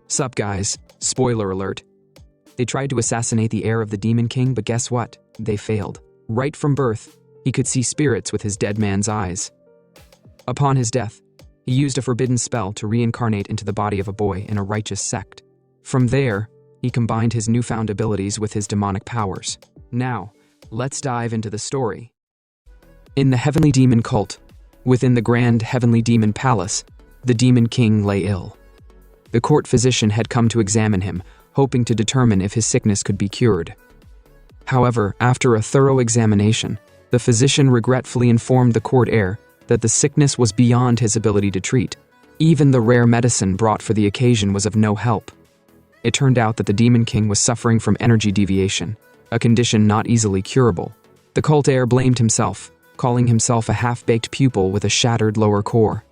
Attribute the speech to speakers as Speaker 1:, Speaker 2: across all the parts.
Speaker 1: Sup guys, spoiler alert. They tried to assassinate the heir of the Demon King, but guess what? They failed. Right from birth, he could see spirits with his dead man's eyes. Upon his death, he used a forbidden spell to reincarnate into the body of a boy in a righteous sect. From there, he combined his newfound abilities with his demonic powers. Now, let's dive into the story. In the Heavenly Demon Cult, within the Grand Heavenly Demon Palace, the Demon King lay ill. The court physician had come to examine him, hoping to determine if his sickness could be cured. However, after a thorough examination, the physician regretfully informed the court heir that the sickness was beyond his ability to treat. Even the rare medicine brought for the occasion was of no help. It turned out that the Demon King was suffering from energy deviation, a condition not easily curable. The cult heir blamed himself, calling himself a half-baked pupil with a shattered lower core.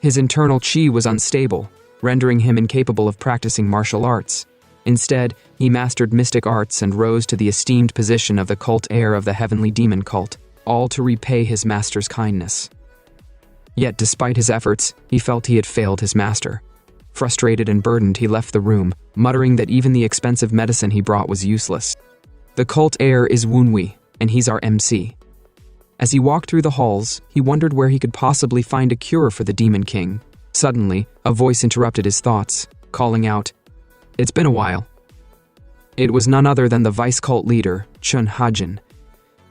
Speaker 1: His internal chi was unstable, rendering him incapable of practicing martial arts. Instead, he mastered mystic arts and rose to the esteemed position of the cult heir of the Heavenly Demon Cult, all to repay his master's kindness. Yet despite his efforts, he felt he had failed his master. Frustrated and burdened, he left the room, muttering that even the expensive medicine he brought was useless. The cult heir is Woonwee, and he's our MC. As he walked through the halls, he wondered where he could possibly find a cure for the Demon King. Suddenly, a voice interrupted his thoughts, calling out, "It's been a while." It was none other than the vice cult leader, Cjin.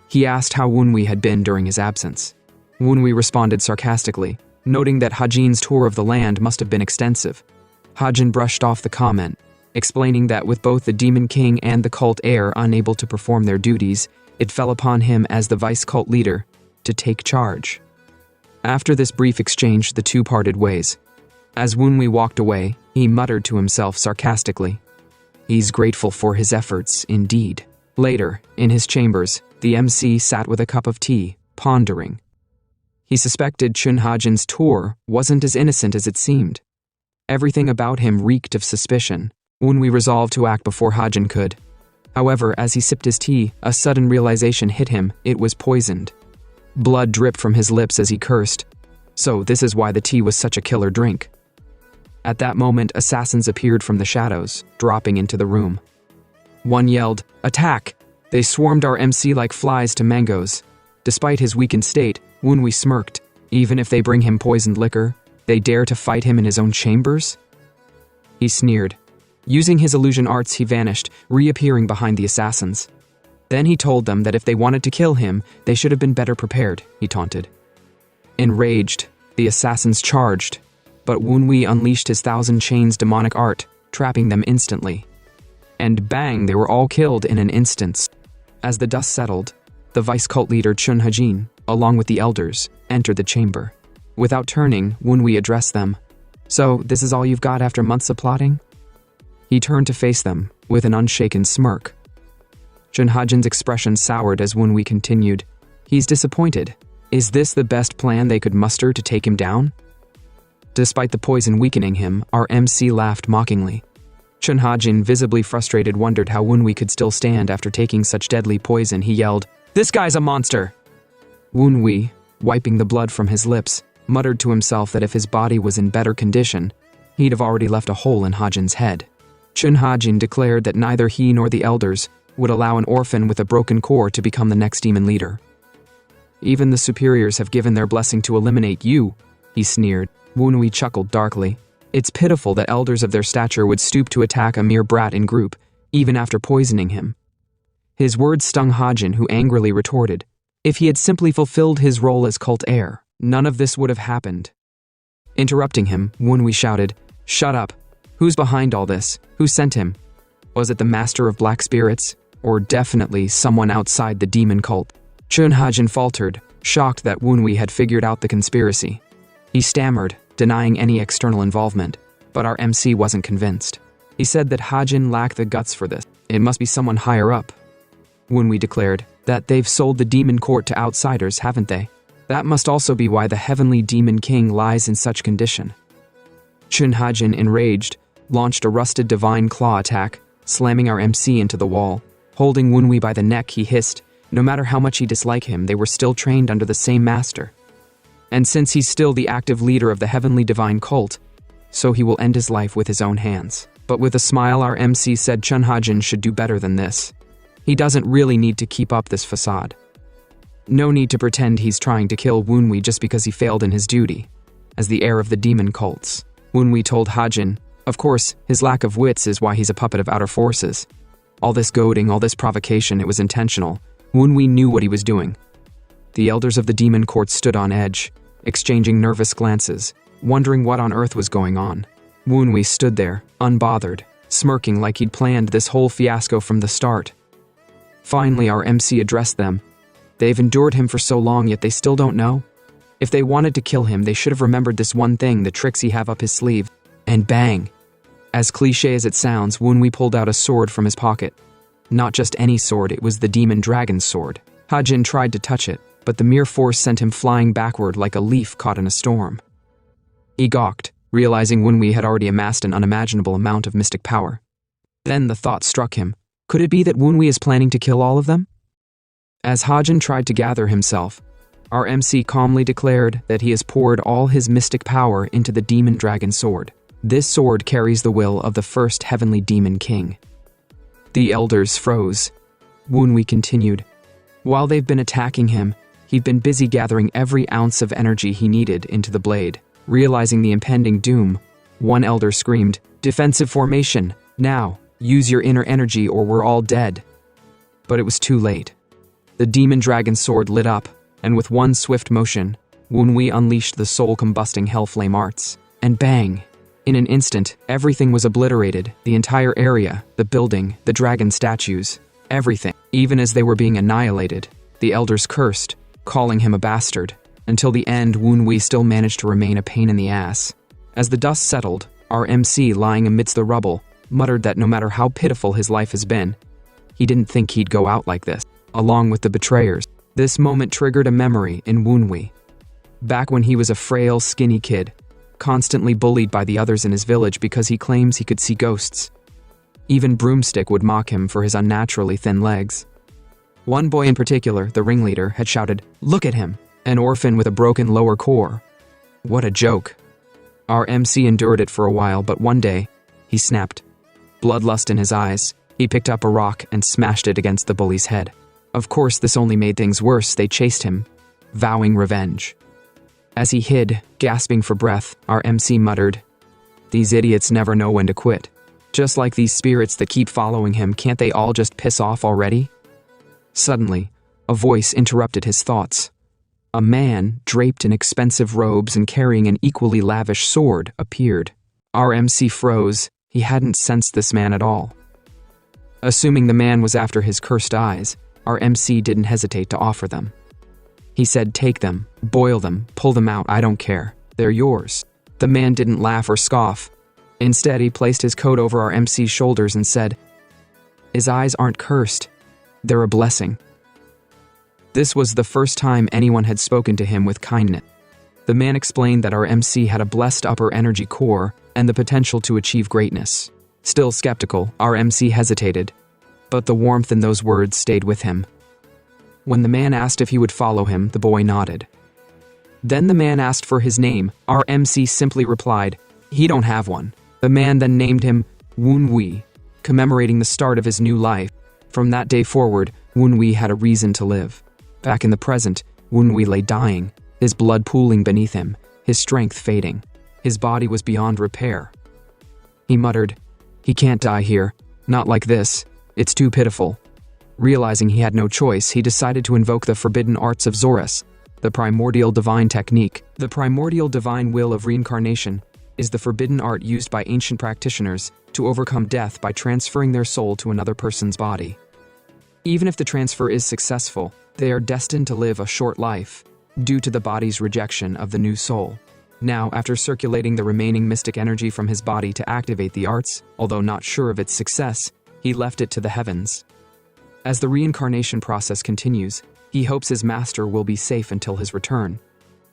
Speaker 1: He asked how Woonwee had been during his absence. Woonwee responded sarcastically, noting that Hajin's tour of the land must have been extensive. Hajin brushed off the comment, explaining that with both the Demon King and the cult heir unable to perform their duties, it fell upon him as the vice cult leader to take charge. After this brief exchange, the two parted ways. As Woonwee walked away, he muttered to himself sarcastically, "He's grateful for his efforts, indeed." Later, in his chambers, the MC sat with a cup of tea, pondering. He suspected Hajin's tour wasn't as innocent as it seemed. Everything about him reeked of suspicion. Woonwee resolved to act before Hajin could. However, as he sipped his tea, a sudden realization hit him: it was poisoned. Blood dripped from his lips as he cursed. So this is why the tea was such a killer drink. At that moment, assassins appeared from the shadows, dropping into the room. One yelled, "Attack!" They swarmed our MC like flies to mangoes. Despite his weakened state, Woonwee smirked. Even if they bring him poisoned liquor, they dare to fight him in his own chambers? He sneered. Using his illusion arts, he vanished, reappearing behind the assassins. Then he told them that if they wanted to kill him, they should have been better prepared, he taunted. Enraged, the assassins charged, but Woonwee unleashed his Thousand Chains demonic art, trapping them instantly. And bang, they were all killed in an instant. As the dust settled, the vice cult leader Hajin, along with the elders, entered the chamber. Without turning, Woonwee addressed them. "So, this is all you've got after months of plotting?" He turned to face them, with an unshaken smirk. Hajin's expression soured as Woonwee continued, "He's disappointed. Is this the best plan they could muster to take him down?" Despite the poison weakening him, our MC laughed mockingly. Hajin, visibly frustrated, wondered how Woonwee could still stand after taking such deadly poison. He yelled, "This guy's a monster!" Woonwee, wiping the blood from his lips, muttered to himself that if his body was in better condition, he'd have already left a hole in Hajin's head. Hajin declared that neither he nor the elders would allow an orphan with a broken core to become the next demon leader. "Even the superiors have given their blessing to eliminate you," he sneered. Woonwee chuckled darkly. It's pitiful that elders of their stature would stoop to attack a mere brat in group, even after poisoning him. His words stung Hajin, who angrily retorted, "If he had simply fulfilled his role as cult heir, none of this would have happened." Interrupting him, Woonwee shouted, "Shut up! Who's behind all this? Who sent him? Was it the master of black spirits? Or definitely someone outside the demon cult?" Hajin faltered, shocked that Woonwee had figured out the conspiracy. He stammered, denying any external involvement, but our MC wasn't convinced. He said that Hajin lacked the guts for this. "It must be someone higher up." Woonwee declared that they've sold the demon court to outsiders, haven't they? That must also be why the Heavenly Demon King lies in such condition. Hajin, enraged, launched a rusted divine claw attack, slamming our MC into the wall. Holding Woonwee by the neck, he hissed, no matter how much he disliked him, they were still trained under the same master. And since he's still the active leader of the Heavenly Divine Cult, so he will end his life with his own hands. But with a smile, our MC said Chunhajin should do better than this. He doesn't really need to keep up this facade. No need to pretend he's trying to kill Wunwi just because he failed in his duty. As the heir of the demon cults, Wunwi told Hajin, of course, his lack of wits is why he's a puppet of outer forces. All this goading, all this provocation, it was intentional. Wunwi knew what he was doing. The elders of the demon court stood on edge, exchanging nervous glances, wondering what on earth was going on. Wunwi stood there, unbothered, smirking like he'd planned this whole fiasco from the start. Finally, our MC addressed them. They've endured him for so long, yet they still don't know. If they wanted to kill him, they should have remembered this one thing, the tricks he have up his sleeve. And bang! As cliché as it sounds, Wunwi pulled out a sword from his pocket. Not just any sword, it was the demon dragon's sword. Hajin tried to touch it, but the mere force sent him flying backward like a leaf caught in a storm. He gawked, realizing Wunwi had already amassed an unimaginable amount of mystic power. Then the thought struck him. Could it be that Wunwi is planning to kill all of them? As Hajin tried to gather himself, our MC calmly declared that he has poured all his mystic power into the demon dragon sword. This sword carries the will of the first heavenly demon king. The elders froze. Wunwi continued. While they've been attacking him, he'd been busy gathering every ounce of energy he needed into the blade. Realizing the impending doom, one elder screamed, "Defensive formation, now! Use your inner energy or we're all dead." But it was too late. The demon dragon sword lit up, and with one swift motion, Wunwi unleashed the soul-combusting hellflame arts. And bang! In an instant, everything was obliterated, the entire area, the building, the dragon statues, everything. Even as they were being annihilated, the elders cursed, calling him a bastard. Until the end, Wunwi still managed to remain a pain in the ass. As the dust settled, our MC, lying amidst the rubble, muttered that no matter how pitiful his life has been, he didn't think he'd go out like this, along with the betrayers. This moment triggered a memory in Wunwi. Back when he was a frail, skinny kid, constantly bullied by the others in his village because he claims he could see ghosts. Even Broomstick would mock him for his unnaturally thin legs. One boy in particular, the ringleader, had shouted, "Look at him! An orphan with a broken lower core." What a joke. Our MC endured it for a while, but one day, he snapped. Bloodlust in his eyes, he picked up a rock and smashed it against the bully's head. Of course, this only made things worse. They chased him, vowing revenge. As he hid, gasping for breath, our MC muttered, "These idiots never know when to quit. Just like these spirits that keep following him, can't they all just piss off already?" Suddenly, a voice interrupted his thoughts. A man, draped in expensive robes and carrying an equally lavish sword, appeared. Our MC froze. He hadn't sensed this man at all. Assuming the man was after his cursed eyes, our MC didn't hesitate to offer them. He said, "Take them, boil them, pull them out, I don't care. They're yours." The man didn't laugh or scoff. Instead, he placed his coat over our MC's shoulders and said, "His eyes aren't cursed. They're a blessing." This was the first time anyone had spoken to him with kindness. The man explained that our MC had a blessed upper energy core and the potential to achieve greatness. Still skeptical, our MC hesitated, but the warmth in those words stayed with him. When the man asked if he would follow him, the boy nodded. Then the man asked for his name. Our MC simply replied, "He don't have one." The man then named him Wunwi, commemorating the start of his new life. From that day forward, Wunwi had a reason to live. Back in the present, Wunwi lay dying, his blood pooling beneath him, his strength fading. His body was beyond repair. He muttered, "He can't die here. Not like this. It's too pitiful." Realizing he had no choice, he decided to invoke the forbidden arts of Zorus, the primordial divine technique. The primordial divine will of reincarnation is the forbidden art used by ancient practitioners to overcome death by transferring their soul to another person's body. Even if the transfer is successful, they are destined to live a short life, due to the body's rejection of the new soul. Now, after circulating the remaining mystic energy from his body to activate the arts, although not sure of its success, he left it to the heavens. As the reincarnation process continues, he hopes his master will be safe until his return.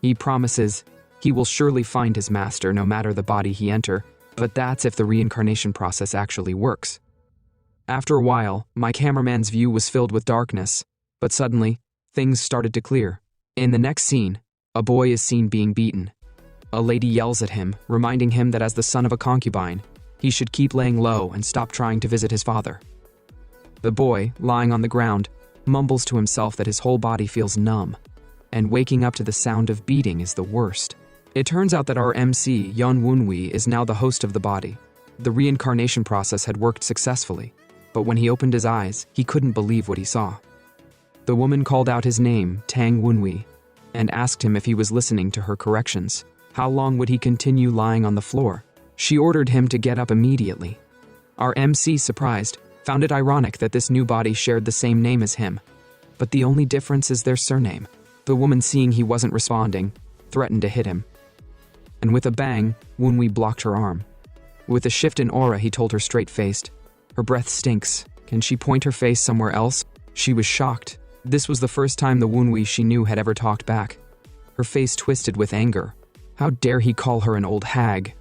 Speaker 1: He promises he will surely find his master no matter the body he enter, but that's if the reincarnation process actually works. After a while, my cameraman's view was filled with darkness, but suddenly, things started to clear. In the next scene, a boy is seen being beaten. A lady yells at him, reminding him that as the son of a concubine, he should keep laying low and stop trying to visit his father. The boy, lying on the ground, mumbles to himself that his whole body feels numb, and waking up to the sound of beating is the worst. It turns out that our MC, Yon Wunwi, is now the host of the body. The reincarnation process had worked successfully, but when he opened his eyes, he couldn't believe what he saw. The woman called out his name, Tang Wunwi, and asked him if he was listening to her corrections. How long would he continue lying on the floor? She ordered him to get up immediately. Our MC, surprised, found it ironic that this new body shared the same name as him, but the only difference is their surname. The woman, seeing he wasn't responding, threatened to hit him. And with a bang, Wunwi blocked her arm. With a shift in aura, he told her straight-faced, "Her breath stinks. Can she point her face somewhere else?" She was shocked. This was the first time the Wunwi she knew had ever talked back. Her face twisted with anger. How dare he call her an old hag?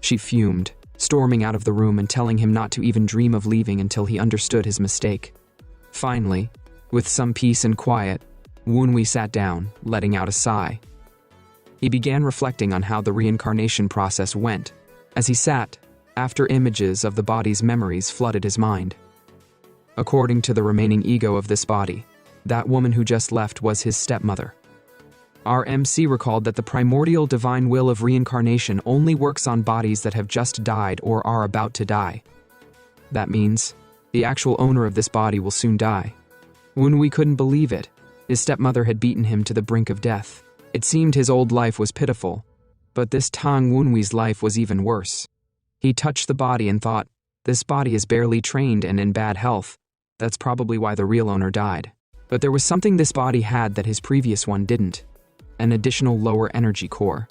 Speaker 1: She fumed, storming out of the room and telling him not to even dream of leaving until he understood his mistake. Finally, with some peace and quiet, Wunwi sat down, letting out a sigh. He began reflecting on how the reincarnation process went. As he sat, after images of the body's memories flooded his mind. According to the remaining ego of this body, that woman who just left was his stepmother. Our MC recalled that the primordial divine will of reincarnation only works on bodies that have just died or are about to die. That means the actual owner of this body will soon die. Wunwi couldn't believe it. His stepmother had beaten him to the brink of death. It seemed his old life was pitiful, but this Tang Wunwi's life was even worse. He touched the body and thought, this body is barely trained and in bad health. That's probably why the real owner died. But there was something this body had that his previous one didn't. An additional lower energy core.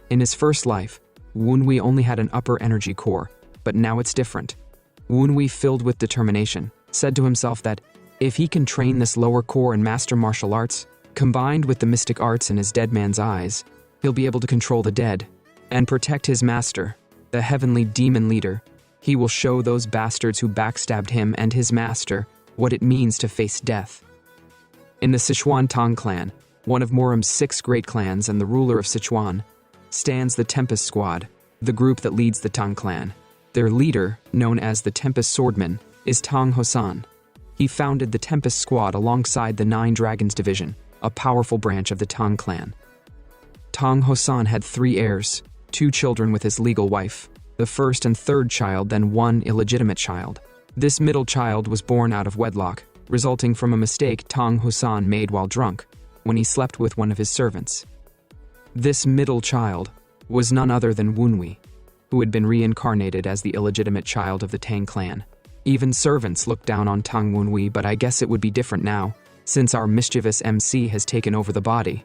Speaker 1: In his first life, Wunwi only had an upper energy core, but now it's different. Wunwi, filled with determination, said to himself that if he can train this lower core and master martial arts, combined with the mystic arts in his dead man's eyes, he'll be able to control the dead and protect his master, the heavenly demon leader. He will show those bastards who backstabbed him and his master what it means to face death. In the Sichuan Tang Clan, one of Muram's 6 great clans and the ruler of Sichuan, stands the Tempest Squad, the group that leads the Tang Clan. Their leader, known as the Tempest Swordman, is Tang Hosan. He founded the Tempest Squad alongside the 9 Dragons Division, a powerful branch of the Tang Clan. Tang Hosan had 3 heirs, 2 children with his legal wife, the first and third child, then 1 illegitimate child. This middle child was born out of wedlock, resulting from a mistake Tang Hosan made while drunk, when he slept with one of his servants. This middle child was none other than Wunwi, who had been reincarnated as the illegitimate child of the Tang Clan. Even servants looked down on Tang Wunwi, but I guess it would be different now, since our mischievous MC has taken over the body.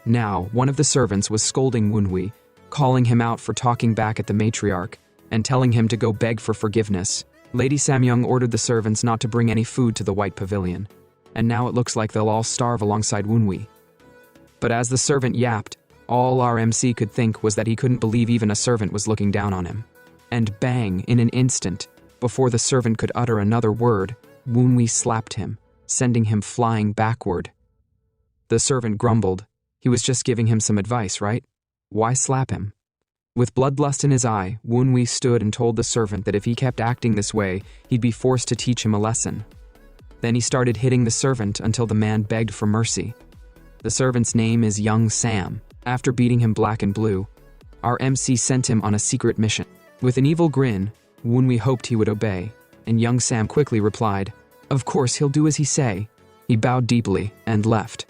Speaker 1: Now, one of the servants was scolding Wunwi, calling him out for talking back at the Matriarch, and telling him to go beg for forgiveness. Lady Samyong ordered the servants not to bring any food to the White Pavilion, and now it looks like they'll all starve alongside Wunwi. But as the servant yapped, all our MC could think was that he couldn't believe even a servant was looking down on him. And bang, in an instant, before the servant could utter another word, Wunwi slapped him, sending him flying backward. The servant grumbled. He was just giving him some advice, right? Why slap him? With bloodlust in his eye, Wunwi stood and told the servant that if he kept acting this way, he'd be forced to teach him a lesson. Then he started hitting the servant until the man begged for mercy. The servant's name is Young Sam. After beating him black and blue, our MC sent him on a secret mission. With an evil grin, Wunwi hoped he would obey, and Young Sam quickly replied, "Of course, he'll do as he say." He bowed deeply and left.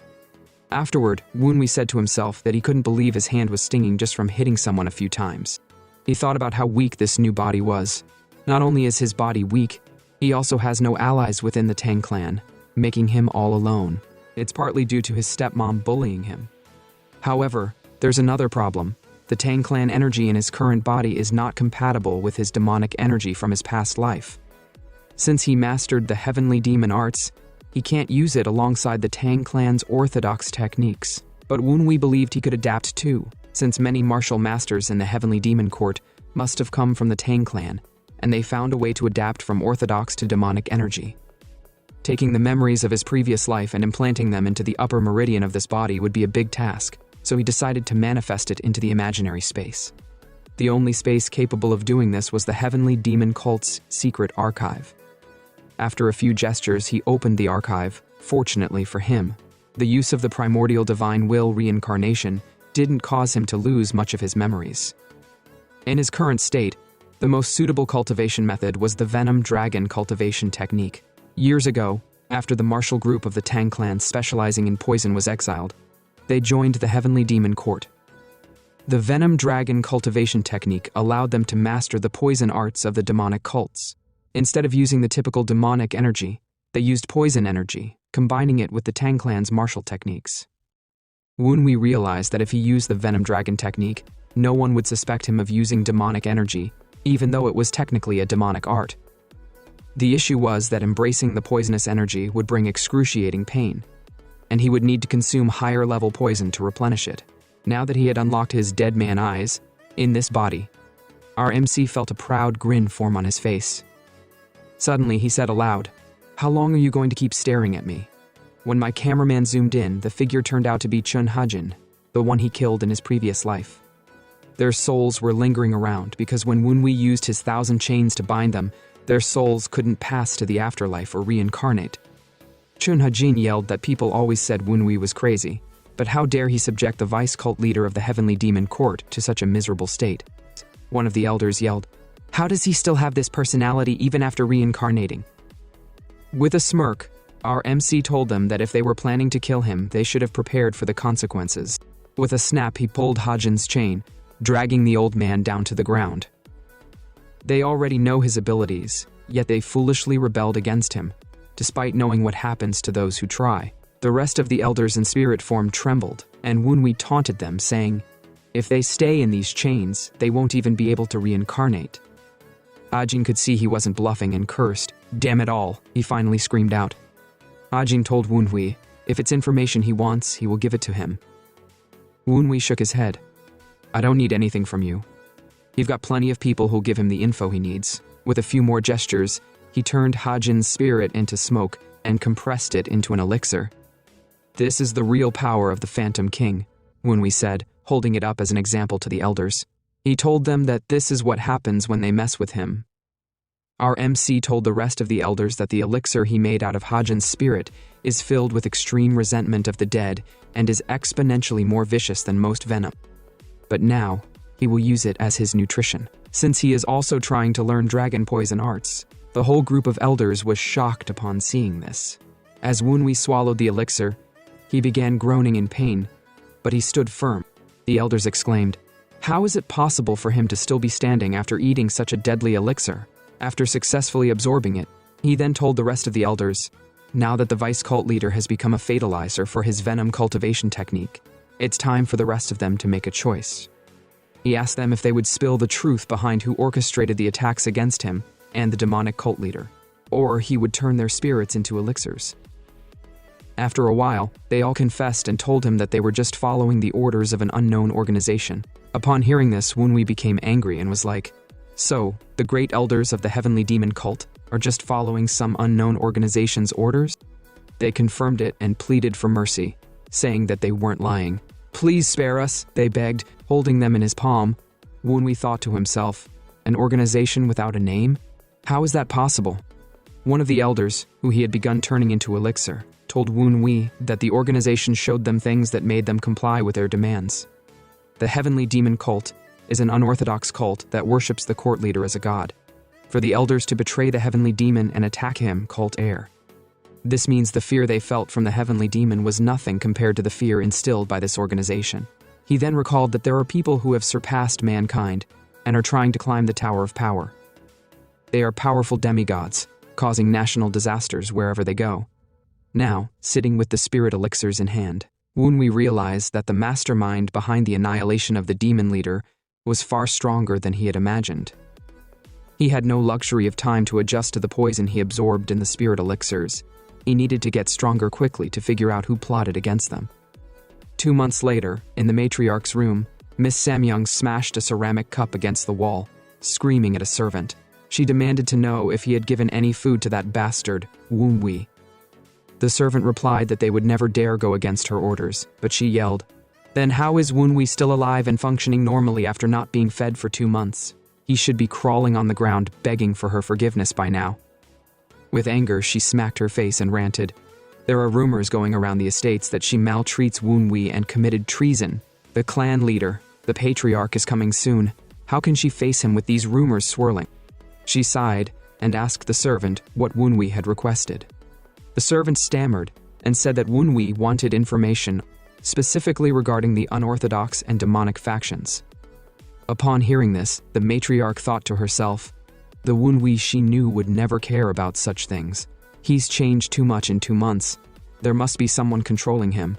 Speaker 1: Afterward, Wunwi said to himself that he couldn't believe his hand was stinging just from hitting someone a few times. He thought about how weak this new body was. Not only is his body weak, he also has no allies within the Tang Clan, making him all alone. It's partly due to his stepmom bullying him. However, there's another problem. The Tang Clan energy in his current body is not compatible with his demonic energy from his past life. Since he mastered the heavenly demon arts, he can't use it alongside the Tang Clan's orthodox techniques. But Wunwi believed he could adapt too, since many martial masters in the heavenly demon court must have come from the Tang Clan, and they found a way to adapt from orthodox to demonic energy. Taking the memories of his previous life and implanting them into the upper meridian of this body would be a big task, so he decided to manifest it into the imaginary space. The only space capable of doing this was the heavenly demon cult's secret archive. After a few gestures, he opened the archive. Fortunately for him, the use of the primordial divine will reincarnation didn't cause him to lose much of his memories. In his current state, the most suitable cultivation method was the venom dragon cultivation technique. Years ago, after the martial group of the Tang Clan specializing in poison was exiled, they joined the heavenly demon court. The venom dragon cultivation technique allowed them to master the poison arts of the demonic cults. Instead of using the typical demonic energy, they used poison energy, combining it with the Tang Clan's martial techniques. Wunhui realized that if he used the venom dragon technique, no one would suspect him of using demonic energy, even though it was technically a demonic art. The issue was that embracing the poisonous energy would bring excruciating pain, and he would need to consume higher-level poison to replenish it. Now that he had unlocked his dead man eyes in this body, our MC felt a proud grin form on his face. Suddenly, he said aloud, "How long are you going to keep staring at me?" When my cameraman zoomed in, the figure turned out to be Cjin, the one he killed in his previous life. Their souls were lingering around because when Wunhui used his 1,000 chains to bind them, their souls couldn't pass to the afterlife or reincarnate. Cjin yelled that people always said Wunhui was crazy, but how dare he subject the vice cult leader of the heavenly demon court to such a miserable state? One of the elders yelled, "How does he still have this personality even after reincarnating?" With a smirk, our MC told them that if they were planning to kill him, they should have prepared for the consequences. With a snap, he pulled Hajin's chain, dragging the old man down to the ground. They already know his abilities, yet they foolishly rebelled against him, despite knowing what happens to those who try. The rest of the elders in spirit form trembled, and Wunhui taunted them, saying, "If they stay in these chains, they won't even be able to reincarnate." Ajin could see he wasn't bluffing and cursed. "Damn it all," he finally screamed out. Ajin told Wunhui, if it's information he wants, he will give it to him. Wunhui shook his head. "I don't need anything from you. You've got plenty of people who'll give him the info he needs." With a few more gestures, he turned Hajin's spirit into smoke and compressed it into an elixir. "This is the real power of the Phantom King," Wunhui said, holding it up as an example to the elders. He told them that this is what happens when they mess with him. Our MC told the rest of the elders that the elixir he made out of Hajin's spirit is filled with extreme resentment of the dead and is exponentially more vicious than most venom. But now, he will use it as his nutrition. Since he is also trying to learn dragon poison arts, the whole group of elders was shocked upon seeing this. As Wunhui swallowed the elixir, he began groaning in pain, but he stood firm. The elders exclaimed, "How is it possible for him to still be standing after eating such a deadly elixir?" After successfully absorbing it, he then told the rest of the elders, now that the vice cult leader has become a fatalizer for his venom cultivation technique, it's time for the rest of them to make a choice. He asked them if they would spill the truth behind who orchestrated the attacks against him and the demonic cult leader, or he would turn their spirits into elixirs. After a while, they all confessed and told him that they were just following the orders of an unknown organization. Upon hearing this, Wunhui became angry and was like, "So, the great elders of the heavenly demon cult are just following some unknown organization's orders?" They confirmed it and pleaded for mercy, saying that they weren't lying. "Please spare us," they begged, holding them in his palm. Wunhui thought to himself, an organization without a name? How is that possible? One of the elders, who he had begun turning into elixir, told Wunhui that the organization showed them things that made them comply with their demands. The heavenly demon cult is an unorthodox cult that worships the court leader as a god. For the elders to betray the heavenly demon and attack him, cult heir. This means the fear they felt from the heavenly demon was nothing compared to the fear instilled by this organization. He then recalled that there are people who have surpassed mankind and are trying to climb the Tower of Power. They are powerful demigods, causing national disasters wherever they go. Now, sitting with the spirit elixirs in hand, Wunhui realized that the mastermind behind the annihilation of the demon leader was far stronger than he had imagined. He had no luxury of time to adjust to the poison he absorbed in the spirit elixirs. He needed to get stronger quickly to figure out who plotted against them. 2 months later, in the Matriarch's room, Miss Samyong smashed a ceramic cup against the wall, screaming at a servant. She demanded to know if he had given any food to that bastard, Wunhui. The servant replied that they would never dare go against her orders, but she yelled, Then how is Woonwee still alive and functioning normally after not being fed for 2 months? He should be crawling on the ground begging for her forgiveness by now. With anger, she smacked her face and ranted. There are rumors going around the estates that she maltreats Woonwee and committed treason. The clan leader, the Patriarch, is coming soon. How can she face him with these rumors swirling? She sighed and asked the servant what Woonwee had requested. The servant stammered and said that Woonwee wanted information specifically regarding the unorthodox and demonic factions. Upon hearing this, the matriarch thought to herself, the Woonwee she knew would never care about such things. He's changed too much in 2 months. There must be someone controlling him.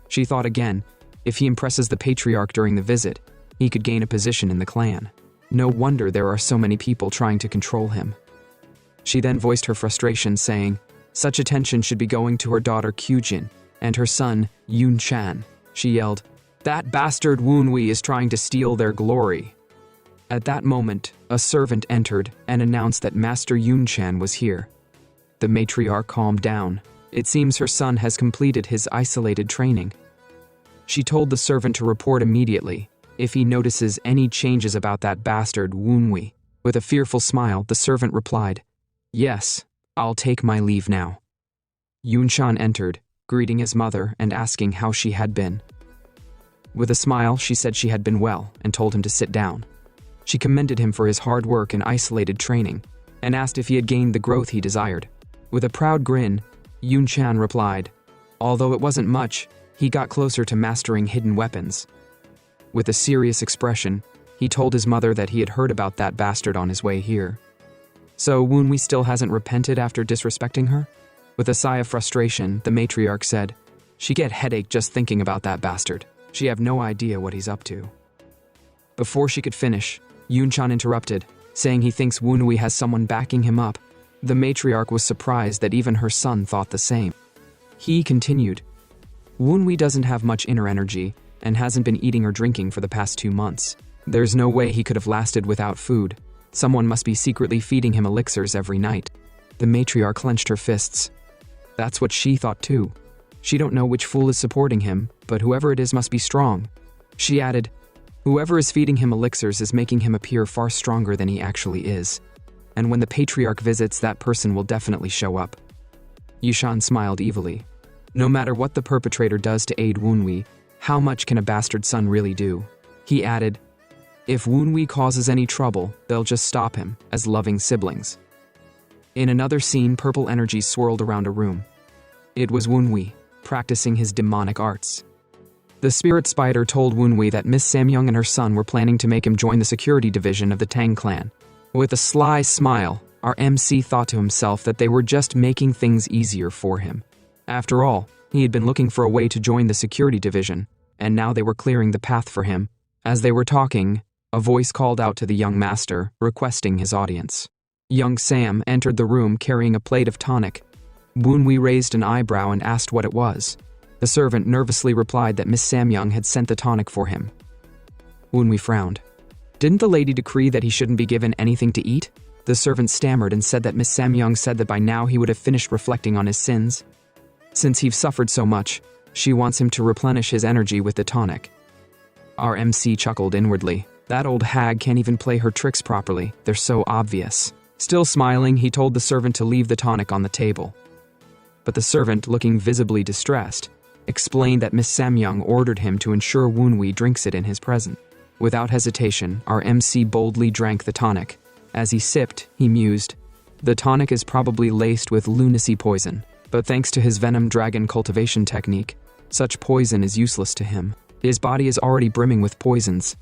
Speaker 1: She thought again, if he impresses the Patriarch during the visit, he could gain a position in the clan. No wonder there are so many people trying to control him. She then voiced her frustration, saying, such attention should be going to her daughter Cjin and her son Yun-chan. She yelled, that bastard Woonwee is trying to steal their glory. At that moment, a servant entered and announced that Master Yun-chan was here. The matriarch calmed down. It seems her son has completed his isolated training. She told the servant to report immediately if he notices any changes about that bastard Woonwee. With a fearful smile, the servant replied, yes, I'll take my leave now. Yun-chan entered, greeting his mother and asking how she had been. With a smile, she said she had been well and told him to sit down. She commended him for his hard work and isolated training and asked if he had gained the growth he desired. With a proud grin, Yun-chan replied, although it wasn't much, he got closer to mastering hidden weapons. With a serious expression, he told his mother that he had heard about that bastard on his way here. So Woonwee still hasn't repented after disrespecting her? With a sigh of frustration, the matriarch said, she get headache just thinking about that bastard. She have no idea what he's up to. Before she could finish, Yun-chan interrupted, saying he thinks Woonwee has someone backing him up. The matriarch was surprised that even her son thought the same. He continued, Woonwee doesn't have much inner energy and hasn't been eating or drinking for the past 2 months. There's no way he could have lasted without food. Someone must be secretly feeding him elixirs every night. The matriarch clenched her fists. That's what she thought too. She don't know which fool is supporting him, but whoever it is must be strong. She added, whoever is feeding him elixirs is making him appear far stronger than he actually is. And when the Patriarch visits, that person will definitely show up. Yushan smiled evilly. No matter what the perpetrator does to aid Woonwee, how much can a bastard son really do? He added, if Woonwee causes any trouble, they'll just stop him, as loving siblings. In another scene, purple energy swirled around a room. It was Woonwee, practicing his demonic arts. The spirit spider told Woonwee that Miss Samyong and her son were planning to make him join the security division of the Tang Clan. With a sly smile, our MC thought to himself that they were just making things easier for him. After all, he had been looking for a way to join the security division, and now they were clearing the path for him. As they were talking, a voice called out to the young master, requesting his audience. Young Sam entered the room carrying a plate of tonic. Woonwee raised an eyebrow and asked what it was. The servant nervously replied that Miss Samyong had sent the tonic for him. Woonwee frowned. Didn't the lady decree that he shouldn't be given anything to eat? The servant stammered and said that Miss Samyong said that by now he would have finished reflecting on his sins. Since he've suffered so much, she wants him to replenish his energy with the tonic. Our MC chuckled inwardly. That old hag can't even play her tricks properly. They're so obvious. Still smiling, he told the servant to leave the tonic on the table. But the servant, looking visibly distressed, explained that Miss Samyong ordered him to ensure Woonwee drinks it in his presence. Without hesitation, our MC boldly drank the tonic. As he sipped, he mused, the tonic is probably laced with lunacy poison, but thanks to his venom dragon cultivation technique, such poison is useless to him. His body is already brimming with poisons.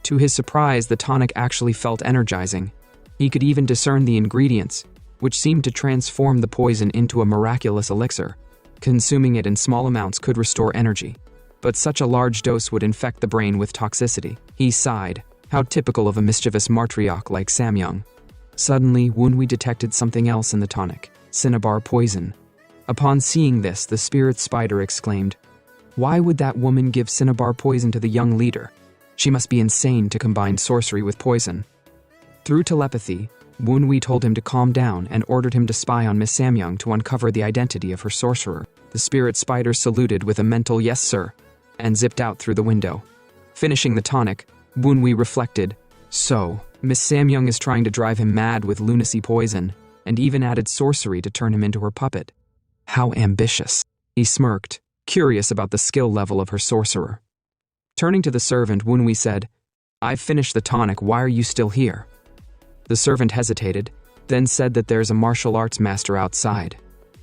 Speaker 1: To his surprise, the tonic actually felt energizing. He could even discern the ingredients, which seemed to transform the poison into a miraculous elixir. Consuming it in small amounts could restore energy, but such a large dose would infect the brain with toxicity. He sighed. How typical of a mischievous matriarch like Samyong. Suddenly, Woonwee detected something else in the tonic, cinnabar poison. Upon seeing this, the spirit spider exclaimed, why would that woman give cinnabar poison to the young leader? She must be insane to combine sorcery with poison. Through telepathy, Woonwee told him to calm down and ordered him to spy on Miss Samyong to uncover the identity of her sorcerer. The spirit spider saluted with a mental yes sir. and zipped out through the window. Finishing the tonic, Wunwi reflected, so, Miss Samyong is trying to drive him mad with lunacy poison, and even added sorcery to turn him into her puppet. How ambitious. He smirked, curious about the skill level of her sorcerer. Turning to the servant, Wunwi said, I've finished the tonic, why are you still here? The servant hesitated, then said that there's a martial arts master outside.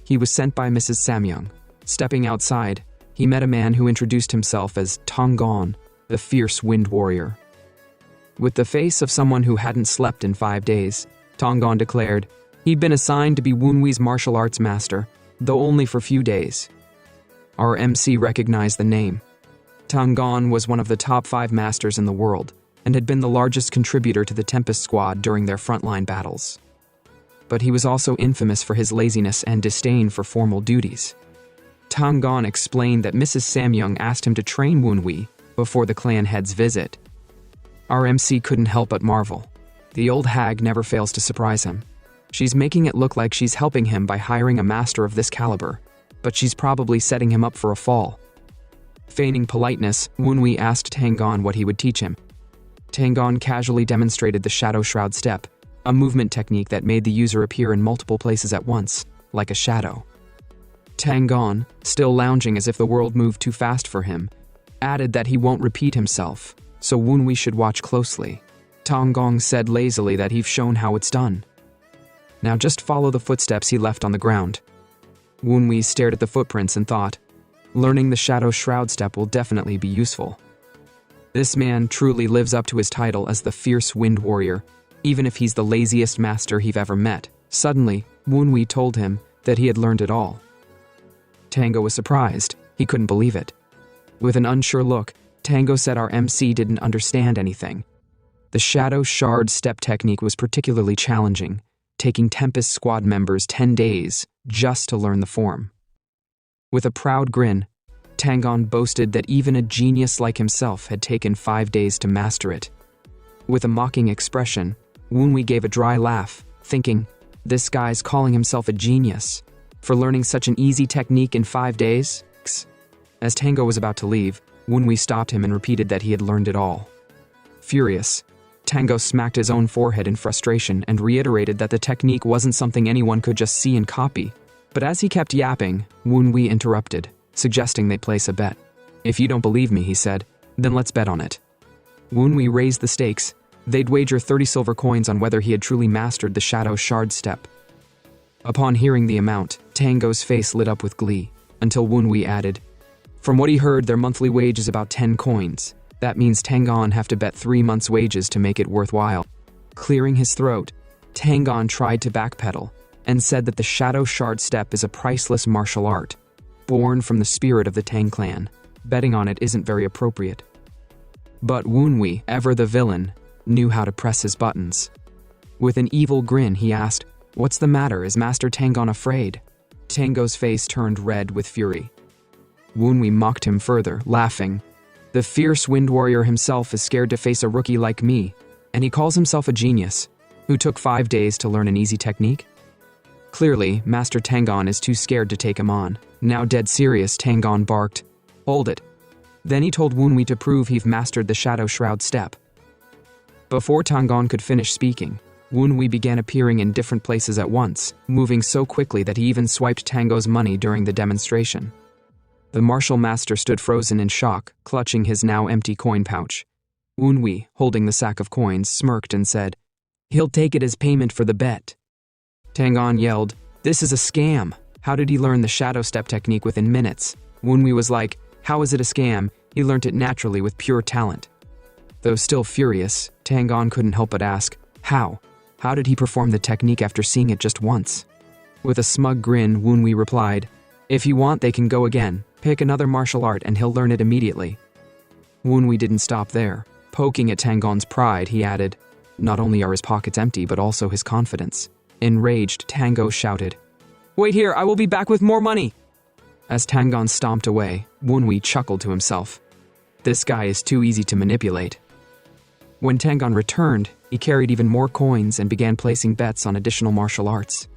Speaker 1: He was sent by Mrs. Samyong. Stepping outside, he met a man who introduced himself as Tang Clan, the fierce wind warrior. With the face of someone who hadn't slept in 5 days, Tang Clan declared he'd been assigned to be Wunwi's martial arts master, though only for a few days. Our MC recognized the name. Tang Clan was one of the top 5 masters in the world, and had been the largest contributor to the Tempest squad during their frontline battles. But he was also infamous for his laziness and disdain for formal duties. Tang Clan explained that Mrs. Samyong asked him to train Wunwi before the clan head's visit. Our MC couldn't help but marvel. The old hag never fails to surprise him. She's making it look like she's helping him by hiring a master of this caliber, but she's probably setting him up for a fall. Feigning politeness, Wunwi asked Tang Clan what he would teach him. Tang Clan casually demonstrated the Shadow Shroud step, a movement technique that made the user appear in multiple places at once, like a shadow. Tang Clan, still lounging as if the world moved too fast for him, added that he won't repeat himself, so Wunwi should watch closely. Tang Clan said lazily that he've shown how it's done. Now just follow the footsteps he left on the ground. Wunwi stared at the footprints and thought, learning the Shadow Shroud step will definitely be useful. This man truly lives up to his title as the fierce wind warrior, even if he's the laziest master he've ever met. Suddenly, Wunwi told him that he had learned it all. Tango was surprised. He couldn't believe it. With an unsure look, Tango said our MC didn't understand anything. The Shadow Shard step technique was particularly challenging, taking Tempest squad members 10 days just to learn the form. With a proud grin, Tang Clan boasted that even a genius like himself had taken 5 days to master it. With a mocking expression, Wunwi gave a dry laugh, thinking, this guy's calling himself a genius for learning such an easy technique in 5 days? As Tango was about to leave, Wunwi stopped him and repeated that he had learned it all. Furious, Tango smacked his own forehead in frustration and reiterated that the technique wasn't something anyone could just see and copy. But as he kept yapping, Wunwi interrupted, suggesting they place a bet. If you don't believe me, he said, then let's bet on it. Wunwi raised the stakes. They'd wager 30 silver coins on whether he had truly mastered the Shadow Shard step. Upon hearing the amount, Tango's face lit up with glee, until Wunwi added, from what he heard, their monthly wage is about 10 coins. That means Tang Clan have to bet 3 months' wages to make it worthwhile. Clearing his throat, Tang Clan tried to backpedal, and said that the Shadow Shard step is a priceless martial art, born from the spirit of the Tang Clan. Betting on it isn't very appropriate. But Wunwi, ever the villain, knew how to press his buttons. With an evil grin, he asked, what's the matter? Is Master Tang Clan afraid? Tango's face turned red with fury. Wunwi mocked him further, laughing. The fierce wind warrior himself is scared to face a rookie like me, and he calls himself a genius, who took 5 days to learn an easy technique? Clearly, Master Tang Clan is too scared to take him on. Now dead serious, Tang Clan barked, hold it. Then he told Wunwi to prove he've mastered the Shadow Shroud step. Before Tang Clan could finish speaking, Wunwi began appearing in different places at once, moving so quickly that he even swiped Tango's money during the demonstration. The martial master stood frozen in shock, clutching his now empty coin pouch. Wunwi, holding the sack of coins, smirked and said, he'll take it as payment for the bet. Tang Clan yelled, this is a scam. How did he learn the shadow step technique within minutes? Wunwi was like, how is it a scam? He learnt it naturally with pure talent. Though still furious, Tang Clan couldn't help but ask, how? How did he perform the technique after seeing it just once? With a smug grin, Wunwi replied, if you want, they can go again. Pick another martial art and he'll learn it immediately. Wunwi didn't stop there. Poking at Tang Clan's pride, he added, not only are his pockets empty, but also his confidence. Enraged, Tango shouted, wait here, I will be back with more money. As Tang Clan stomped away, Wunwi chuckled to himself. This guy is too easy to manipulate. When Tang Clan returned, he carried even more coins and began placing bets on additional martial arts.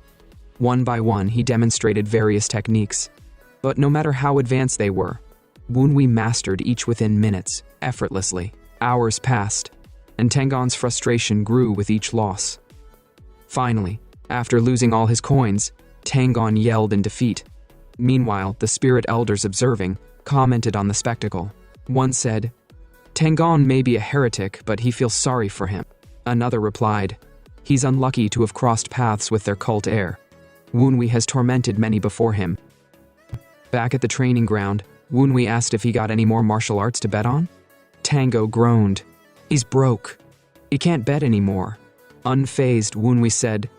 Speaker 1: One by one, he demonstrated various techniques. But no matter how advanced they were, Woonwi mastered each within minutes, effortlessly. Hours passed, and Tangon's frustration grew with each loss. Finally, after losing all his coins, Tangon yelled in defeat. Meanwhile, the spirit elders observing commented on the spectacle. One said, "Tangon may be a heretic, but he feels sorry for him." Another replied, "He's unlucky to have crossed paths with their cult heir. Woonwi has tormented many before him." Back at the training ground, Woonwi asked if he got any more martial arts to bet on. Tango groaned. "He's broke. He can't bet anymore." Unfazed, Woonwi said,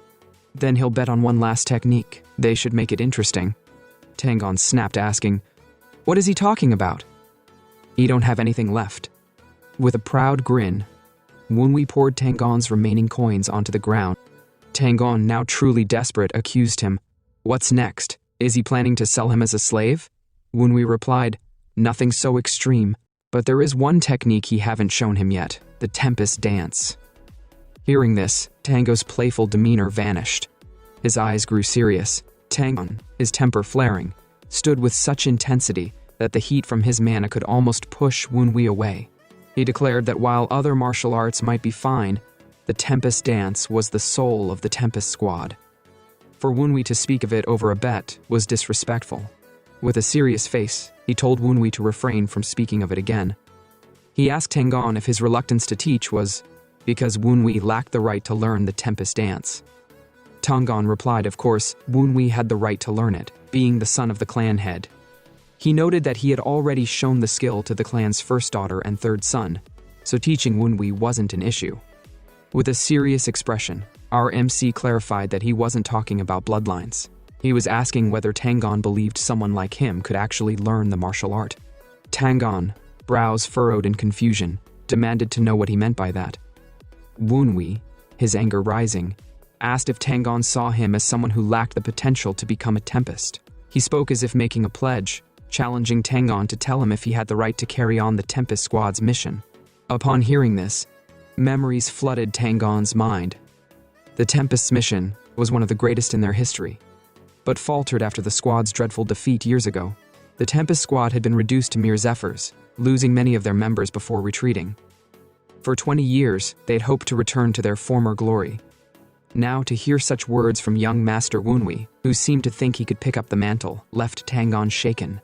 Speaker 1: "Then he'll bet on one last technique. They should make it interesting." Tangon snapped, asking, "What is he talking about?" "He don't have anything left." With a proud grin, Woonwi poured Tangon's remaining coins onto the ground. Tangon, now truly desperate, accused him. "What's next? Is he planning to sell him as a slave?" Woonwi replied, "Nothing so extreme, but there is one technique he haven't shown him yet, the tempest dance." Hearing this, Tango's playful demeanor vanished. His eyes grew serious. Tangon, his temper flaring, stood with such intensity that the heat from his mana could almost push Woonwi away. He declared that while other martial arts might be fine, the tempest dance was the soul of the Tempest Squad. For Woonwi to speak of it over a bet was disrespectful. With a serious face, he told Woonwi to refrain from speaking of it again. He asked Tangon if his reluctance to teach was because Woonwi lacked the right to learn the tempest dance. Tangon replied, of course, Woonwi had the right to learn it, being the son of the clan head. He noted that he had already shown the skill to the clan's first daughter and third son, so teaching Woonwi wasn't an issue. With a serious expression, our MC clarified that he wasn't talking about bloodlines. He was asking whether Tangon believed someone like him could actually learn the martial art. Tangon, brows furrowed in confusion, demanded to know what he meant by that. Woonwi, his anger rising, asked if Tangon saw him as someone who lacked the potential to become a tempest. He spoke as if making a pledge, challenging Tangon to tell him if he had the right to carry on the Tempest Squad's mission. Upon hearing this, memories flooded Tangon's mind. The Tempest's mission was one of the greatest in their history, but faltered after the squad's dreadful defeat years ago. The Tempest Squad had been reduced to mere zephyrs, losing many of their members before retreating. For 20 years, they had hoped to return to their former glory. Now, to hear such words from young Master Woonwi, who seemed to think he could pick up the mantle, left Tangon shaken.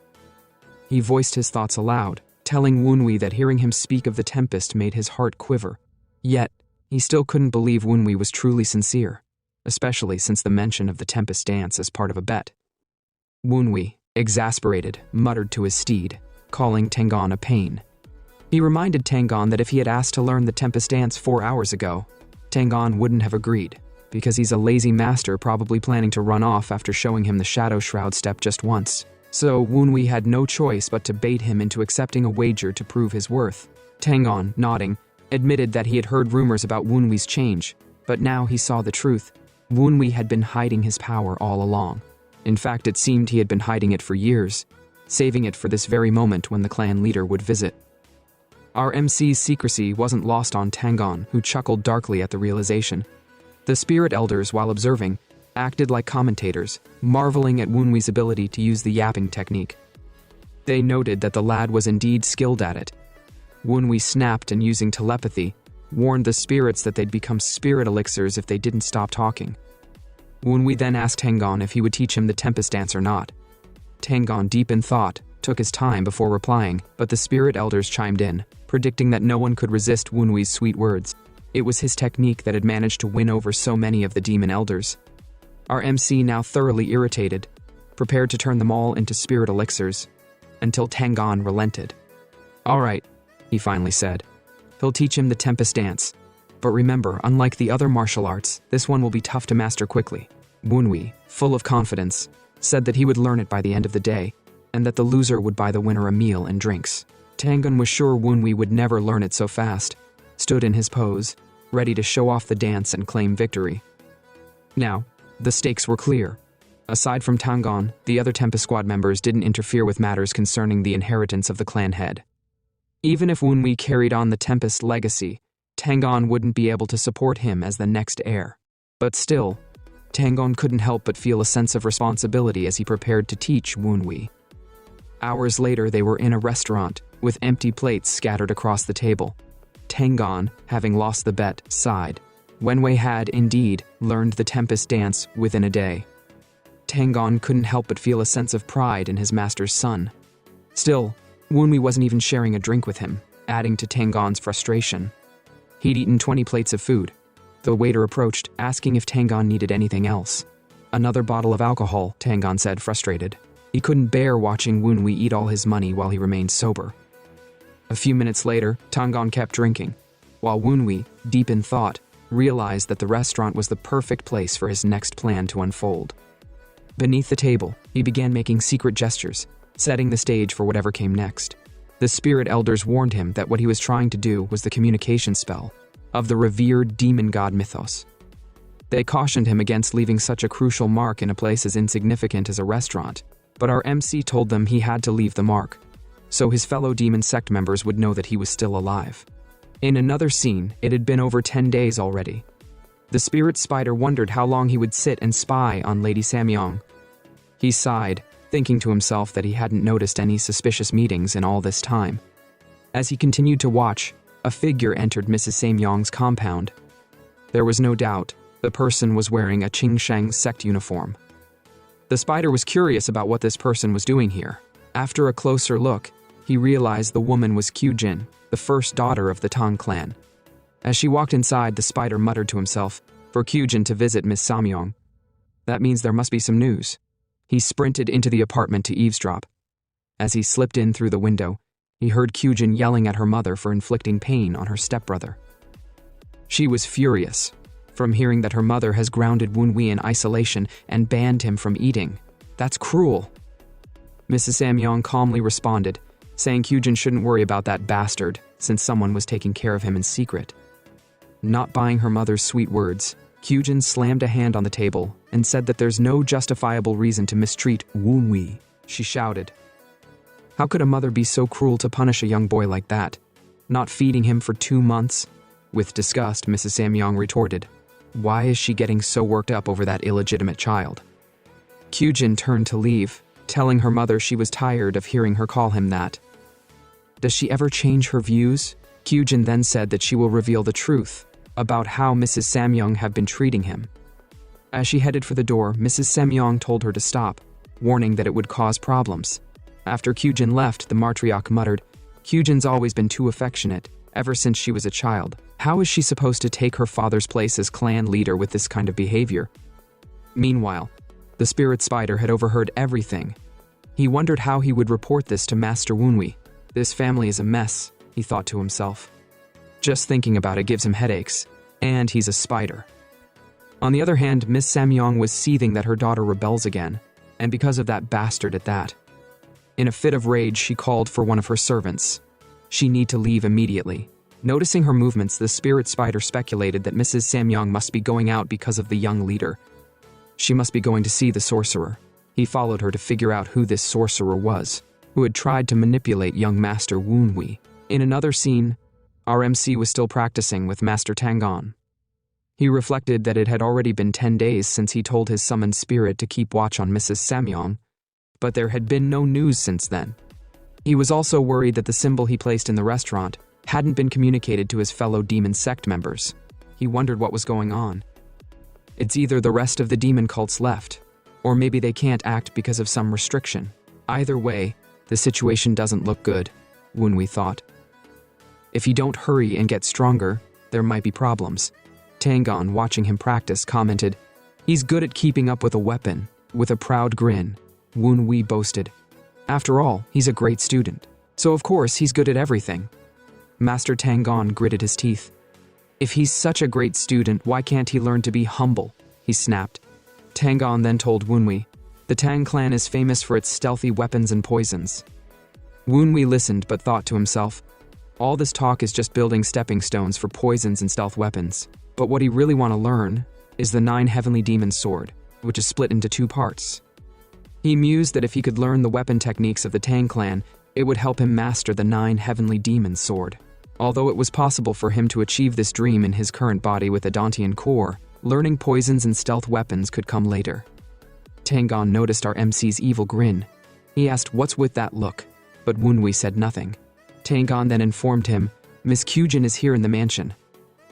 Speaker 1: He voiced his thoughts aloud, telling Woonwi that hearing him speak of the Tempest made his heart quiver. Yet, he still couldn't believe Woonwi was truly sincere, especially since the mention of the Tempest dance as part of a bet. Woonwi, exasperated, muttered to his steed, calling Tangon a pain. He reminded Tangon that if he had asked to learn the Tempest dance 4 hours ago, Tangon wouldn't have agreed, because he's a lazy master probably planning to run off after showing him the Shadow Shroud step just once. So Woonwi had no choice but to bait him into accepting a wager to prove his worth. Tangon, nodding, admitted that he had heard rumors about Woonwi's change, but now he saw the truth. Woonwi had been hiding his power all along. In fact, it seemed he had been hiding it for years, saving it for this very moment when the clan leader would visit. Our MC's secrecy wasn't lost on Tangon, who chuckled darkly at the realization. The spirit elders, while observing, acted like commentators, marveling at Woonwi's ability to use the yapping technique. They noted that the lad was indeed skilled at it. Woonwi snapped and, using telepathy, warned the spirits that they'd become spirit elixirs if they didn't stop talking. Woonwi then asked Tangon if he would teach him the Tempest dance or not. Tangon, deep in thought, took his time before replying, but the spirit elders chimed in, predicting that no one could resist Woonwi's sweet words. It was his technique that had managed to win over so many of the demon elders. Our MC, now thoroughly irritated, prepared to turn them all into spirit elixirs, until Tangon relented. "All right," he finally said. "He'll teach him the Tempest dance. But remember, unlike the other martial arts, this one will be tough to master quickly." Woonwi, full of confidence, said that he would learn it by the end of the day, and that the loser would buy the winner a meal and drinks. Tangon was sure Woonwi would never learn it so fast, stood in his pose, ready to show off the dance and claim victory. Now, the stakes were clear. Aside from Tangon, the other Tempest Squad members didn't interfere with matters concerning the inheritance of the clan head. Even if Woonwi carried on the Tempest legacy, Tangon wouldn't be able to support him as the next heir. But still, Tangon couldn't help but feel a sense of responsibility as he prepared to teach Woonwi. Hours later, they were in a restaurant, with empty plates scattered across the table. Tangon, having lost the bet, sighed. Wenwei had, indeed, learned the tempest dance within a day. Tangon couldn't help but feel a sense of pride in his master's son. Still, Wenwei wasn't even sharing a drink with him, adding to Tangon's frustration. He'd eaten 20 plates of food. The waiter approached, asking if Tangon needed anything else. "Another bottle of alcohol," Tangon said, frustrated. He couldn't bear watching Wenwei eat all his money while he remained sober. A few minutes later, Tangon kept drinking, while Wenwei, deep in thought, realized that the restaurant was the perfect place for his next plan to unfold. Beneath the table, he began making secret gestures, setting the stage for whatever came next. The spirit elders warned him that what he was trying to do was the communication spell of the revered demon god mythos. They cautioned him against leaving such a crucial mark in a place as insignificant as a restaurant, but our MC told them he had to leave the mark, so his fellow demon sect members would know that he was still alive. In another scene, it had been over 10 days already. The spirit spider wondered how long he would sit and spy on Lady Samyong. He sighed, thinking to himself that he hadn't noticed any suspicious meetings in all this time. As he continued to watch, a figure entered Mrs. Samyong's compound. There was no doubt, the person was wearing a Qingsheng sect uniform. The spider was curious about what this person was doing here. After a closer look, he realized the woman was Cjin, the first daughter of the Tang Clan. As she walked inside, the spider muttered to himself, for Cjin to visit Miss Samyong. That means there must be some news. He sprinted into the apartment to eavesdrop. As he slipped in through the window, he heard Cjin yelling at her mother for inflicting pain on her stepbrother. She was furious, from hearing that her mother has grounded Wenwei in isolation and banned him from eating. That's cruel. Mrs. Samyong calmly responded, saying Cjin shouldn't worry about that bastard, since someone was taking care of him in secret. Not buying her mother's sweet words, Cjin slammed a hand on the table and said that there's no justifiable reason to mistreat Wenwei. She shouted. How could a mother be so cruel to punish a young boy like that? Not feeding him for 2 months? With disgust, Mrs. Samyong retorted. Why is she getting so worked up over that illegitimate child? Cjin turned to leave, telling her mother she was tired of hearing her call him that. Does she ever change her views? Cjin then said that she will reveal the truth about how Mrs. Samyong have been treating him. As she headed for the door, Mrs. Samyong told her to stop, warning that it would cause problems. After Cjin left, the Matriarch muttered, Cjin's always been too affectionate, ever since she was a child. How is she supposed to take her father's place as clan leader with this kind of behavior? Meanwhile, the spirit spider had overheard everything. He wondered how he would report this to Master Wenwei. This family is a mess, he thought to himself. Just thinking about it gives him headaches, and he's a spider. On the other hand, Miss Samyong was seething that her daughter rebels again, and because of that bastard at that. In a fit of rage, she called for one of her servants. She need to leave immediately. Noticing her movements, the spirit spider speculated that Mrs. Samyong must be going out because of the young leader. She must be going to see the sorcerer. He followed her to figure out who this sorcerer was, who had tried to manipulate young Master Wenwei. In another scene, our MC was still practicing with Master Tangon. He reflected that it had already been 10 days since he told his summoned spirit to keep watch on Mrs. Samyong, but there had been no news since then. He was also worried that the symbol he placed in the restaurant hadn't been communicated to his fellow demon sect members. He wondered what was going on. It's either the rest of the demon cults left, or maybe they can't act because of some restriction. Either way, the situation doesn't look good, Wenwei thought. If you don't hurry and get stronger, there might be problems. Tangon, watching him practice, commented, He's good at keeping up with a weapon. With a proud grin, Wenwei boasted. After all, he's a great student, so of course he's good at everything. Master Tangon gritted his teeth. If he's such a great student, why can't he learn to be humble? He snapped. Tangon then told Wenwei, the Tang Clan is famous for its stealthy weapons and poisons. Wenwei listened but thought to himself, all this talk is just building stepping stones for poisons and stealth weapons, but what he really want to learn is the 9 heavenly demon sword, which is split into 2 parts. He mused that if he could learn the weapon techniques of the Tang Clan, it would help him master the 9 heavenly demon sword. Although it was possible for him to achieve this dream in his current body with a Dantian core, learning poisons and stealth weapons could come later. Tangon noticed our MC's evil grin. He asked what's with that look, but Woonwee said nothing. Tang Clan then informed him, Miss Cjin is here in the mansion.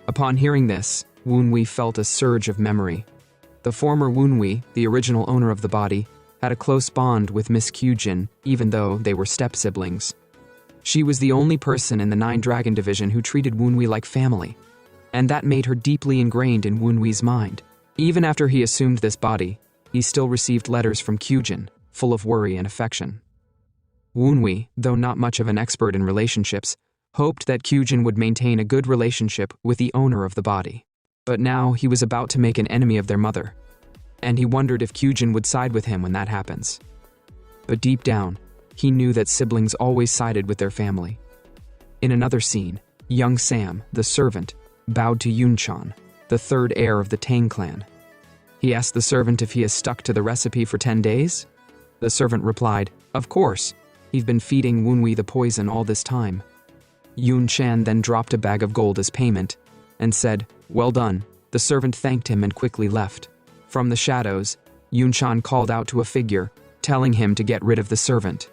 Speaker 1: Upon hearing this, Woonwee felt a surge of memory. The former Woonwee, the original owner of the body, had a close bond with Miss Cjin, even though they were step-siblings. She was the only person in the Nine Dragon Division who treated Woonwee like family, and that made her deeply ingrained in Woonwee's mind. Even after he assumed this body, he still received letters from Cjin, full of worry and affection. Woonwee, though not much of an expert in relationships, hoped that Cjin would maintain a good relationship with the owner of the body. But now he was about to make an enemy of their mother, and he wondered if Cjin would side with him when that happens. But deep down, he knew that siblings always sided with their family. In another scene, young Sam, the servant, bowed to Yunchan, the third heir of the Tang Clan. He asked the servant if he has stuck to the recipe for 10 days. The servant replied, of course, he's been feeding Woonwee the poison all this time. Yunchan then dropped a bag of gold as payment and said, well done. The servant thanked him and quickly left. From the shadows, Yunchan called out to a figure, telling him to get rid of the servant.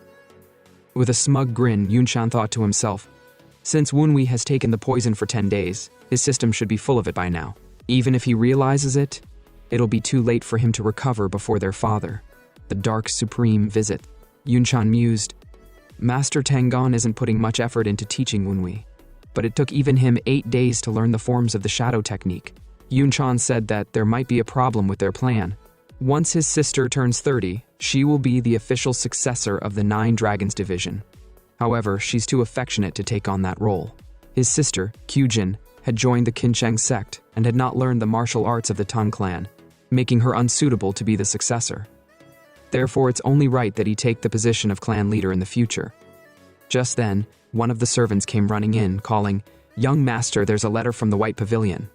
Speaker 1: With a smug grin, Yunchan thought to himself, since Woonwee has taken the poison for 10 days, his system should be full of it by now. Even if he realizes it, it'll be too late for him to recover before their father. The Dark Supreme visit. Yunchan mused. Master Tang Clan isn't putting much effort into teaching Woonwee, but it took even him 8 days to learn the forms of the shadow technique. Yunchan said that there might be a problem with their plan. Once his sister turns 30, she will be the official successor of the Nine Dragons Division. However, she's too affectionate to take on that role. His sister, Cjin, had joined the Qincheng sect and had not learned the martial arts of the Tang Clan, making her unsuitable to be the successor. Therefore, it's only right that he take the position of clan leader in the future. Just then, one of the servants came running in, calling, young master, there's a letter from the White Pavilion.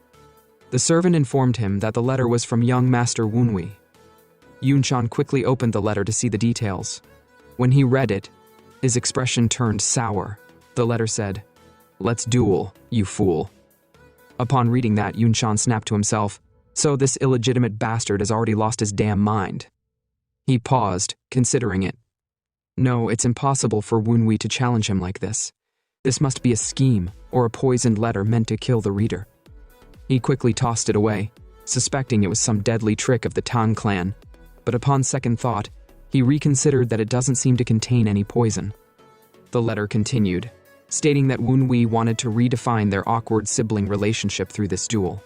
Speaker 1: The servant informed him that the letter was from young master Woonwee. Yunchan quickly opened the letter to see the details. When he read it, his expression turned sour. The letter said, let's duel, you fool. Upon reading that, Yunchan snapped to himself, so this illegitimate bastard has already lost his damn mind. He paused, considering it. No, it's impossible for Woonwee to challenge him like this. This must be a scheme, or a poisoned letter meant to kill the reader. He quickly tossed it away, suspecting it was some deadly trick of the Tang Clan, but upon second thought, he reconsidered that it doesn't seem to contain any poison. The letter continued, stating that Woonwee wanted to redefine their awkward sibling relationship through this duel.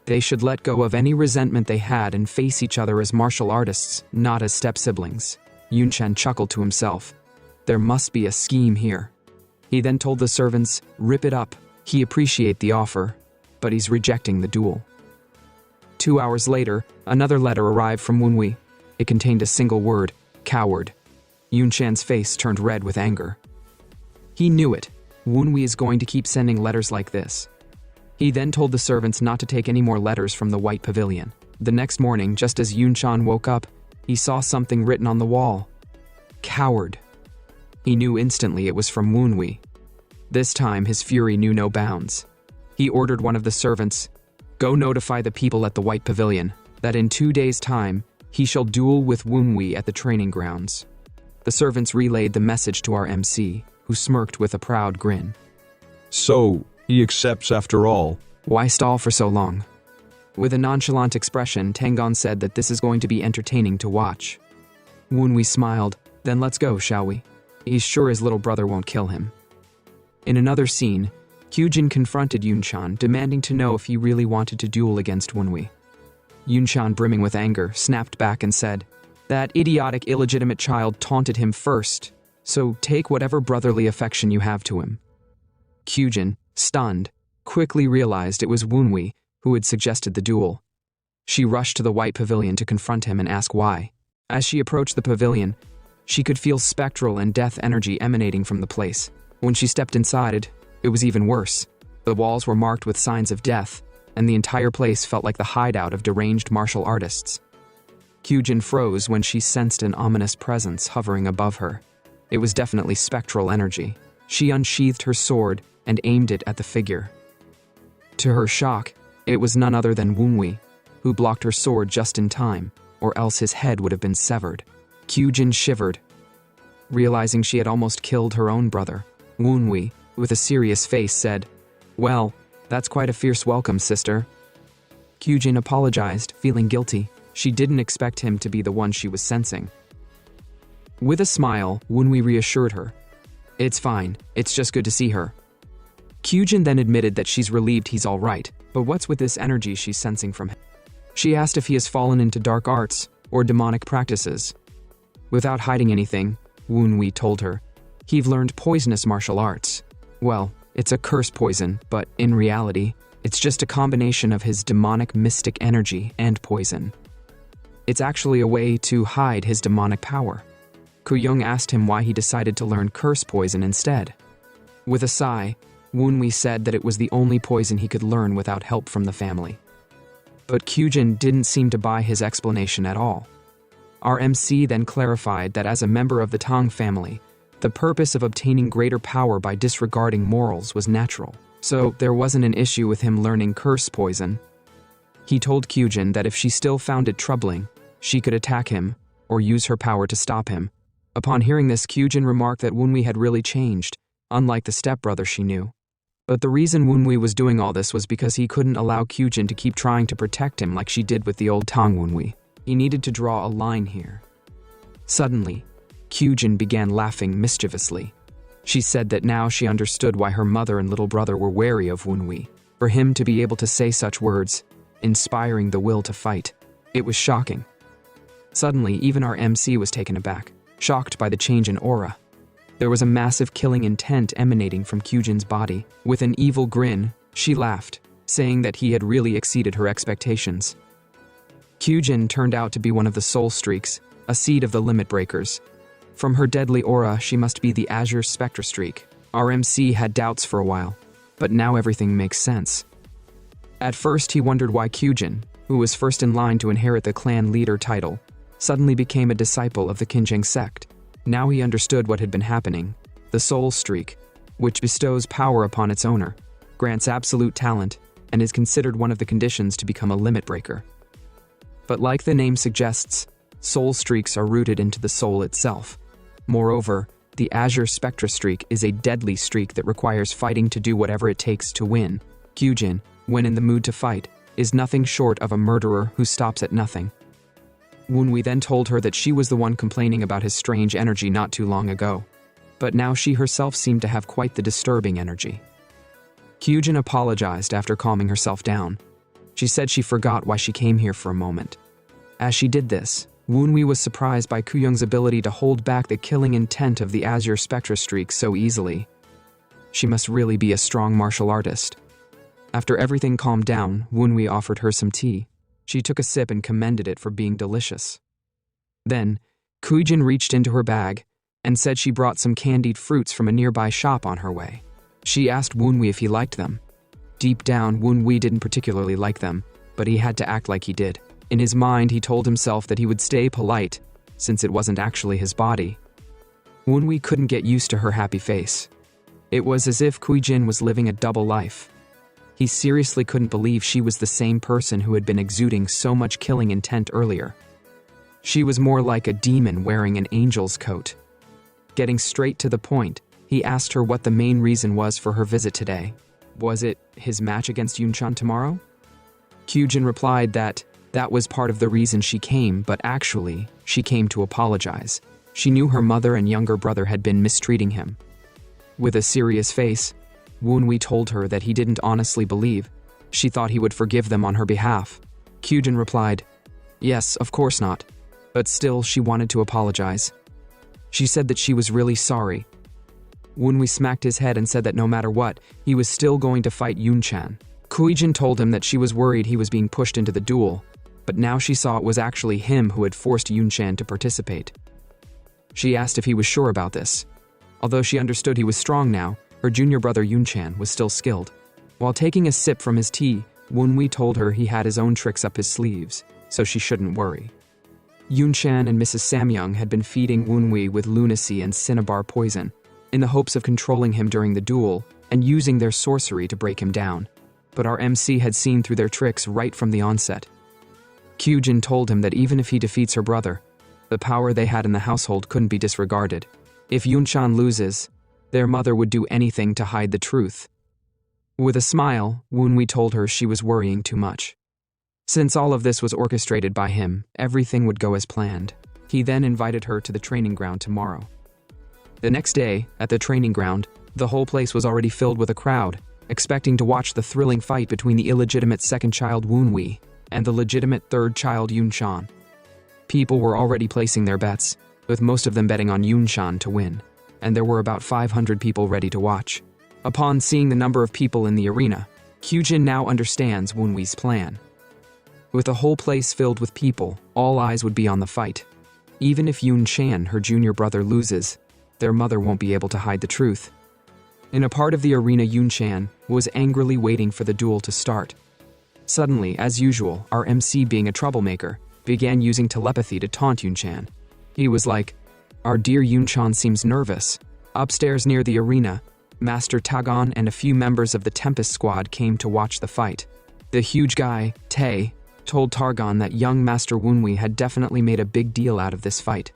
Speaker 1: They should let go of any resentment they had and face each other as martial artists, not as step-siblings. Yunchan chuckled to himself. There must be a scheme here. He then told the servants, rip it up. He appreciate the offer, but he's rejecting the duel. 2 hours later, another letter arrived from Woonwee. It contained a single word, coward. Yunchan's face turned red with anger. He knew it. Woonwee is going to keep sending letters like this. He then told the servants not to take any more letters from the White Pavilion. The next morning, just as Yunchan woke up, he saw something written on the wall. Coward. He knew instantly it was from Woonwee. This time, his fury knew no bounds. He ordered one of the servants, go notify the people at the White Pavilion that in 2 days' time, he shall duel with Woonwee at the training grounds. The servants relayed the message to our MC, who smirked with a proud grin.
Speaker 2: So, he accepts after all.
Speaker 1: Why stall for so long? With a nonchalant expression, Tang Clan said that this is going to be entertaining to watch. Woonwee smiled, then let's go, shall we? He's sure his little brother won't kill him. In another scene, Cjin confronted Yunchan, demanding to know if he really wanted to duel against Woonwee. Yunchan, brimming with anger, snapped back and said, that idiotic illegitimate child taunted him first, so take whatever brotherly affection you have to him. Cjin, stunned, quickly realized it was Woonwee who had suggested the duel. She rushed to the White Pavilion to confront him and ask why. As she approached the pavilion, she could feel spectral and death energy emanating from the place. When she stepped inside, it was even worse. The walls were marked with signs of death, and the entire place felt like the hideout of deranged martial artists. Cjin froze when she sensed an ominous presence hovering above her. It was definitely spectral energy. She unsheathed her sword and aimed it at the figure. To her shock, it was none other than Woonwee, who blocked her sword just in time, or else his head would have been severed. Cjin shivered. Realizing she had almost killed her own brother, Woonwi, with a serious face, said, "Well, that's quite a fierce welcome, sister." Cjin apologized, feeling guilty. She didn't expect him to be the one she was sensing. With a smile, Woonwi reassured her. "It's fine, it's just good to see her." Cjin then admitted that she's relieved he's all right, but what's with this energy she's sensing from him? She asked if he has fallen into dark arts or demonic practices. Without hiding anything, Woonwi told her, "He've learned poisonous martial arts. Well, it's a curse poison, but in reality, it's just a combination of his demonic mystic energy and poison. It's actually a way to hide his demonic power." Kuyong asked him why he decided to learn curse poison instead. With a sigh, Woonwi said that it was the only poison he could learn without help from the family. But Cjin didn't seem to buy his explanation at all. Our MC then clarified that as a member of the Tang family, the purpose of obtaining greater power by disregarding morals was natural, so there wasn't an issue with him learning curse poison. He told Cjin that if she still found it troubling, she could attack him or use her power to stop him. Upon hearing this, Cjin remarked that Woonwi had really changed, unlike the stepbrother she knew. But the reason Woonwi was doing all this was because he couldn't allow Cjin to keep trying to protect him like she did with the old Tang Woonwi. He needed to draw a line here. Suddenly, Cjin began laughing mischievously. She said that now she understood why her mother and little brother were wary of Woonwi. For him to be able to say such words, inspiring the will to fight, it was shocking. Suddenly, even our MC was taken aback, shocked by the change in aura. There was a massive killing intent emanating from Cjin's body. With an evil grin, she laughed, saying that he had really exceeded her expectations. Cjin turned out to be one of the soul streaks, a seed of the limit breakers. From her deadly aura, she must be the Azure Spectra streak. Our MC had doubts for a while, but now everything makes sense. At first, he wondered why Cjin, who was first in line to inherit the clan leader title, suddenly became a disciple of the Qinzheng sect. Now he understood what had been happening. The soul streak, which bestows power upon its owner, grants absolute talent, and is considered one of the conditions to become a limit breaker. But like the name suggests, soul streaks are rooted into the soul itself. Moreover, the Azure Spectra streak is a deadly streak that requires fighting to do whatever it takes to win. Cjin, when in the mood to fight, is nothing short of a murderer who stops at nothing. Woonwi then told her that she was the one complaining about his strange energy not too long ago. But now she herself seemed to have quite the disturbing energy. Cjin apologized after calming herself down. She said she forgot why she came here for a moment. As she did this, Woonwi was surprised by Kuyong's ability to hold back the killing intent of the Azure Spectra streak so easily. She must really be a strong martial artist. After everything calmed down, Woonwi offered her some tea. She took a sip and commended it for being delicious. Then, Cjin reached into her bag and said she brought some candied fruits from a nearby shop on her way. She asked Woonwi if he liked them. Deep down, Woonwi didn't particularly like them, but he had to act like he did. In his mind, he told himself that he would stay polite, since it wasn't actually his body. Woonwi couldn't get used to her happy face. It was as if Cjin was living a double life. He seriously couldn't believe she was the same person who had been exuding so much killing intent earlier. She was more like a demon wearing an angel's coat. Getting straight to the point, he asked her what the main reason was for her visit today. Was it his match against Yunchan tomorrow? Cjin replied that was part of the reason she came, but actually, she came to apologize. She knew her mother and younger brother had been mistreating him. With a serious face, Woonwi told her that he didn't honestly believe. She thought he would forgive them on her behalf. Cjin replied, "Yes, of course not." But still, she wanted to apologize. She said that she was really sorry. Woonwi smacked his head and said that no matter what, he was still going to fight Yunchan. Cjin told him that she was worried he was being pushed into the duel, but now she saw it was actually him who had forced Yunchan to participate. She asked if he was sure about this. Although she understood he was strong now, her junior brother Yunchan was still skilled. While taking a sip from his tea, Woonwi told her he had his own tricks up his sleeves, so she shouldn't worry. Yunchan and Mrs. Samyong had been feeding Woonwi with lunacy and cinnabar poison, in the hopes of controlling him during the duel and using their sorcery to break him down. But our MC had seen through their tricks right from the onset. Cjin told him that even if he defeats her brother, the power they had in the household couldn't be disregarded. If Yunshan loses, their mother would do anything to hide the truth. With a smile, Wunwi told her she was worrying too much. Since all of this was orchestrated by him, everything would go as planned. He then invited her to the training ground tomorrow. The next day, at the training ground, the whole place was already filled with a crowd, expecting to watch the thrilling fight between the illegitimate second child Wunwi and the legitimate third child Yunshan. People were already placing their bets, with most of them betting on Yunshan to win, and there were about 500 people ready to watch. Upon seeing the number of people in the arena, Cjin now understands Wunwi's plan. With the whole place filled with people, all eyes would be on the fight. Even if Yunshan, her junior brother, loses, their mother won't be able to hide the truth. In a part of the arena, Yunshan was angrily waiting for the duel to start. Suddenly, as usual, our MC, being a troublemaker, began using telepathy to taunt Yunshan. He was like, "Our dear Yunshan seems nervous." Upstairs near the arena, Master Tagon and a few members of the Tempest squad came to watch the fight. The huge guy, Tae, told Targon that young Master Wunwi had definitely made a big deal out of this fight.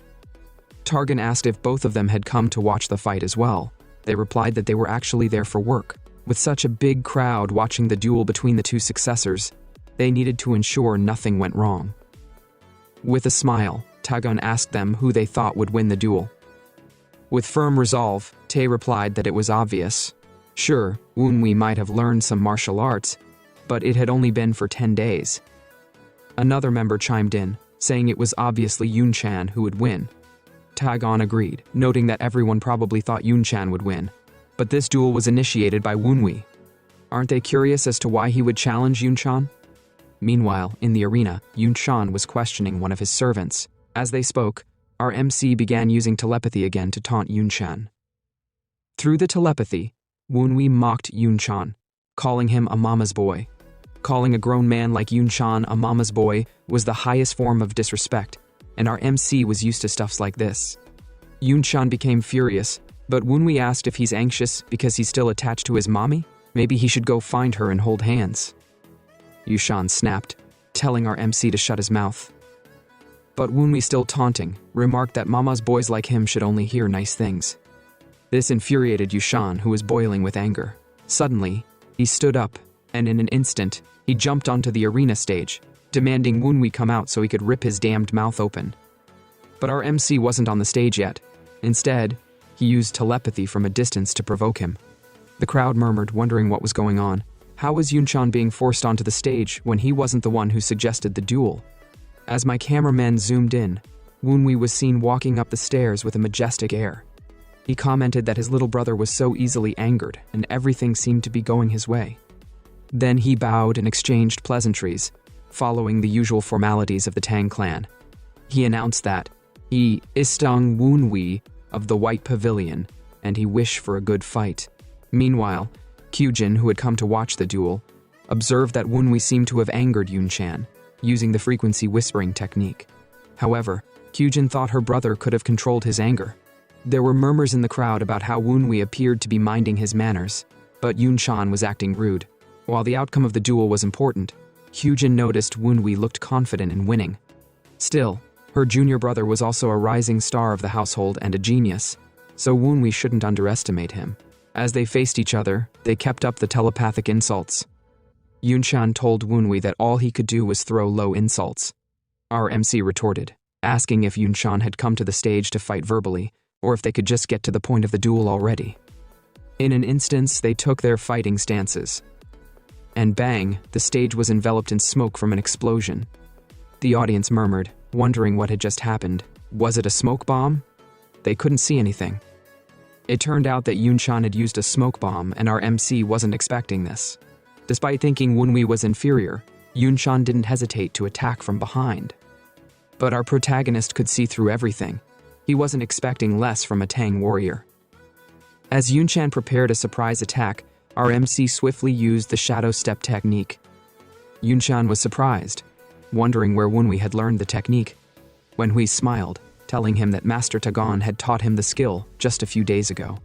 Speaker 1: Targon asked if both of them had come to watch the fight as well. They replied that they were actually there for work. With such a big crowd watching the duel between the two successors, they needed to ensure nothing went wrong. With a smile, Tagon asked them who they thought would win the duel. With firm resolve, Tae replied that it was obvious. Sure, Wunwi might have learned some martial arts, but it had only been for 10 days. Another member chimed in, saying it was obviously Yunshan who would win. Tagon agreed, noting that everyone probably thought Yunshan would win. But this duel was initiated by Wunwi. Aren't they curious as to why he would challenge Yunshan? Meanwhile, in the arena, Yunshan was questioning one of his servants. As they spoke, our MC began using telepathy again to taunt Yunshan. Through the telepathy, Wunwi mocked Yunshan, calling him a mama's boy. Calling a grown man like Yunshan a mama's boy was the highest form of disrespect, and our MC was used to stuffs like this. Yunshan became furious, but Wunwi asked if he's anxious because he's still attached to his mommy. Maybe he should go find her and hold hands. Yunshan snapped, telling our MC to shut his mouth. But Wunwi, still taunting, remarked that mama's boys like him should only hear nice things. This infuriated Yunshan, who was boiling with anger. Suddenly, he stood up, and in an instant, he jumped onto the arena stage, demanding Wunwi come out so he could rip his damned mouth open. But our MC wasn't on the stage yet. Instead, he used telepathy from a distance to provoke him. The crowd murmured, wondering what was going on. How was Yunshan being forced onto the stage when he wasn't the one who suggested the duel? As my cameraman zoomed in, Wunwi was seen walking up the stairs with a majestic air. He commented that his little brother was so easily angered and everything seemed to be going his way. Then he bowed and exchanged pleasantries, following the usual formalities of the Tang Clan. He announced that he is Tang Wunwi of the White Pavilion, and he wished for a good fight. Meanwhile, Cjin, who had come to watch the duel, observed that Wunwi seemed to have angered Yunshan, using the frequency whispering technique. However, Cjin thought her brother could have controlled his anger. There were murmurs in the crowd about how Wunwi appeared to be minding his manners, but Yunshan was acting rude. While the outcome of the duel was important, Cjin noticed Wunwi looked confident in winning. Still, her junior brother was also a rising star of the household and a genius, so Wunwi shouldn't underestimate him. As they faced each other, they kept up the telepathic insults. Yunshan told Wunwi that all he could do was throw low insults. Our MC retorted, asking if Yunshan had come to the stage to fight verbally, or if they could just get to the point of the duel already. In an instance, they took their fighting stances. And bang, the stage was enveloped in smoke from an explosion. The audience murmured, wondering what had just happened. Was it a smoke bomb? They couldn't see anything. It turned out that Yunshan had used a smoke bomb and our MC wasn't expecting this. Despite thinking Wunwi was inferior, Yunshan didn't hesitate to attack from behind. But our protagonist could see through everything. He wasn't expecting less from a Tang warrior. As Yunshan prepared a surprise attack, our MC swiftly used the shadow step technique. Yunshan was surprised, wondering where Wunwi had learned the technique. Wunwi smiled, telling him that Master Tagon had taught him the skill just a few days ago.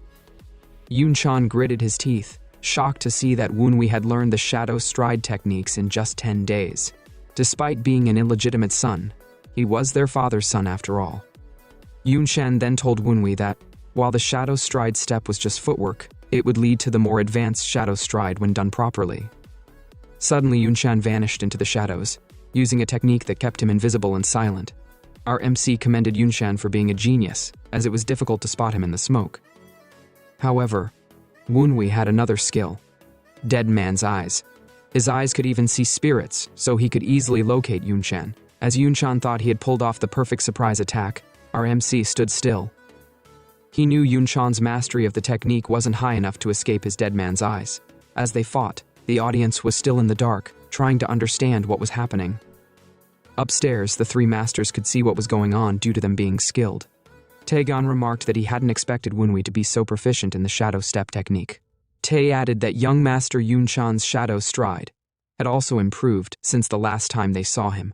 Speaker 1: Yunshan gritted his teeth, shocked to see that Wunwi had learned the shadow stride techniques in just 10 days. Despite being an illegitimate son, he was their father's son after all. Yunshan then told Wunwi that, While the shadow stride step was just footwork, it would lead to the more advanced shadow stride when done properly. Suddenly, Yunshan vanished into the shadows, using a technique that kept him invisible and silent. Our MC commended Yunshan for being a genius, as it was difficult to spot him in the smoke. However, Wunwei had another skill: Dead Man's Eyes. His eyes could even see spirits, so he could easily locate Yunshan. As Yunshan thought he had pulled off the perfect surprise attack, our MC stood still. He knew Yunshan's mastery of the technique wasn't high enough to escape his Dead Man's Eyes. As they fought, the audience was still in the dark, trying to understand what was happening. Upstairs, the three masters could see what was going on due to them being skilled. Taegon remarked that he hadn't expected Wunwei to be so proficient in the shadow step technique. Tae added that young master Yunshan's shadow stride had also improved since the last time they saw him.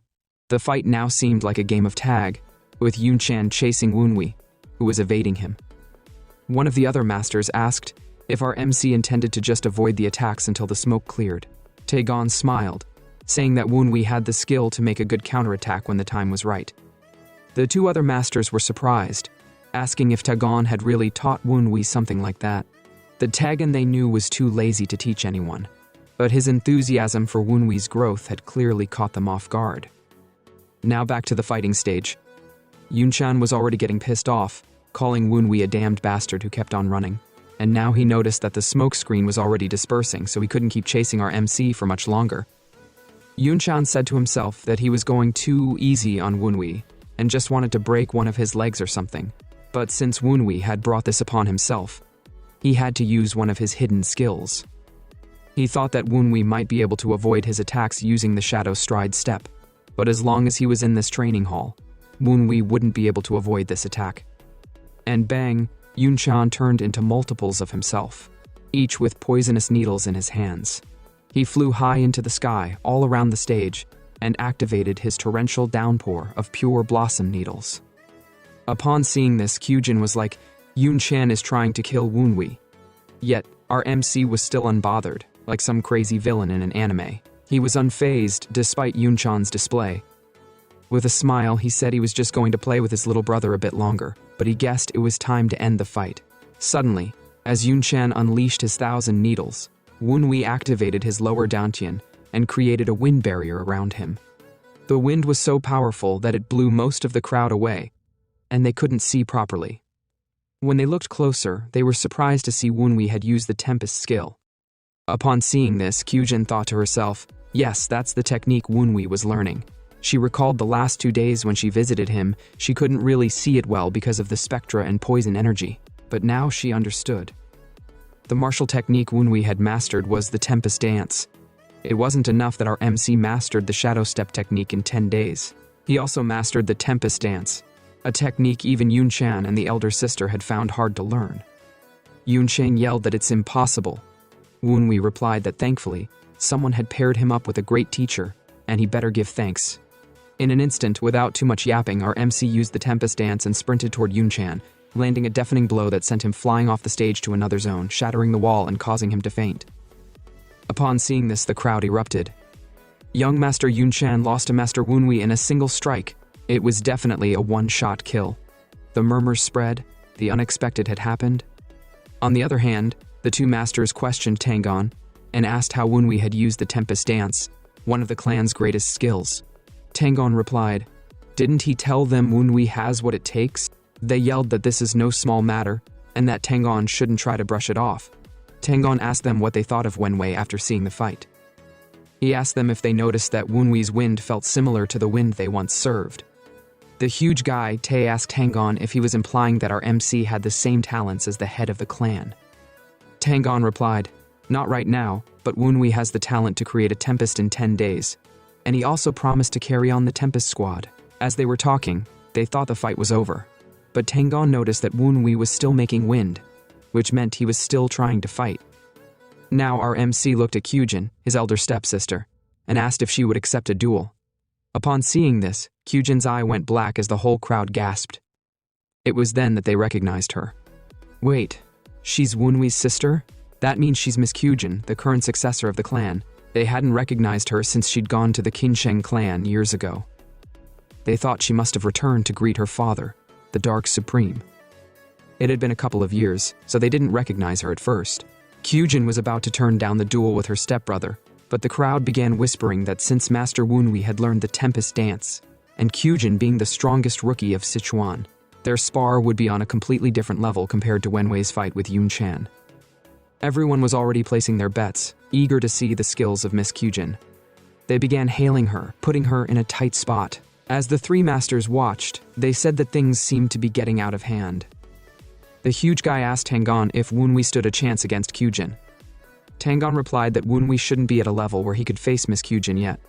Speaker 1: The fight now seemed like a game of tag, with Yunshan chasing Wunwei, who was evading him. One of the other masters asked if our MC intended to just avoid the attacks until the smoke cleared. Taegon smiled, saying that Wunwei had the skill to make a good counterattack when the time was right. The two other masters were surprised, asking if Taegon had really taught Wunwei something like that. The Taegon they knew was too lazy to teach anyone, but his enthusiasm for Wunwei's growth had clearly caught them off guard. Now back to the fighting stage. Yunshan was already getting pissed off, calling Wunwei a damned bastard who kept on running. And now he noticed that the smoke screen was already dispersing, so he couldn't keep chasing our MC for much longer. Yunshan said to himself that he was going too easy on Wunwei and just wanted to break one of his legs or something. But since Wunwei had brought this upon himself, he had to use one of his hidden skills. He thought that Wunwei might be able to avoid his attacks using the shadow stride step, but as long as he was in this training hall, Wunwei wouldn't be able to avoid this attack. And bang, Yunshan turned into multiples of himself, each with poisonous needles in his hands. He flew high into the sky, all around the stage, and activated his torrential downpour of pure blossom needles. Upon seeing this, Cjin was like, Yunshan is trying to kill Wunwei. Yet, our MC was still unbothered, like some crazy villain in an anime. He was unfazed despite Yunshan's display. With a smile, he said he was just going to play with his little brother a bit longer, but he guessed it was time to end the fight. Suddenly, as Yunshan unleashed his 1,000 needles, Wunwei activated his lower dantian and created a wind barrier around him. The wind was so powerful that it blew most of the crowd away, and they couldn't see properly. When they looked closer, they were surprised to see Wunwei had used the tempest skill. Upon seeing this, Cjin thought to herself, yes, that's the technique Wunwei was learning. She recalled the last 2 days when she visited him. She couldn't really see it well because of the spectra and poison energy, but now she understood. The martial technique Wunwei had mastered was the tempest dance. It wasn't enough that our MC mastered the shadow step technique in 10 days. He also mastered the tempest dance, a technique even Yunshan and the elder sister had found hard to learn. Yunshan yelled that it's impossible. Wunwei replied that thankfully, someone had paired him up with a great teacher, and he better give thanks. In an instant, without too much yapping, our MC used the tempest dance and sprinted toward Yunshan, landing a deafening blow that sent him flying off the stage to another zone, shattering the wall and causing him to faint. Upon seeing this, the crowd erupted. Young Master Yunshan lost to Master Wunwei in a single strike. It was definitely a one-shot kill. The murmurs spread. The unexpected had happened. On the other hand, the two masters questioned Taegon and asked how Wunwei had used the tempest dance, one of the clan's greatest skills. Taegon replied, "Didn't he tell them Wunwei has what it takes?" They yelled that this is no small matter, and that Taegon shouldn't try to brush it off. Taegon asked them what they thought of Wunwei after seeing the fight. He asked them if they noticed that Wunwei's wind felt similar to the wind they once served. The huge guy, Tae, asked Taegon if he was implying that our MC had the same talents as the head of the clan. Taegon replied, "Not right now, but Wunwei has the talent to create a tempest in 10 days. And he also promised to carry on the Tempest Squad." As they were talking, they thought the fight was over. But Taegon noticed that Wunwei was still making wind, which meant he was still trying to fight. Now our MC looked at Cjin, his elder stepsister, and asked if she would accept a duel. Upon seeing this, Cjin's eye went black as the whole crowd gasped. It was then that they recognized her. Wait, she's Wunwei's sister? That means she's Miss Cjin, the current successor of the clan. They hadn't recognized her since she'd gone to the Qinsheng clan years ago. They thought she must have returned to greet her father, the Dark Supreme. It had been a couple of years, so they didn't recognize her at first. Cjin was about to turn down the duel with her stepbrother, but the crowd began whispering that since Master Wunwei had learned the Tempest dance, and Cjin being the strongest rookie of Sichuan, their spar would be on a completely different level compared to Wenwei's fight with Yun Chan. Everyone was already placing their bets, eager to see the skills of Miss Cjin. They began hailing her, putting her in a tight spot. As the three masters watched, they said that things seemed to be getting out of hand. The huge guy asked Tangon if Wunwei stood a chance against Cjin. Tangon replied that Wunwei shouldn't be at a level where he could face Miss Cjin yet.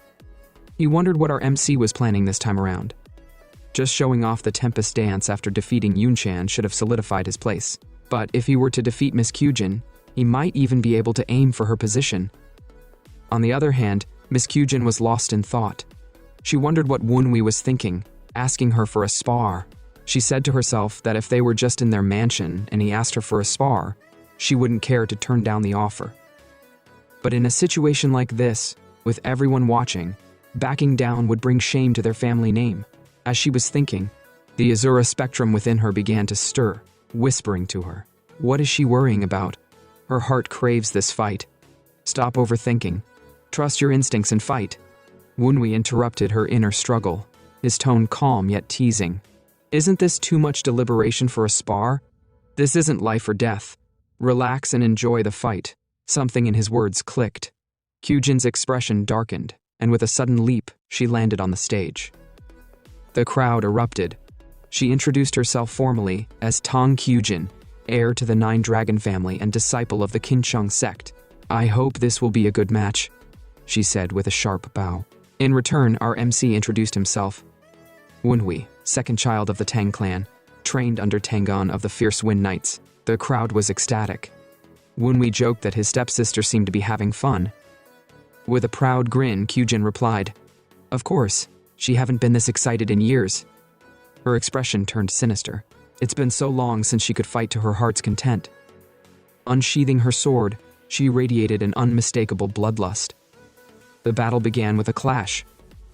Speaker 1: He wondered what our MC was planning this time around. Just showing off the Tempest dance after defeating Yun Chan should have solidified his place. But if he were to defeat Miss Cjin, he might even be able to aim for her position. On the other hand, Miss Cjin was lost in thought. She wondered what Wunwei was thinking, asking her for a spar. She said to herself that if they were just in their mansion and he asked her for a spar, she wouldn't care to turn down the offer. But in a situation like this, with everyone watching, backing down would bring shame to their family name. As she was thinking, the Azura spectrum within her began to stir, whispering to her. What is she worrying about? Her heart craves this fight. Stop overthinking. Trust your instincts and fight. Wunwei interrupted her inner struggle, his tone calm yet teasing. Isn't this too much deliberation for a spar? This isn't life or death. Relax and enjoy the fight. Something in his words clicked. Cjin's expression darkened, and with a sudden leap, she landed on the stage. The crowd erupted. She introduced herself formally as Tang Clan, heir to the Nine Dragon family and disciple of the Qincheng sect. I hope this will be a good match, she said with a sharp bow. In return, our MC introduced himself. Wunwei, second child of the Tang Clan, trained under Tangon of the Fierce Wind Knights. The crowd was ecstatic. Wunwei joked that his stepsister seemed to be having fun. With a proud grin, Cjin replied, Of course, she haven't been this excited in years. Her expression turned sinister. It's been so long since she could fight to her heart's content. Unsheathing her sword, she radiated an unmistakable bloodlust. The battle began with a clash.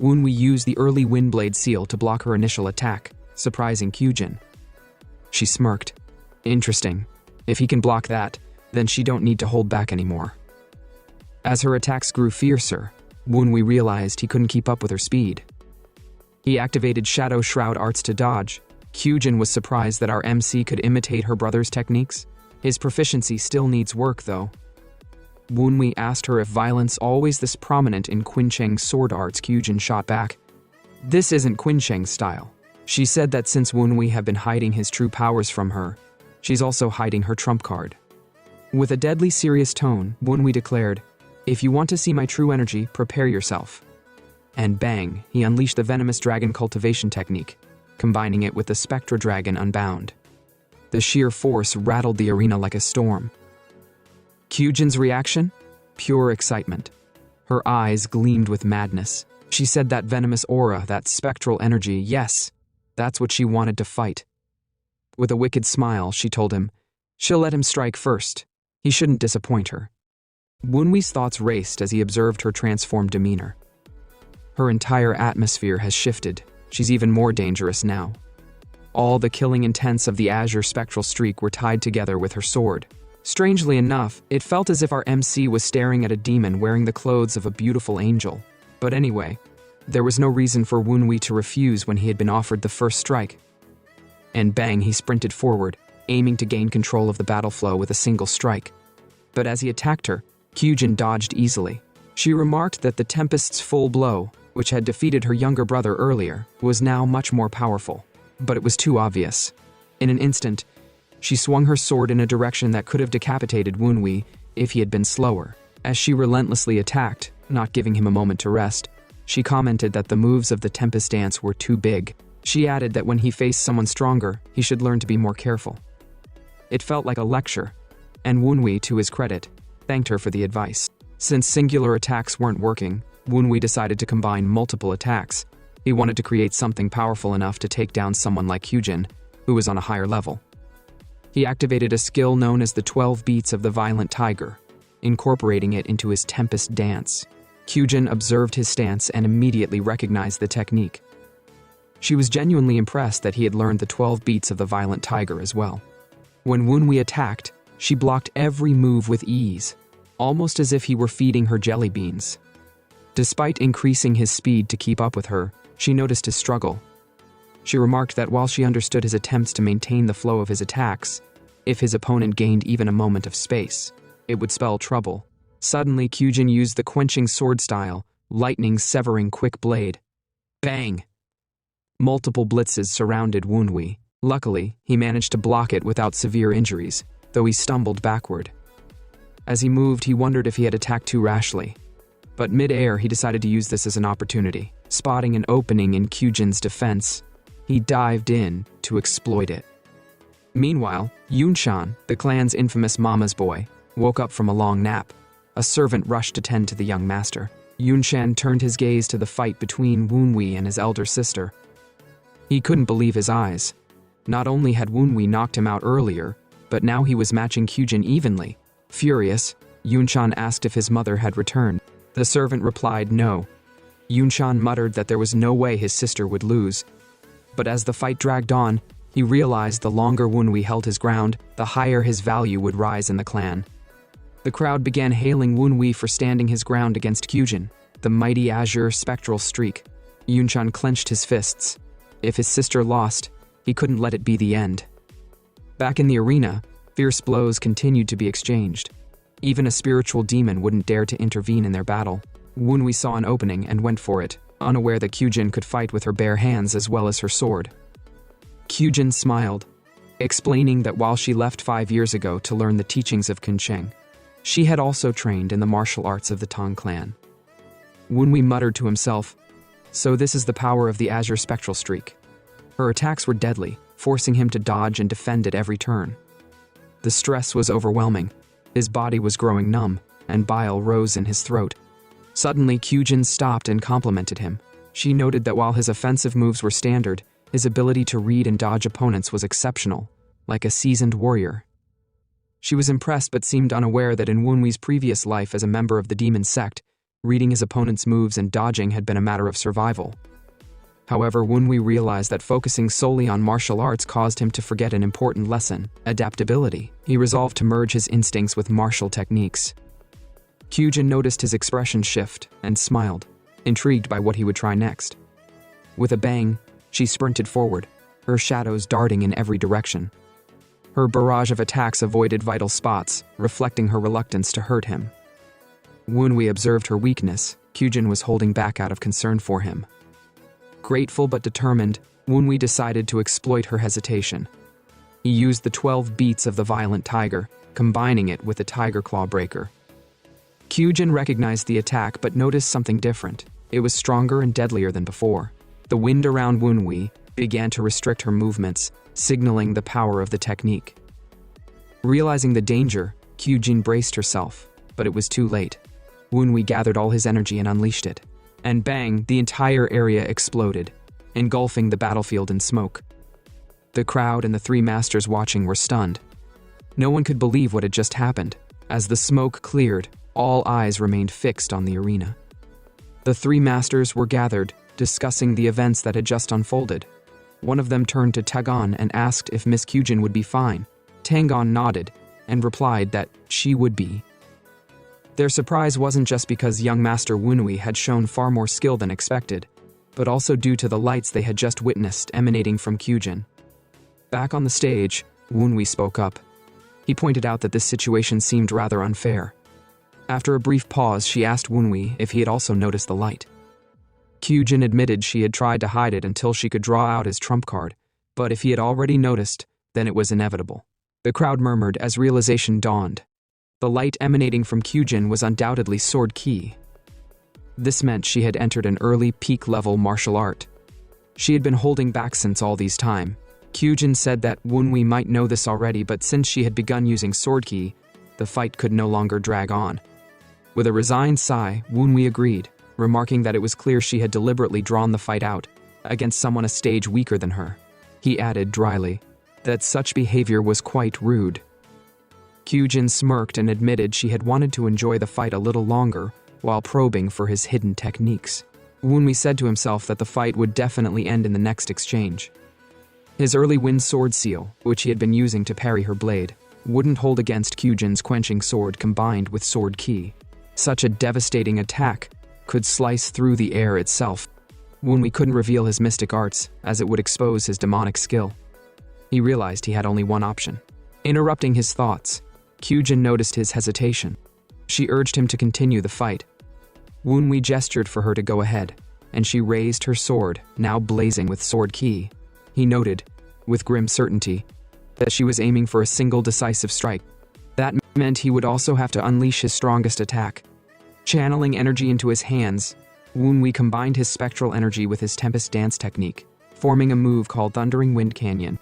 Speaker 1: Wunwei used the early Windblade seal to block her initial attack, surprising Cjin. She smirked. Interesting. If he can block that, then she don't need to hold back anymore. As her attacks grew fiercer, Wunwei realized he couldn't keep up with her speed. He activated Shadow Shroud arts to dodge. Cjin was surprised that our MC could imitate her brother's techniques. His proficiency still needs work, though. Wunwei asked her if violence always this prominent in Qincheng's sword arts. Cjin shot back. This isn't Qincheng's style. She said that since Wunwei had been hiding his true powers from her, she's also hiding her trump card. With a deadly serious tone, Wunwei declared, If you want to see my true energy, prepare yourself. And bang, he unleashed the venomous dragon cultivation technique, combining it with the Spectral dragon unbound. The sheer force rattled the arena like a storm. Cjin's reaction? Pure excitement. Her eyes gleamed with madness. She said that venomous aura, that spectral energy, yes, that's what she wanted to fight. With a wicked smile, she told him, she'll let him strike first. He shouldn't disappoint her. Wunwei's thoughts raced as he observed her transformed demeanor. Her entire atmosphere has shifted. She's even more dangerous now. All the killing intents of the azure spectral streak were tied together with her sword. Strangely enough, it felt as if our MC was staring at a demon wearing the clothes of a beautiful angel. But anyway, there was no reason for Wunwei to refuse when he had been offered the first strike. And bang, he sprinted forward, aiming to gain control of the battle flow with a single strike. But as he attacked her, Cjin dodged easily. She remarked that the Tempest's full blow, which had defeated her younger brother earlier, was now much more powerful. But it was too obvious. In an instant, she swung her sword in a direction that could have decapitated Wunwei if he had been slower. As she relentlessly attacked, not giving him a moment to rest, she commented that the moves of the Tempest dance were too big. She added that when he faced someone stronger, he should learn to be more careful. It felt like a lecture, and Wunwei, to his credit, thanked her for the advice. Since singular attacks weren't working, Wunwei decided to combine multiple attacks. He wanted to create something powerful enough to take down someone like Cjin, who was on a higher level. He activated a skill known as the 12 Beats of the Violent Tiger, incorporating it into his Tempest dance. Cjin observed his stance and immediately recognized the technique. She was genuinely impressed that he had learned the 12 Beats of the Violent Tiger as well. When Woonwee attacked, she blocked every move with ease, almost as if he were feeding her jelly beans. Despite increasing his speed to keep up with her, she noticed his struggle. She remarked that while she understood his attempts to maintain the flow of his attacks, if his opponent gained even a moment of space, it would spell trouble. Suddenly, Cjin used the quenching sword style, lightning severing quick blade. Bang! Multiple blitzes surrounded Woonwee. Luckily, he managed to block it without severe injuries, though he stumbled backward. As he moved, he wondered if he had attacked too rashly. But mid-air, he decided to use this as an opportunity. Spotting an opening in Cjin's defense, he dived in to exploit it. Meanwhile, Yunshan, the clan's infamous mama's boy, woke up from a long nap. A servant rushed to tend to the young master. Yunshan turned his gaze to the fight between Woonwee and his elder sister. He couldn't believe his eyes. Not only had Woonwee knocked him out earlier, but now he was matching Cjin evenly. Furious, Yunshan asked if his mother had returned. The servant replied no. Yunshan muttered that there was no way his sister would lose. But as the fight dragged on, he realized the longer Woonwee held his ground, the higher his value would rise in the clan. The crowd began hailing Woonwee for standing his ground against Cjin, the mighty azure spectral streak. Yunshan clenched his fists. If his sister lost, he couldn't let it be the end. Back in the arena, fierce blows continued to be exchanged. Even a spiritual demon wouldn't dare to intervene in their battle. Woonwee saw an opening and went for it, unaware that Cjin could fight with her bare hands as well as her sword. Cjin smiled, explaining that while she left 5 years ago to learn the teachings of Kuncheng, she had also trained in the martial arts of the Tang Clan. Woonwee muttered to himself, "So this is the power of the azure spectral streak." Her attacks were deadly, forcing him to dodge and defend at every turn. The stress was overwhelming. His body was growing numb, and bile rose in his throat. Suddenly, Cjin stopped and complimented him. She noted that while his offensive moves were standard, his ability to read and dodge opponents was exceptional, like a seasoned warrior. She was impressed but seemed unaware that in Woonwee's previous life as a member of the demon sect, reading his opponent's moves and dodging had been a matter of survival. However, Woonwee realized that focusing solely on martial arts caused him to forget an important lesson: adaptability. He resolved to merge his instincts with martial techniques. Cjin noticed his expression shift and smiled, intrigued by what he would try next. With a bang, she sprinted forward, her shadows darting in every direction. Her barrage of attacks avoided vital spots, reflecting her reluctance to hurt him. Woonwee observed her weakness. Cjin was holding back out of concern for him. Grateful but determined, Woonwee decided to exploit her hesitation. He used the 12 beats of the violent tiger, combining it with the tiger claw breaker. Cjin recognized the attack but noticed something different. It was stronger and deadlier than before. The wind around Woonwee began to restrict her movements, signaling the power of the technique. Realizing the danger, Cjin braced herself, but it was too late. Woonwee gathered all his energy and unleashed it. And bang, the entire area exploded, engulfing the battlefield in smoke. The crowd and the three masters watching were stunned. No one could believe what had just happened. As the smoke cleared, all eyes remained fixed on the arena. The three masters were gathered, discussing the events that had just unfolded. One of them turned to Tagon and asked if Miss Cjin would be fine. Tagon nodded and replied that she would be. Their surprise wasn't just because young Master Woonwee had shown far more skill than expected, but also due to the lights they had just witnessed emanating from Cjin. Back on the stage, Woonwee spoke up. He pointed out that this situation seemed rather unfair. After a brief pause, she asked Woonwee if he had also noticed the light. Cjin admitted she had tried to hide it until she could draw out his trump card, but if he had already noticed, then it was inevitable. The crowd murmured as realization dawned. The light emanating from Cjin was undoubtedly sword ki. This meant she had entered an early peak-level martial art. She had been holding back since all this time. Cjin said that Woonwee might know this already, but since she had begun using sword ki, the fight could no longer drag on. With a resigned sigh, Woonwee agreed, remarking that it was clear she had deliberately drawn the fight out against someone a stage weaker than her. He added dryly that such behavior was quite rude. Cjin smirked and admitted she had wanted to enjoy the fight a little longer while probing for his hidden techniques. Woonwee said to himself that the fight would definitely end in the next exchange. His early wind sword seal, which he had been using to parry her blade, wouldn't hold against Cjin's quenching sword combined with sword ki. Such a devastating attack could slice through the air itself. Wunwi couldn't reveal his mystic arts, as it would expose his demonic skill. He realized he had only one option. Interrupting his thoughts, Cjin noticed his hesitation. She urged him to continue the fight. Wunwi gestured for her to go ahead, and she raised her sword, now blazing with sword ki. He noted, with grim certainty, that she was aiming for a single decisive strike. That meant he would also have to unleash his strongest attack. Channeling energy into his hands, Wunwi combined his spectral energy with his tempest dance technique, forming a move called Thundering Wind Canyon.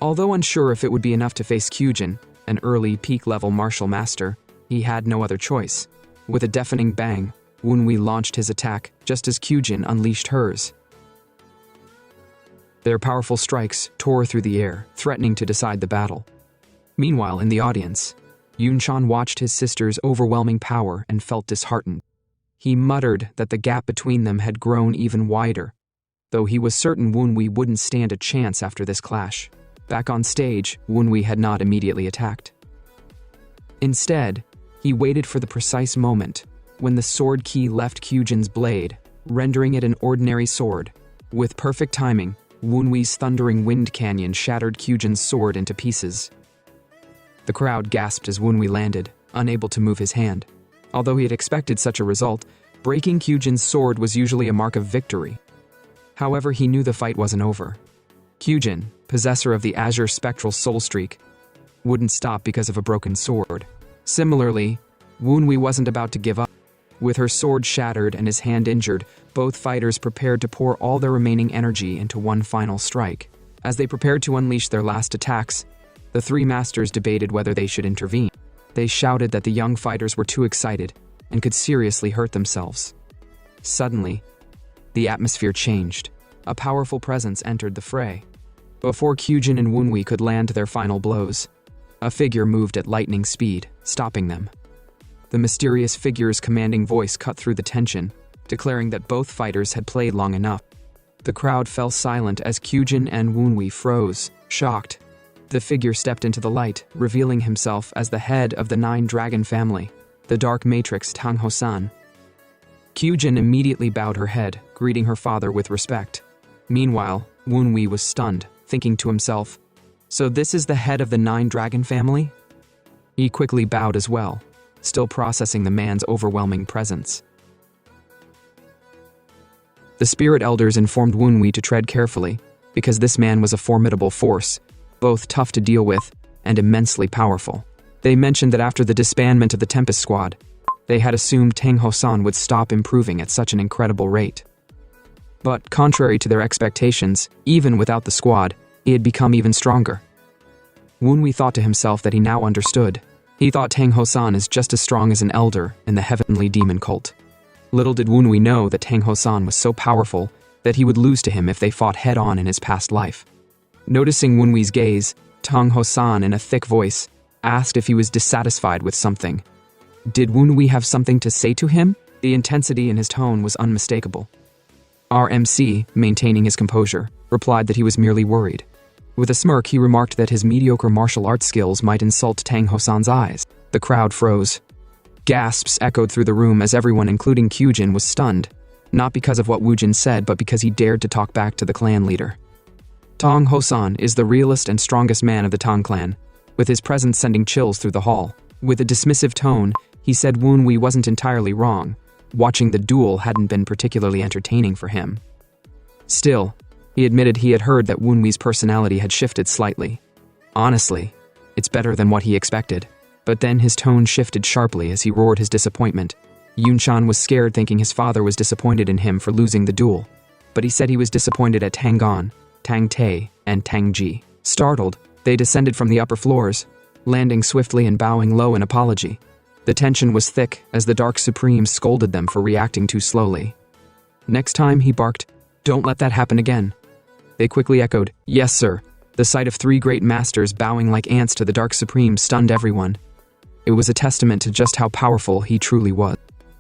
Speaker 1: Although unsure if it would be enough to face Cjin, an early peak-level martial master, he had no other choice. With a deafening bang, Wunwi launched his attack just as Cjin unleashed hers. Their powerful strikes tore through the air, threatening to decide the battle. Meanwhile, in the audience, Yunshan watched his sister's overwhelming power and felt disheartened. He muttered that the gap between them had grown even wider, though he was certain Wunwi wouldn't stand a chance after this clash. Back on stage, Wunwi had not immediately attacked. Instead, he waited for the precise moment when the sword ki left Cjin's blade, rendering it an ordinary sword. With perfect timing, Wunwi's Thundering Wind Canyon shattered Cjin's sword into pieces. The crowd gasped as Wunwi landed, unable to move his hand. Although he had expected such a result, breaking Cjin's sword was usually a mark of victory. However, he knew the fight wasn't over. Cjin, possessor of the Azure Spectral Soul Streak, wouldn't stop because of a broken sword. Similarly, Wunwi wasn't about to give up. With her sword shattered and his hand injured, both fighters prepared to pour all their remaining energy into one final strike. As they prepared to unleash their last attacks, the three masters debated whether they should intervene. They shouted that the young fighters were too excited and could seriously hurt themselves. Suddenly, the atmosphere changed. A powerful presence entered the fray. Before Cjin and Wunwi could land their final blows, a figure moved at lightning speed, stopping them. The mysterious figure's commanding voice cut through the tension, declaring that both fighters had played long enough. The crowd fell silent as Cjin and Wunwi froze, shocked. The figure stepped into the light, revealing himself as the head of the 9 dragon family, the dark matrix Tang Hosan. Cjin immediately bowed her head, greeting her father with respect. Meanwhile, Wunwi was stunned, thinking to himself, "So this is the head of the 9 dragon family?" He quickly bowed as well, still processing the man's overwhelming presence. The spirit elders informed Wunwi to tread carefully, because this man was a formidable force, both tough to deal with and immensely powerful. They mentioned that after the disbandment of the Tempest Squad, they had assumed Tang Hosan would stop improving at such an incredible rate. But contrary to their expectations, even without the squad, he had become even stronger. Wunwi thought to himself that he now understood. He thought Tang Hosan is just as strong as an elder in the heavenly demon cult. Little did Wunwi know that Tang Hosan was so powerful that he would lose to him if they fought head-on in his past life. Noticing Wunwi's gaze, Tang Hosan, in a thick voice, asked if he was dissatisfied with something. Did Wunwi have something to say to him? The intensity in his tone was unmistakable. RMC, maintaining his composure, replied that he was merely worried. With a smirk, he remarked that his mediocre martial arts skills might insult Tang Hosan's eyes. The crowd froze. Gasps echoed through the room as everyone, including Cjin, was stunned, not because of what Wujin said, but because he dared to talk back to the clan leader. Tang Hosan is the realest and strongest man of the Tang Clan, with his presence sending chills through the hall. With a dismissive tone, he said Wunwi wasn't entirely wrong. Watching the duel hadn't been particularly entertaining for him. Still, he admitted he had heard that Wunwi's personality had shifted slightly. Honestly, it's better than what he expected. But then his tone shifted sharply as he roared his disappointment. Yunshan was scared, thinking his father was disappointed in him for losing the duel. But he said he was disappointed at Tangon, Tang Te, and Tang Ji. Startled, they descended from the upper floors, landing swiftly and bowing low in apology. The tension was thick as the Dark Supreme scolded them for reacting too slowly. Next time, he barked, "Don't let that happen again." They quickly echoed, "Yes, sir." The sight of 3 great masters bowing like ants to the Dark Supreme stunned everyone. It was a testament to just how powerful he truly was.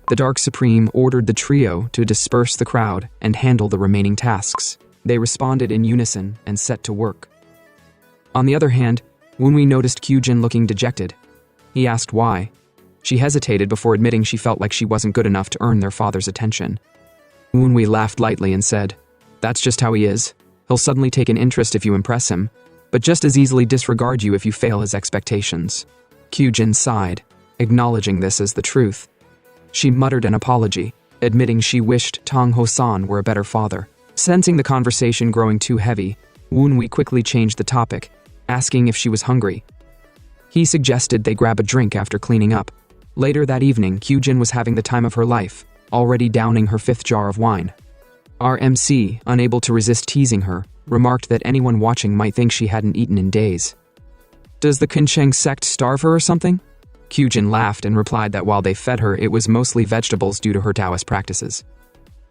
Speaker 1: The Dark Supreme ordered the trio to disperse the crowd and handle the remaining tasks. They responded in unison and set to work. On the other hand, Wunwi noticed Cjin looking dejected. He asked why. She hesitated before admitting she felt like she wasn't good enough to earn their father's attention. Wunwi laughed lightly and said, "That's just how he is. He'll suddenly take an interest if you impress him, but just as easily disregard you if you fail his expectations." Cjin sighed, acknowledging this as the truth. She muttered an apology, admitting she wished Tang Hosan were a better father. Sensing the conversation growing too heavy, Wunwi quickly changed the topic, asking if she was hungry. He suggested they grab a drink after cleaning up. Later that evening, Cjin was having the time of her life, already downing her 5th jar of wine. Our MC, unable to resist teasing her, remarked that anyone watching might think she hadn't eaten in days. "Does the Kunsheng sect starve her or something?" Cjin laughed and replied that while they fed her, it was mostly vegetables due to her Taoist practices.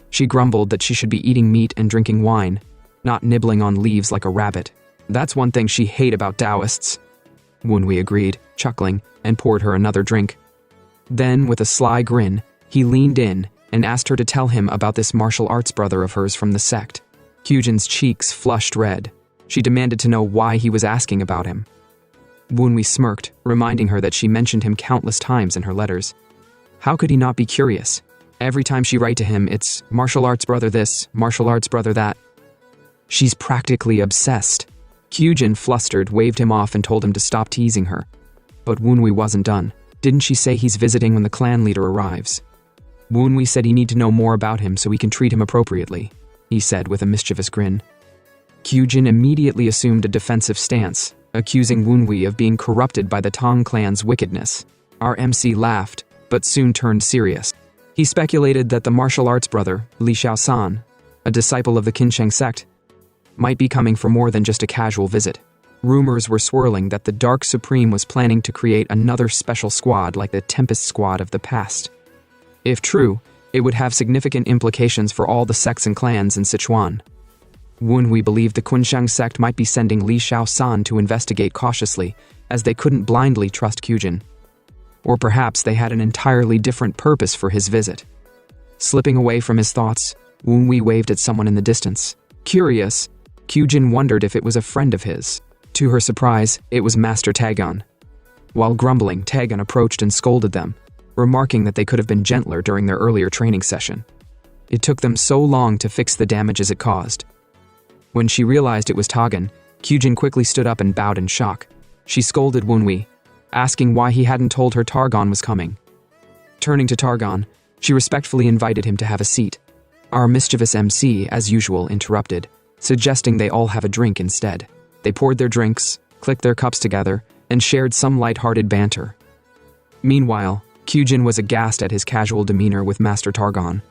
Speaker 1: She grumbled that she should be eating meat and drinking wine, not nibbling on leaves like a rabbit. That's one thing she hated about Taoists. Wunwi agreed, chuckling, and poured her another drink. Then, with a sly grin, he leaned in and asked her to tell him about this martial arts brother of hers from the sect. Cjin's cheeks flushed red. She demanded to know why he was asking about him. Wunwi smirked, reminding her that she mentioned him countless times in her letters. How could he not be curious? Every time she write to him, it's martial arts brother this, martial arts brother that. She's practically obsessed. Cjin, flustered, waved him off and told him to stop teasing her. But Wunwi wasn't done. Didn't she say he's visiting when the clan leader arrives? Wunwi said he need to know more about him so he can treat him appropriately, he said with a mischievous grin. Cjin immediately assumed a defensive stance, accusing Wunwi of being corrupted by the Tang Clan's wickedness. Our MC laughed, but soon turned serious. He speculated that the martial arts brother, Li Shaosan, a disciple of the Kunsheng sect, might be coming for more than just a casual visit. Rumors were swirling that the Dark Supreme was planning to create another special squad like the Tempest squad of the past. If true, it would have significant implications for all the sects and clans in Sichuan. Wunwi believed the Kunsheng sect might be sending Li Shaosan to investigate cautiously, as they couldn't blindly trust Cjin. Or perhaps they had an entirely different purpose for his visit. Slipping away from his thoughts, Wunwi waved at someone in the distance. Curious, Cjin wondered if it was a friend of his. To her surprise, it was Master Tagon. While grumbling, Tagon approached and scolded them, remarking that they could have been gentler during their earlier training session. It took them so long to fix the damages it caused. When she realized it was Tagon, Cjin quickly stood up and bowed in shock. She scolded Wunwi, asking why he hadn't told her Targon was coming. Turning to Targon, she respectfully invited him to have a seat. Our mischievous MC, as usual, interrupted, suggesting they all have a drink instead. They poured their drinks, clicked their cups together, and shared some light-hearted banter. Meanwhile, Cjin was aghast at his casual demeanor with Master Targon.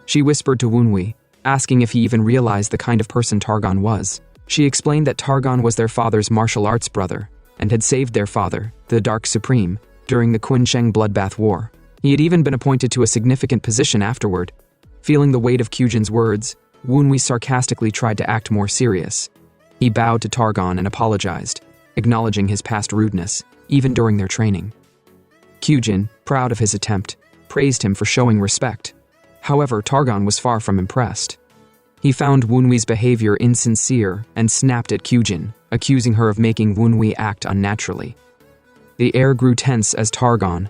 Speaker 1: She whispered to Wunwi, asking if he even realized the kind of person Targon was. She explained that Targon was their father's martial arts brother, and had saved their father, the Dark Supreme, during the Kunsheng Bloodbath War. He had even been appointed to a significant position afterward. Feeling the weight of Cjin's words, Wunwi sarcastically tried to act more serious. He bowed to Targon and apologized, acknowledging his past rudeness, even during their training. Cjin, proud of his attempt, praised him for showing respect. However, Targon was far from impressed. He found Wunwi's behavior insincere and snapped at Cjin, accusing her of making Wunwi act unnaturally. The air grew tense as Targon,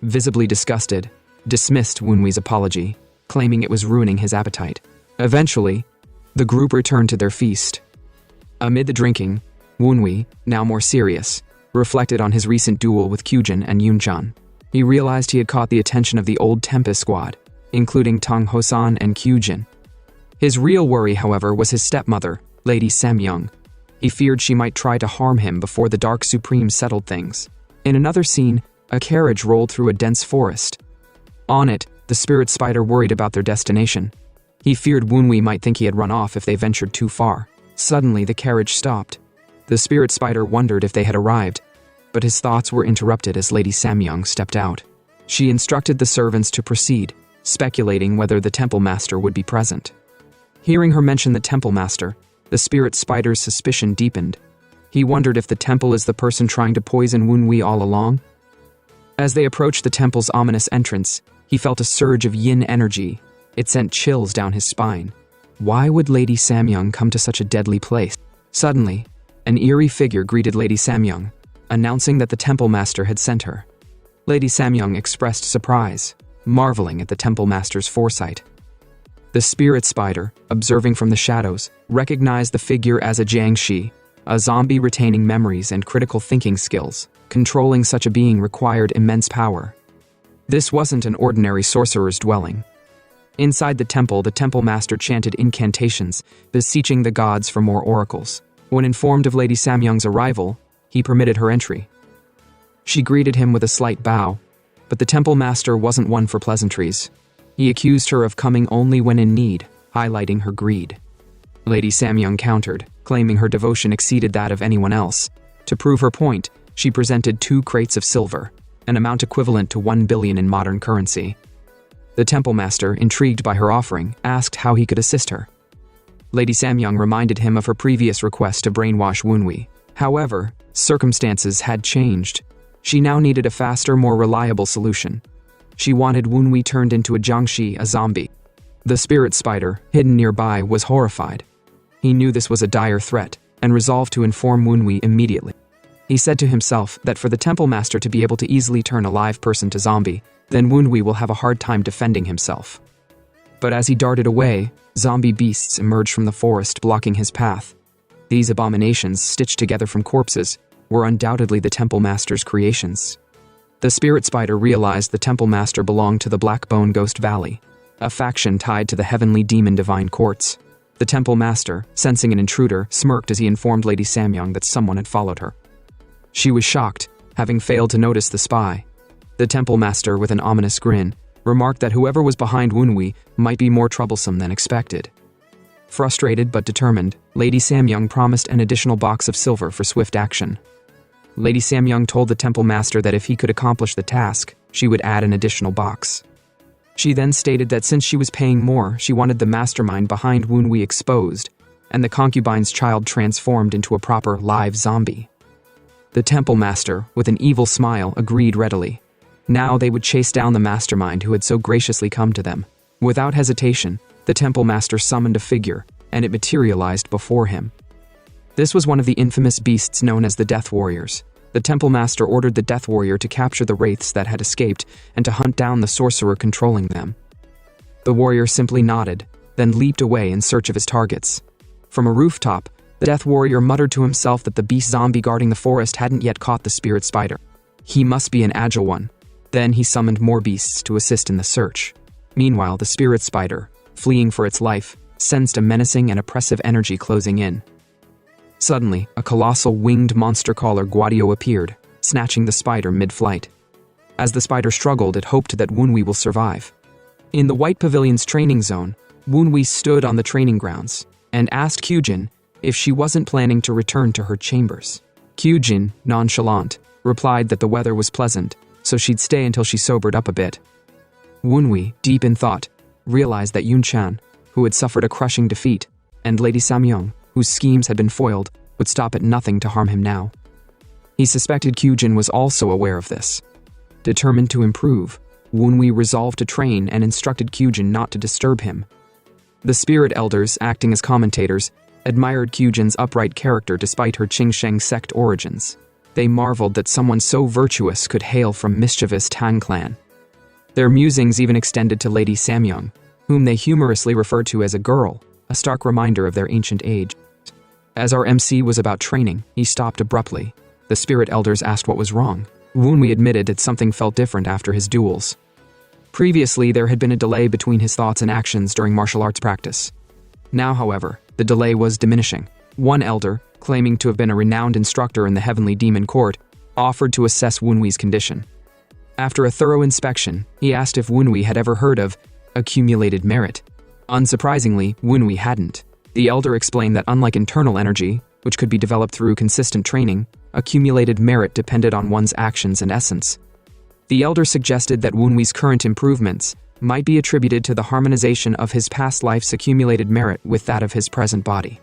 Speaker 1: visibly disgusted, dismissed Wunwi's apology, claiming it was ruining his appetite. Eventually, the group returned to their feast. Amid the drinking, Wunwi, now more serious, reflected on his recent duel with Cjin and Yunchan. He realized he had caught the attention of the old Tempest squad, including Tang Hosan and Cjin. His real worry, however, was his stepmother, Lady Samyong. He feared she might try to harm him before the Dark Supreme settled things. In another scene, a carriage rolled through a dense forest. On it, the spirit spider worried about their destination. He feared Wunwi might think he had run off if they ventured too far. Suddenly, the carriage stopped. The spirit spider wondered if they had arrived, but his thoughts were interrupted as Lady Samyong stepped out. She instructed the servants to proceed, speculating whether the temple master would be present. Hearing her mention the temple master, the spirit spider's suspicion deepened. He wondered if the temple is the person trying to poison Wunwi all along. As they approached the temple's ominous entrance, he felt a surge of yin energy. It sent chills down his spine. Why would Lady Samyong come to such a deadly place? Suddenly, an eerie figure greeted Lady Samyong, announcing that the Temple Master had sent her. Lady Samyong expressed surprise, marveling at the Temple Master's foresight. The spirit spider, observing from the shadows, recognized the figure as a Jangi, a zombie retaining memories and critical thinking skills. Controlling such a being required immense power. This wasn't an ordinary sorcerer's dwelling. Inside the Temple Master chanted incantations, beseeching the gods for more oracles. When informed of Lady Samyong's arrival, he permitted her entry. She greeted him with a slight bow, but the Temple Master wasn't one for pleasantries. He accused her of coming only when in need, highlighting her greed. Lady Samyong countered, claiming her devotion exceeded that of anyone else. To prove her point, she presented 2 crates of silver, an amount equivalent to 1 billion in modern currency. The Temple Master, intrigued by her offering, asked how he could assist her. Lady Samyong reminded him of her previous request to brainwash Woonwi. However, circumstances had changed. She now needed a faster, more reliable solution. She wanted Woonwi turned into a Jangi, a zombie. The spirit spider, hidden nearby, was horrified. He knew this was a dire threat, and resolved to inform Woonwi immediately. He said to himself that for the Temple Master to be able to easily turn a live person to zombie, then Woonwi will have a hard time defending himself. But as he darted away, zombie beasts emerged from the forest, blocking his path. These abominations, stitched together from corpses, were undoubtedly the Temple Master's creations. The spirit spider realized the Temple Master belonged to the Blackbone Ghost Valley, a faction tied to the heavenly demon divine courts. The Temple Master, sensing an intruder, smirked as he informed Lady Samyong that someone had followed her. She was shocked, having failed to notice the spy. The Temple Master, with an ominous grin, remarked that whoever was behind Woonwi might be more troublesome than expected. Frustrated but determined, Lady Samyong promised an additional box of silver for swift action. Lady Samyong told the Temple Master that if he could accomplish the task, she would add an additional box. She then stated that since she was paying more, she wanted the mastermind behind Woonwi exposed, and the concubine's child transformed into a proper live zombie. The Temple Master, with an evil smile, agreed readily. Now they would chase down the mastermind who had so graciously come to them. Without hesitation, the Temple Master summoned a figure, and it materialized before him. This was one of the infamous beasts known as the Death Warriors. The Temple Master ordered the Death Warrior to capture the wraiths that had escaped and to hunt down the sorcerer controlling them. The warrior simply nodded, then leaped away in search of his targets. From a rooftop, the Death Warrior muttered to himself that the beast zombie guarding the forest hadn't yet caught the spirit spider. He must be an agile one. Then he summoned more beasts to assist in the search. Meanwhile, the spirit spider, fleeing for its life, sensed a menacing and oppressive energy closing in. Suddenly, a colossal winged monster caller Guadio appeared, snatching the spider mid-flight. As the spider struggled, it hoped that Woonwi will survive. In the White Pavilion's training zone, Woonwi stood on the training grounds and asked Cjin if she wasn't planning to return to her chambers. Cjin, nonchalant, replied that the weather was pleasant, so she'd stay until she sobered up a bit. Woonwi, deep in thought, realized that Yunchan, who had suffered a crushing defeat, and Lady Samyong, whose schemes had been foiled, would stop at nothing to harm him now. He suspected Cjin was also aware of this. Determined to improve, Woonwi resolved to train and instructed Cjin not to disturb him. The spirit elders, acting as commentators, admired Cjin's upright character despite her Qingsheng sect origins. They marveled that someone so virtuous could hail from mischievous Tang Clan. Their musings even extended to Lady Samyong, whom they humorously referred to as a girl, a stark reminder of their ancient age. As our MC was about training, he stopped abruptly. The spirit elders asked what was wrong. Woonwi admitted that something felt different after his duels. Previously, there had been a delay between his thoughts and actions during martial arts practice. Now, however, the delay was diminishing. One elder, claiming to have been a renowned instructor in the Heavenly Demon Court, offered to assess Woonwi's condition. After a thorough inspection, he asked if Woonwi had ever heard of accumulated merit. Unsurprisingly, Woonwi hadn't. The elder explained that unlike internal energy, which could be developed through consistent training, accumulated merit depended on one's actions and essence. The elder suggested that Woonwi's current improvements might be attributed to the harmonization of his past life's accumulated merit with that of his present body.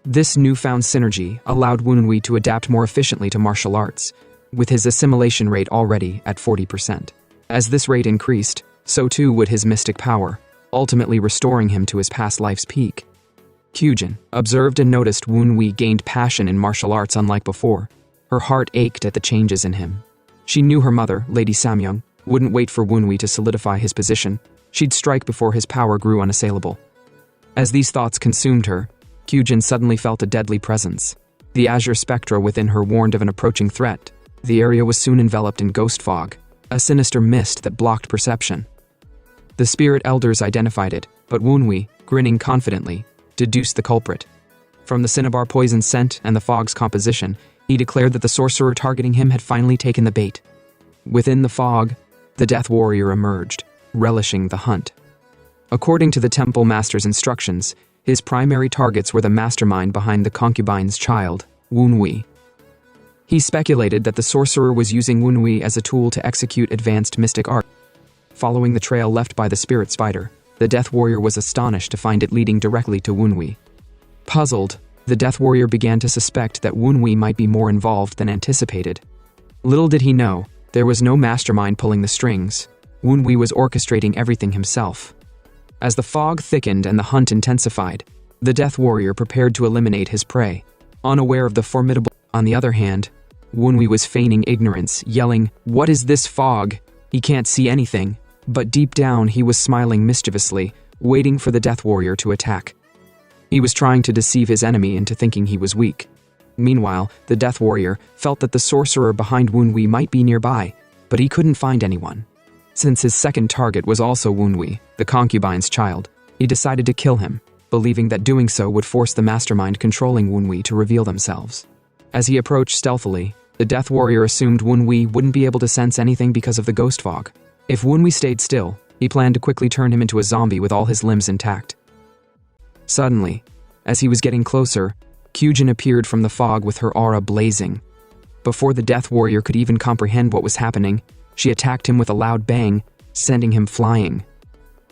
Speaker 1: This newfound synergy allowed Woonwi to adapt more efficiently to martial arts, with his assimilation rate already at 40%. As this rate increased, so too would his mystic power. ultimately restoring him to his past life's peak. Cjin observed and noticed Wunwi gained passion in martial arts unlike before. Her heart ached at the changes in him. She knew her mother, Lady Samyong, wouldn't wait for Wunwi to solidify his position. She'd strike before his power grew unassailable. As these thoughts consumed her, Cjin suddenly felt a deadly presence. The azure spectra within her warned of an approaching threat. The area was soon enveloped in ghost fog, a sinister mist that blocked perception. The spirit elders identified it, but Wunwi, grinning confidently, deduced the culprit. From the cinnabar poison scent and the fog's composition, he declared that the sorcerer targeting him had finally taken the bait. Within the fog, the Death Warrior emerged, relishing the hunt. According to the Temple Master's instructions, his primary targets were the mastermind behind the concubine's child, Wunwi. He speculated that the sorcerer was using Wunwi as a tool to execute advanced mystic art. Following the trail left by the spirit spider, the Death Warrior was astonished to find it leading directly to Wunwi. Puzzled, the Death Warrior began to suspect that Wunwi might be more involved than anticipated. Little did he know, there was no mastermind pulling the strings. Wunwi was orchestrating everything himself. As the fog thickened and the hunt intensified, the Death Warrior prepared to eliminate his prey, unaware of the formidable. On the other hand, Wunwi was feigning ignorance, yelling, "What is this fog? He can't see anything." But deep down, he was smiling mischievously, waiting for the Death Warrior to attack. He was trying to deceive his enemy into thinking he was weak. Meanwhile, the Death Warrior felt that the sorcerer behind Wunwi might be nearby, but he couldn't find anyone. Since his second target was also Wunwi, the concubine's child, he decided to kill him, believing that doing so would force the mastermind controlling Wunwi to reveal themselves. As he approached stealthily, the Death Warrior assumed Wunwi wouldn't be able to sense anything because of the ghost fog. If Wunwi stayed still, he planned to quickly turn him into a zombie with all his limbs intact. Suddenly, as he was getting closer, Cjin appeared from the fog with her aura blazing. Before the Death Warrior could even comprehend what was happening, she attacked him with a loud bang, sending him flying.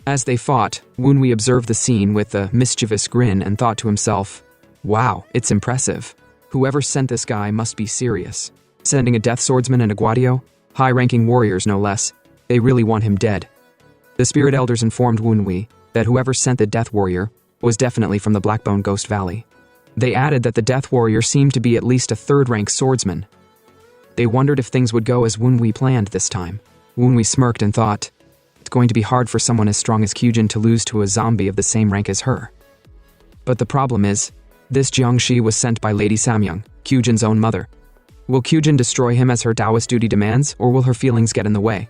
Speaker 1: As they fought, Wunwi observed the scene with a mischievous grin and thought to himself, "Wow, it's impressive. Whoever sent this guy must be serious. Sending a death swordsman and a guadio, high-ranking warriors no less, they really want him dead." The spirit elders informed Wunwi that whoever sent the Death Warrior was definitely from the Blackbone Ghost Valley. They added that the Death Warrior seemed to be at least a third-rank swordsman. They wondered if things would go as Wunwi planned this time. Wunwi smirked and thought, it's going to be hard for someone as strong as Cjin to lose to a zombie of the same rank as her. But the problem is, this Jiangshi was sent by Lady Samyong, Cjin's own mother. Will Cjin destroy him as her Taoist duty demands, or will her feelings get in the way?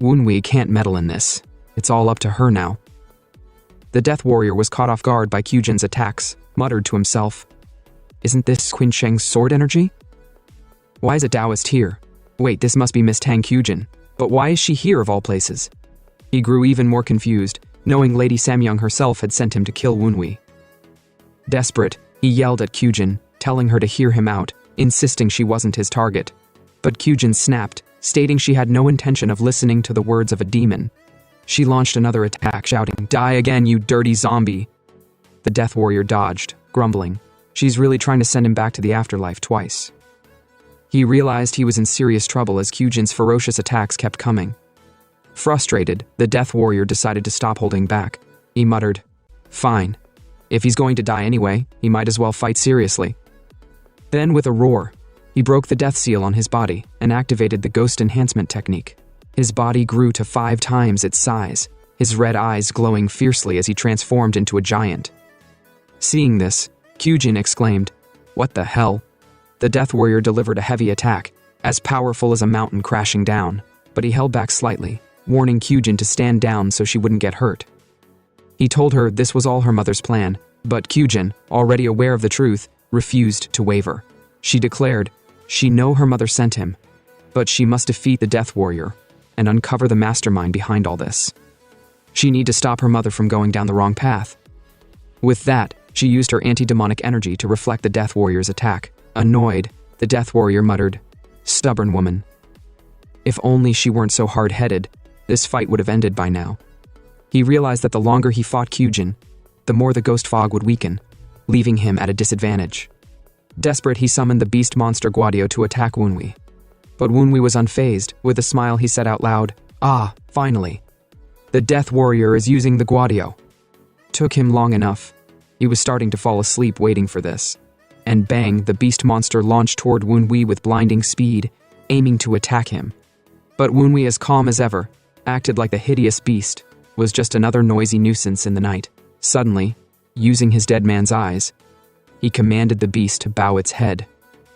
Speaker 1: Wunwi can't meddle in this. It's all up to her now. The Death Warrior was caught off guard by Cjin's attacks, muttered to himself, "Isn't this Qin Sheng's sword energy? Why is a Taoist here? Wait, this must be Miss Tang Cjin. But why is she here of all places?" He grew even more confused, knowing Lady Samyong herself had sent him to kill Wunwi. Desperate, he yelled at Cjin, telling her to hear him out, insisting she wasn't his target. But Cjin snapped, stating she had no intention of listening to the words of a demon. She launched another attack, shouting, "Die again, you dirty zombie!" The Death Warrior dodged, grumbling. She's really trying to send him back to the afterlife twice. He realized he was in serious trouble as Cjin's ferocious attacks kept coming. Frustrated, the Death Warrior decided to stop holding back. He muttered, "Fine. If he's going to die anyway, he might as well fight seriously." Then, with a roar, he broke the death seal on his body and activated the ghost enhancement technique. His body grew to 5 times its size, his red eyes glowing fiercely as he transformed into a giant. Seeing this, Cjin exclaimed, "What the hell?" The Death Warrior delivered a heavy attack, as powerful as a mountain crashing down, but he held back slightly, warning Cjin to stand down so she wouldn't get hurt. He told her this was all her mother's plan, but Cjin, already aware of the truth, refused to waver. She declared, she knew her mother sent him, but she must defeat the Death Warrior and uncover the mastermind behind all this. She needed to stop her mother from going down the wrong path. With that, she used her anti-demonic energy to reflect the Death Warrior's attack. Annoyed, the Death Warrior muttered, "Stubborn woman. If only she weren't so hard-headed, this fight would have ended by now." He realized that the longer he fought Cjin, the more the ghost fog would weaken, leaving him at a disadvantage. Desperate, he summoned the beast monster Guadio to attack Wunwi. But Wunwi was unfazed. With a smile, he said out loud, "Ah, finally." The Death Warrior is using the Guadio. Took him long enough. He was starting to fall asleep waiting for this. And bang, the beast monster launched toward Wunhui with blinding speed, aiming to attack him. But Wunhui, as calm as ever, acted like the hideous beast, was just another noisy nuisance in the night. Suddenly, using his dead man's eyes, he commanded the beast to bow its head.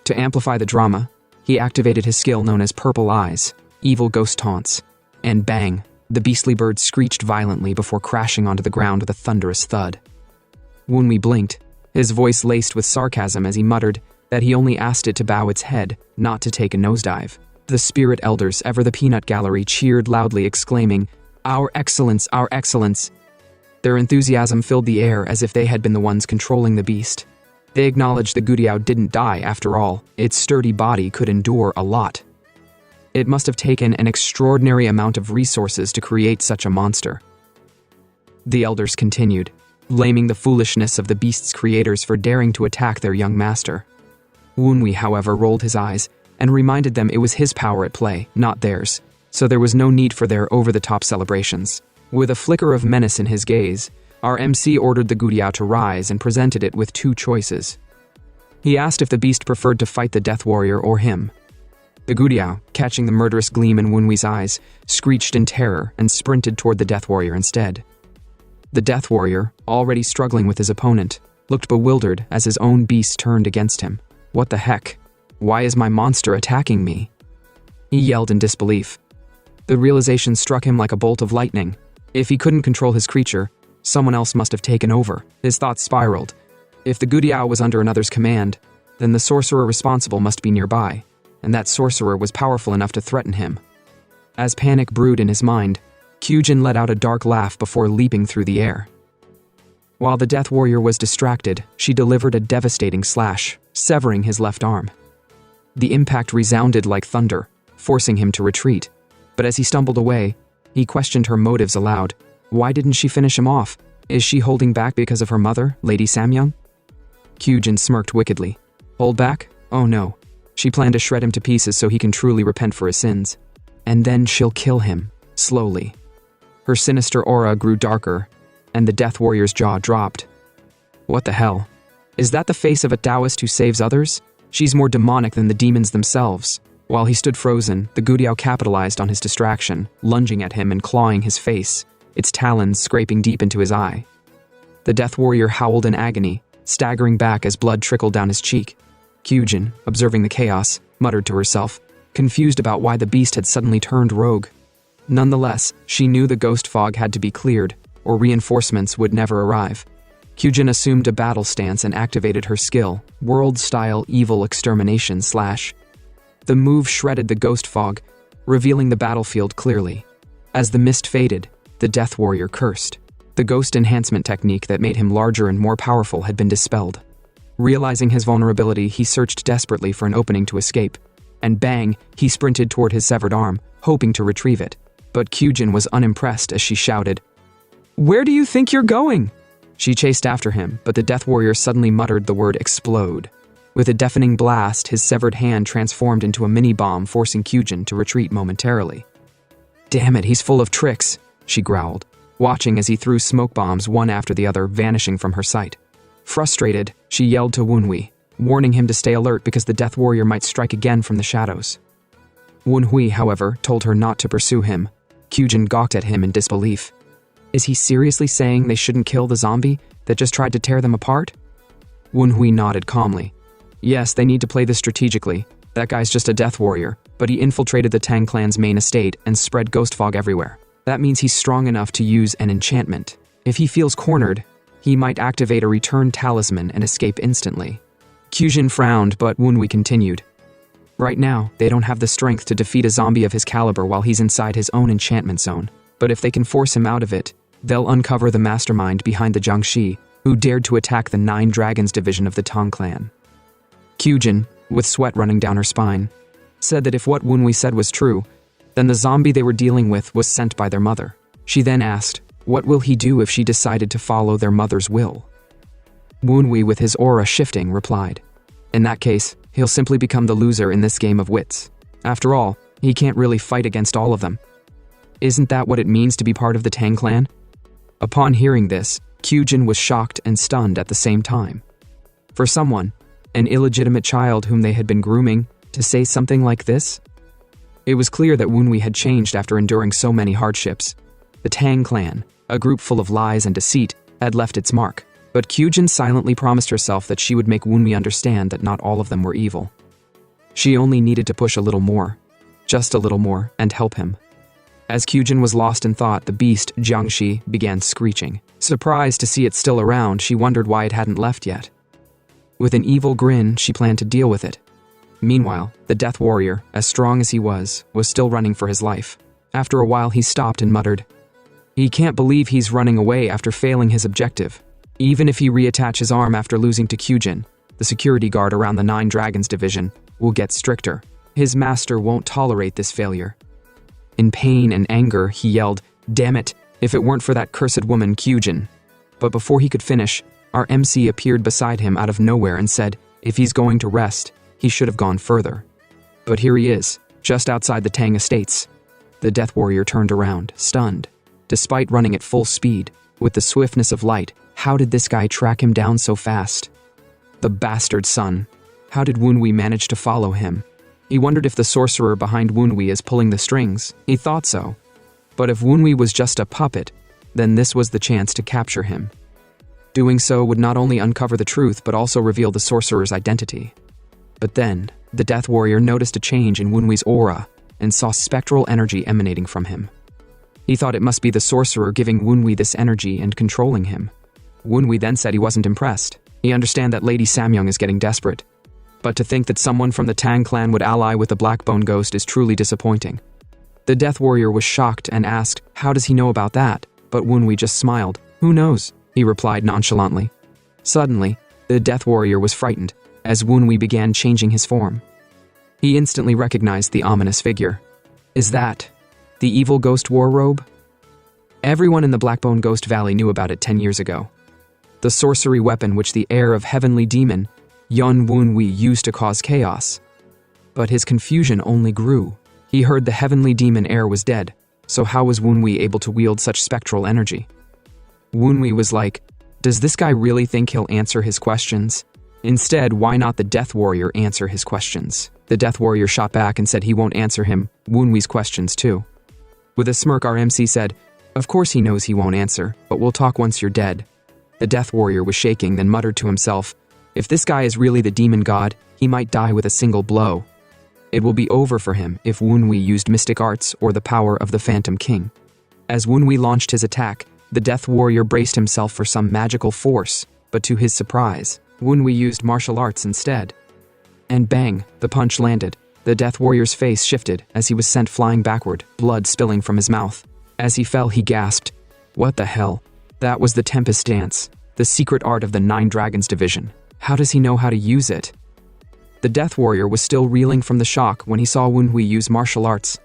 Speaker 1: To amplify the drama, he activated his skill known as Purple Eyes, Evil Ghost Taunts, and bang, the beastly bird screeched violently before crashing onto the ground with a thunderous thud. Wunhui blinked, his voice laced with sarcasm as he muttered that he only asked it to bow its head, not to take a nosedive. The spirit elders, ever the peanut gallery, cheered loudly, exclaiming, "Our Excellence, Our Excellence!" Their enthusiasm filled the air as if they had been the ones controlling the beast. They acknowledged the Gudiao didn't die after all. Its sturdy body could endure a lot. It must have taken an extraordinary amount of resources to create such a monster. The elders continued, blaming the foolishness of the beast's creators for daring to attack their young master. Wunhui, however, rolled his eyes and reminded them it was his power at play, not theirs, so there was no need for their over-the-top celebrations. With a flicker of menace in his gaze, our MC ordered the Gudiao to rise and presented it with two choices. He asked if the beast preferred to fight the Death Warrior or him. The Gudiao, catching the murderous gleam in Wunhui's eyes, screeched in terror and sprinted toward the Death Warrior instead. The Death Warrior, already struggling with his opponent, looked bewildered as his own beast turned against him. What the heck? Why is my monster attacking me? He yelled in disbelief. The realization struck him like a bolt of lightning. If he couldn't control his creature, someone else must have taken over. His thoughts spiraled. If the Gudiao was under another's command, then the sorcerer responsible must be nearby, and that sorcerer was powerful enough to threaten him. As panic brewed in his mind, Cjin let out a dark laugh before leaping through the air. While the Death Warrior was distracted, she delivered a devastating slash, severing his left arm. The impact resounded like thunder, forcing him to retreat. But as he stumbled away, he questioned her motives aloud. Why didn't she finish him off? Is she holding back because of her mother, Lady Samyong? Cjin smirked wickedly. Hold back? Oh no. She planned to shred him to pieces so he can truly repent for his sins. And then she'll kill him, slowly. Her sinister aura grew darker, and the Death Warrior's jaw dropped. What the hell? Is that the face of a Taoist who saves others? She's more demonic than the demons themselves. While he stood frozen, the Gudiao capitalized on his distraction, lunging at him and clawing his face, its talons scraping deep into his eye. The Death Warrior howled in agony, staggering back as blood trickled down his cheek. Cjin, observing the chaos, muttered to herself, confused about why the beast had suddenly turned rogue. Nonetheless, she knew the ghost fog had to be cleared, or reinforcements would never arrive. Cjin assumed a battle stance and activated her skill, world-style evil extermination slash. The move shredded the ghost fog, revealing the battlefield clearly. As the mist faded, the Death Warrior cursed. The ghost enhancement technique that made him larger and more powerful had been dispelled. Realizing his vulnerability, he searched desperately for an opening to escape. And bang, he sprinted toward his severed arm, hoping to retrieve it. But Cjin was unimpressed as she shouted, "Where do you think you're going?" She chased after him, but the Death Warrior suddenly muttered the word explode. With a deafening blast, his severed hand transformed into a mini-bomb, forcing Cjin to retreat momentarily. "Damn it, he's full of tricks," she growled, watching as he threw smoke bombs one after the other, vanishing from her sight. Frustrated, she yelled to Wunhui, warning him to stay alert because the Death Warrior might strike again from the shadows. Wunhui, however, told her not to pursue him. Cjin gawked at him in disbelief. Is he seriously saying they shouldn't kill the zombie that just tried to tear them apart? Wunhui nodded calmly. Yes, they need to play this strategically. That guy's just a Death Warrior, but he infiltrated the Tang Clan's main estate and spread ghost fog everywhere. That means he's strong enough to use an enchantment. If he feels cornered, he might activate a return talisman and escape instantly. Cjin frowned, but Wunhui continued. Right now, they don't have the strength to defeat a zombie of his caliber while he's inside his own enchantment zone. But if they can force him out of it, they'll uncover the mastermind behind the Jangi, who dared to attack the 9 Dragons division of the Tang Clan. Cjin, with sweat running down her spine, said that if what Wunhui said was true, then the zombie they were dealing with was sent by their mother. She then asked, what will he do if she decided to follow their mother's will? Wunhui, with his aura shifting, replied, in that case, he'll simply become the loser in this game of wits. After all, he can't really fight against all of them. Isn't that what it means to be part of the Tang Clan? Upon hearing this, Cjin was shocked and stunned at the same time. For someone, an illegitimate child whom they had been grooming, to say something like this? It was clear that Wunwi had changed after enduring so many hardships. The Tang Clan, a group full of lies and deceit, had left its mark. But Cjin silently promised herself that she would make Wunwi understand that not all of them were evil. She only needed to push a little more, just a little more, and help him. As Cjin was lost in thought, the beast, Jangi, began screeching. Surprised to see it still around, she wondered why it hadn't left yet. With an evil grin, she planned to deal with it. Meanwhile, the Death Warrior, as strong as he was still running for his life. After a while, he stopped and muttered, "He can't believe he's running away after failing his objective. Even if he reattaches his arm after losing to Cjin, the security guard around the 9 Dragons division will get stricter. His master won't tolerate this failure." In pain and anger, he yelled, "Damn it, if it weren't for that cursed woman Cjin." But before he could finish, our MC appeared beside him out of nowhere and said, if he's going to rest, he should have gone further. But here he is, just outside the Tang estates. The Death Warrior turned around, stunned. Despite running at full speed, with the swiftness of light, how did this guy track him down so fast? The bastard son. How did Wunwi manage to follow him? He wondered if the sorcerer behind Wunwi is pulling the strings. He thought so. But if Wunwi was just a puppet, then this was the chance to capture him. Doing so would not only uncover the truth, but also reveal the sorcerer's identity. But then, the Death Warrior noticed a change in Wunwi's aura and saw spectral energy emanating from him. He thought it must be the sorcerer giving Wunwi this energy and controlling him. Wunwi then said he wasn't impressed. He understood that Lady Samyong is getting desperate. But to think that someone from the Tang Clan would ally with the blackbone ghost is truly disappointing. The Death Warrior was shocked and asked, how does he know about that? But Wunwi just smiled. Who knows? He replied nonchalantly. Suddenly, the Death Warrior was frightened as Wunwi began changing his form. He instantly recognized the ominous figure. Is that the evil ghost war robe? Everyone in the Blackbone Ghost Valley knew about it 10 years ago. The sorcery weapon which the heir of Heavenly Demon, Yun Wunwi, used to cause chaos. But his confusion only grew. He heard the Heavenly Demon heir was dead, so how was Wunwi able to wield such spectral energy? Wunwi was like, does this guy really think he'll answer his questions? Instead, why not the Death Warrior answer his questions? The Death Warrior shot back and said he won't answer Wunwi's questions too. With a smirk, our MC said, of course he knows he won't answer, but we'll talk once you're dead. The Death Warrior was shaking, then muttered to himself, if this guy is really the demon god, he might die with a single blow. It will be over for him if Wunwi used mystic arts or the power of the Phantom King. As Wunwi launched his attack, the Death Warrior braced himself for some magical force, but to his surprise, Wunwi used martial arts instead. And bang, the punch landed. The Death Warrior's face shifted as he was sent flying backward, blood spilling from his mouth. As he fell, he gasped, what the hell? That was the Tempest dance, the secret art of the 9 Dragons division. How does he know how to use it? The Death Warrior was still reeling from the shock when he saw Wunwi use martial arts.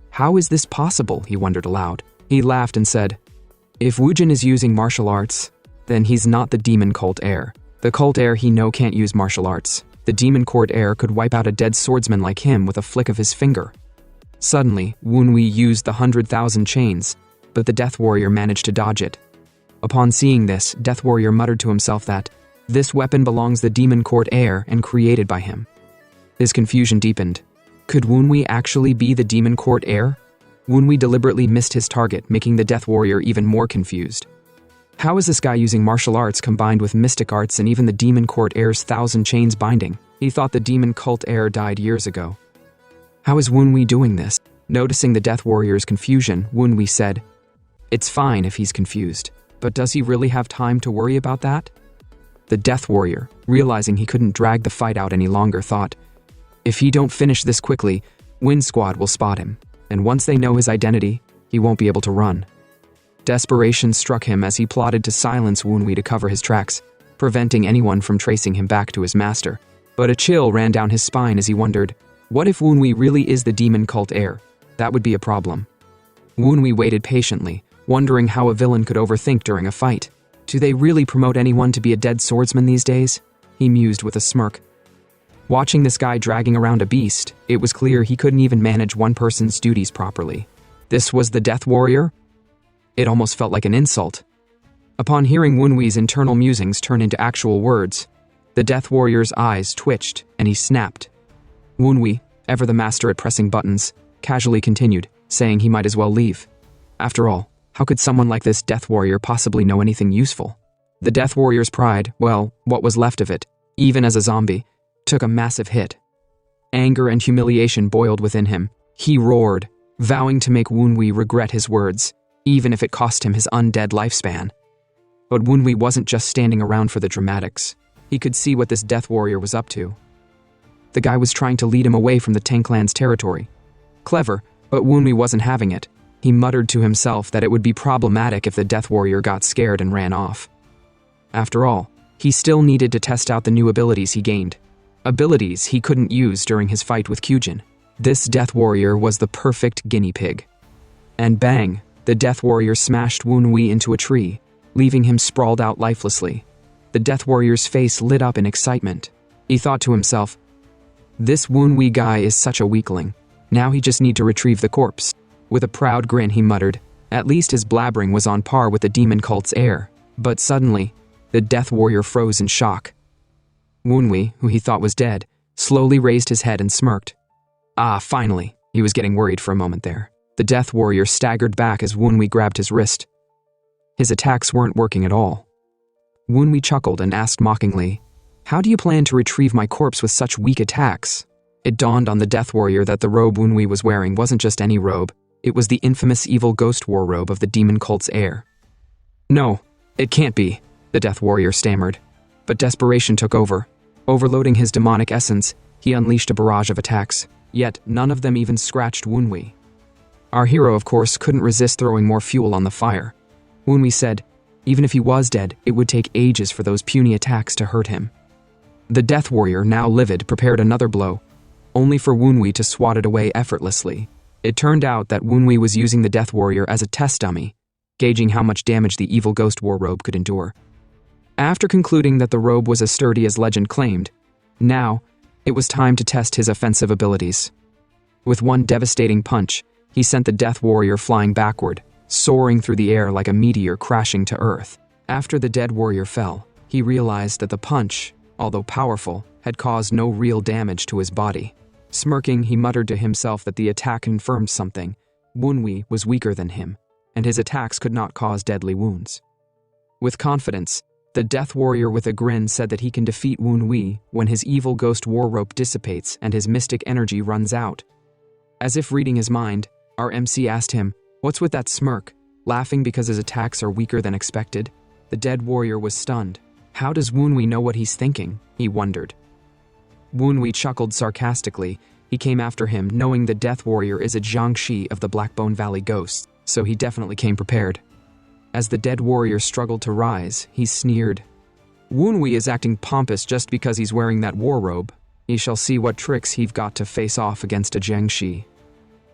Speaker 1: How is this possible? He wondered aloud. He laughed and said, if Wujin is using martial arts, then he's not the demon cult heir. The cult heir he know can't use martial arts. The demon court heir could wipe out a dead swordsman like him with a flick of his finger. Suddenly, Wunwi used the 100,000 chains, but the Death Warrior managed to dodge it. Upon seeing this, Death Warrior muttered to himself that this weapon belongs the demon court heir and created by him. His confusion deepened. Could Wunwi actually be the demon court heir? Wunwi deliberately missed his target, making the Death Warrior even more confused. How is this guy using martial arts combined with mystic arts and even the demon court heir's 1,000 chains binding? He thought the demon cult heir died years ago. How is Wunwi doing this? Noticing the Death Warrior's confusion, Wunwi said, it's fine if he's confused, but does he really have time to worry about that? The Death Warrior, realizing he couldn't drag the fight out any longer, thought, if he don't finish this quickly, Wind Squad will spot him, and once they know his identity, he won't be able to run. Desperation struck him as he plotted to silence Wunwi to cover his tracks, preventing anyone from tracing him back to his master. But a chill ran down his spine as he wondered, what if Wunwi really is the demon cult heir? That would be a problem. Wunwi waited patiently, wondering how a villain could overthink during a fight. Do they really promote anyone to be a dead swordsman these days? He mused with a smirk. Watching this guy dragging around a beast, it was clear he couldn't even manage one person's duties properly. This was the Death Warrior? It almost felt like an insult. Upon hearing Wunwi's internal musings turn into actual words, the Death Warrior's eyes twitched and he snapped. Wunwi, ever the master at pressing buttons, casually continued, saying he might as well leave. After all, how could someone like this Death Warrior possibly know anything useful? The Death Warrior's pride, well, what was left of it, even as a zombie, took a massive hit. Anger and humiliation boiled within him. He roared, vowing to make Wunwi regret his words, even if it cost him his undead lifespan. But Wunwi wasn't just standing around for the dramatics. He could see what this Death Warrior was up to. The guy was trying to lead him away from the Tang Clan's territory. Clever, but Wunwi wasn't having it. He muttered to himself that it would be problematic if the Death Warrior got scared and ran off. After all, he still needed to test out the new abilities he gained. Abilities he couldn't use during his fight with Cjin. This Death Warrior was the perfect guinea pig. And bang, the Death Warrior smashed Wunwi into a tree, leaving him sprawled out lifelessly. The Death Warrior's face lit up in excitement. He thought to himself, "This Wunwi guy is such a weakling. Now he just need to retrieve the corpse." With a proud grin he muttered, at least his blabbering was on par with the demon cult's heir. But suddenly, the Death Warrior froze in shock. Wunwi, who he thought was dead, slowly raised his head and smirked. Ah, finally. He was getting worried for a moment there. The Death Warrior staggered back as Wunwi grabbed his wrist. His attacks weren't working at all. Wunwi chuckled and asked mockingly, "How do you plan to retrieve my corpse with such weak attacks?" It dawned on the Death Warrior that the robe Wunwi was wearing wasn't just any robe. It was the infamous evil ghost war robe of the demon cult's heir. "No, it can't be," the Death Warrior stammered. But desperation took over. Overloading his demonic essence, he unleashed a barrage of attacks, yet none of them even scratched Wunwi. Our hero, of course, couldn't resist throwing more fuel on the fire. Wunwi said, even if he was dead, it would take ages for those puny attacks to hurt him. The Death Warrior, now livid, prepared another blow, only for Wunwi to swat it away effortlessly. It turned out that Wunwi was using the Death Warrior as a test dummy, gauging how much damage the evil ghost war robe could endure. After concluding that the robe was as sturdy as legend claimed, now it was time to test his offensive abilities. With one devastating punch, he sent the Death Warrior flying backward, soaring through the air like a meteor crashing to earth. After the dead warrior fell, he realized that the punch, although powerful, had caused no real damage to his body. Smirking, he muttered to himself that the attack confirmed something. Wunwi was weaker than him, and his attacks could not cause deadly wounds. With confidence, the Death Warrior with a grin said that he can defeat Wunwi when his evil ghost war rope dissipates and his mystic energy runs out. As if reading his mind, our MC asked him, "What's with that smirk? Laughing because his attacks are weaker than expected?" The dead warrior was stunned. How does Wunwi know what he's thinking? He wondered. Wunwi chuckled sarcastically. He came after him, knowing the Death Warrior is a Jangi of the Blackbone Valley Ghosts, so he definitely came prepared. As the dead warrior struggled to rise, he sneered. "Wunwi is acting pompous just because he's wearing that war robe. He shall see what tricks he've got to face off against a Jangi."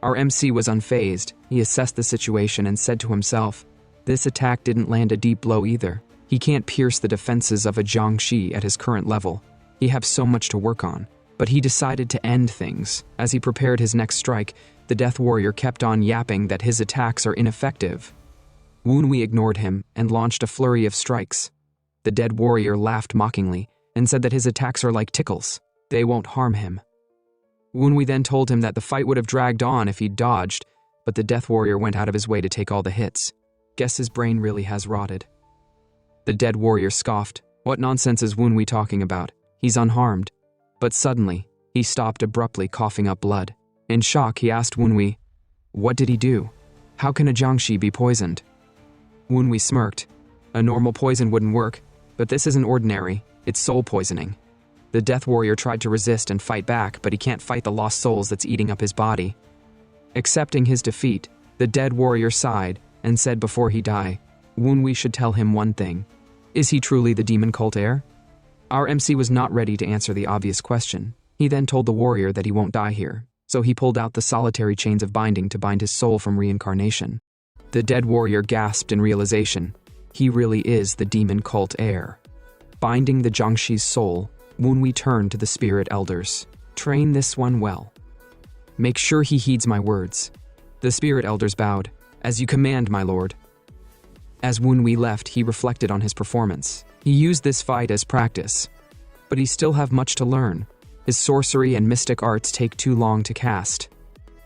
Speaker 1: Our MC was unfazed. He assessed the situation and said to himself, this attack didn't land a deep blow either. He can't pierce the defenses of a Jangi at his current level. He has so much to work on. But he decided to end things. As he prepared his next strike, the Death Warrior kept on yapping that his attacks are ineffective. Wunwi ignored him and launched a flurry of strikes. The dead warrior laughed mockingly and said that his attacks are like tickles. They won't harm him. Wunwi then told him that the fight would have dragged on if he'd dodged, but the Death Warrior went out of his way to take all the hits. Guess his brain really has rotted. The dead warrior scoffed. What nonsense is Wunwi talking about? He's unharmed. But suddenly, he stopped abruptly, coughing up blood. In shock, he asked Wunwi, "What did he do? How can a Jangi be poisoned?" Wunwi smirked. "A normal poison wouldn't work, but this isn't ordinary, it's soul poisoning." The Death Warrior tried to resist and fight back, but he can't fight the lost souls that's eating up his body. Accepting his defeat, the dead warrior sighed and said before he died, Wunwi should tell him one thing. Is he truly the demon cult heir? Our MC was not ready to answer the obvious question. He then told the warrior that he won't die here, so he pulled out the solitary chains of binding to bind his soul from reincarnation. The dead warrior gasped in realization. He really is the demon cult heir. Binding the Jangi's soul, Wunwi turned to the spirit elders. Train this one well. Make sure he heeds my words. The spirit elders bowed. "As you command, my lord." As Wunwi left, he reflected on his performance. He used this fight as practice, but he still have much to learn. His sorcery and mystic arts take too long to cast.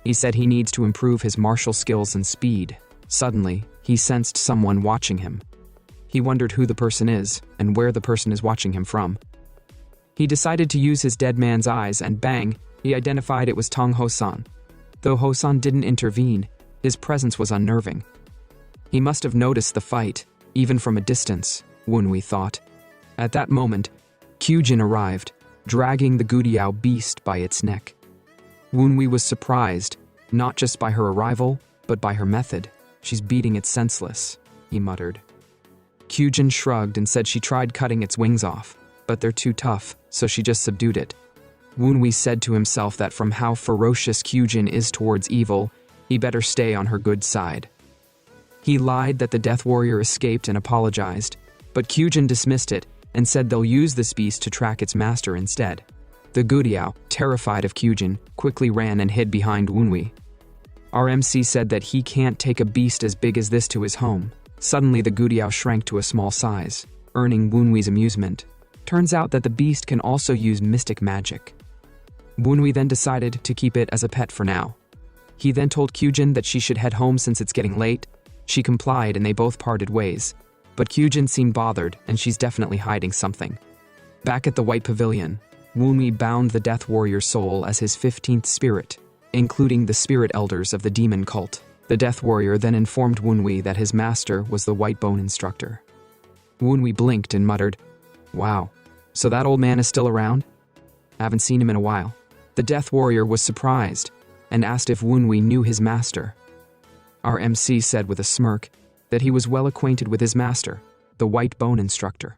Speaker 1: He said he needs to improve his martial skills and speed. Suddenly, he sensed someone watching him. He wondered who the person is and where the person is watching him from. He decided to use his dead man's eyes, and bang, he identified it was Tang Hosan. Though Hosan didn't intervene, his presence was unnerving. He must have noticed the fight, even from a distance, Wunwi thought. At that moment, Cjin arrived, dragging the Gudiao beast by its neck. Wunwi was surprised, not just by her arrival, but by her method. "She's beating it senseless," he muttered. Cjin shrugged and said she tried cutting its wings off, but they're too tough, so she just subdued it. Wunwi said to himself that from how ferocious Cjin is towards evil, he better stay on her good side. He lied that the Death Warrior escaped and apologized, but Cjin dismissed it and said they'll use this beast to track its master instead. The Gudiao, terrified of Cjin, quickly ran and hid behind Wunwi. Our MC said that he can't take a beast as big as this to his home. Suddenly the Gudiao shrank to a small size, earning Wunwi's amusement. Turns out that the beast can also use mystic magic. Wunwi then decided to keep it as a pet for now. He then told Cjin that she should head home since it's getting late. She complied and they both parted ways. But Cjin seemed bothered, and she's definitely hiding something. Back at the White Pavilion, Wunwi bound the Death Warrior's soul as his 15th spirit, including the spirit elders of the demon cult. The Death Warrior then informed Wunwi that his master was the White Bone Instructor. Wunwi blinked and muttered, "Wow, so that old man is still around? Haven't seen him in a while." The Death Warrior was surprised and asked if Wunwi knew his master. Our MC said with a smirk that he was well acquainted with his master, the White Bone Instructor.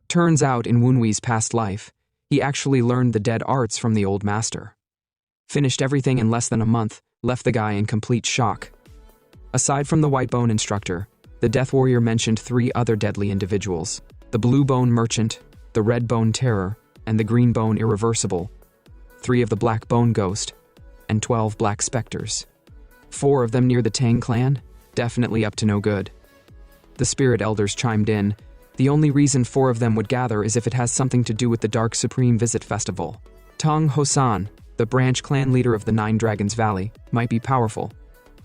Speaker 1: Turns out in Wunwi's past life, he actually learned the dead arts from the old master. Finished everything in less than a month, left the guy in complete shock. Aside from the White Bone Instructor, the Death Warrior mentioned 3 other deadly individuals: the Blue Bone Merchant, the Red Bone Terror, and the Green Bone Irreversible, 3 of the Black Bone Ghost, and 12 Black Specters. 4 of them near the Tang Clan, definitely up to no good. The Spirit Elders chimed in. The only reason 4 of them would gather is if it has something to do with the Dark Supreme Visit Festival. Tang Hosan, the branch clan leader of the 9 Dragons Valley, might be powerful,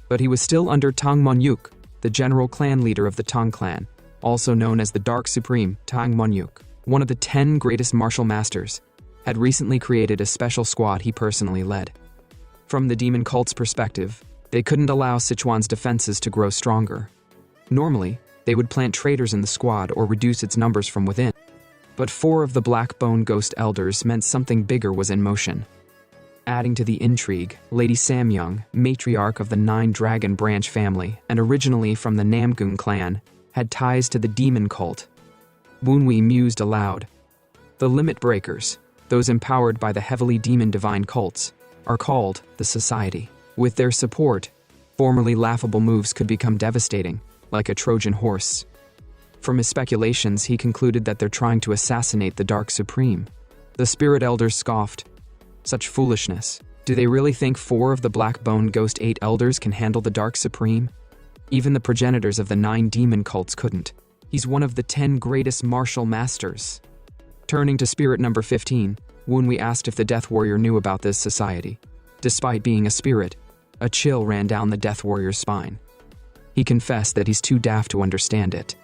Speaker 1: but he was still under Tang Monyuk, the general clan leader of the Tang Clan, also known as the Dark Supreme Tang Monyuk. One of the 10 greatest martial masters, had recently created a special squad he personally led. From the demon cult's perspective, they couldn't allow Sichuan's defenses to grow stronger. Normally, they would plant traitors in the squad or reduce its numbers from within. But 4 of the Black Bone Ghost Elders meant something bigger was in motion. Adding to the intrigue, Lady Samyong, matriarch of the 9 Dragon branch family and originally from the Namgung clan, had ties to the demon cult. Wunwi mused aloud. The Limit Breakers, those empowered by the heavily demon divine cults, are called the Society. With their support, formerly laughable moves could become devastating, like a Trojan horse. From his speculations, he concluded that they're trying to assassinate the Dark Supreme. The Spirit Elders scoffed. Such foolishness. Do they really think 4 of the Black Bone Ghost 8 Elders can handle the Dark Supreme? Even the progenitors of the 9 demon cults couldn't. He's one of the 10 greatest martial masters. Turning to spirit number 15, Wunwi asked if the Death Warrior knew about this society. Despite being a spirit, a chill ran down the Death Warrior's spine. He confessed that he's too daft to understand it.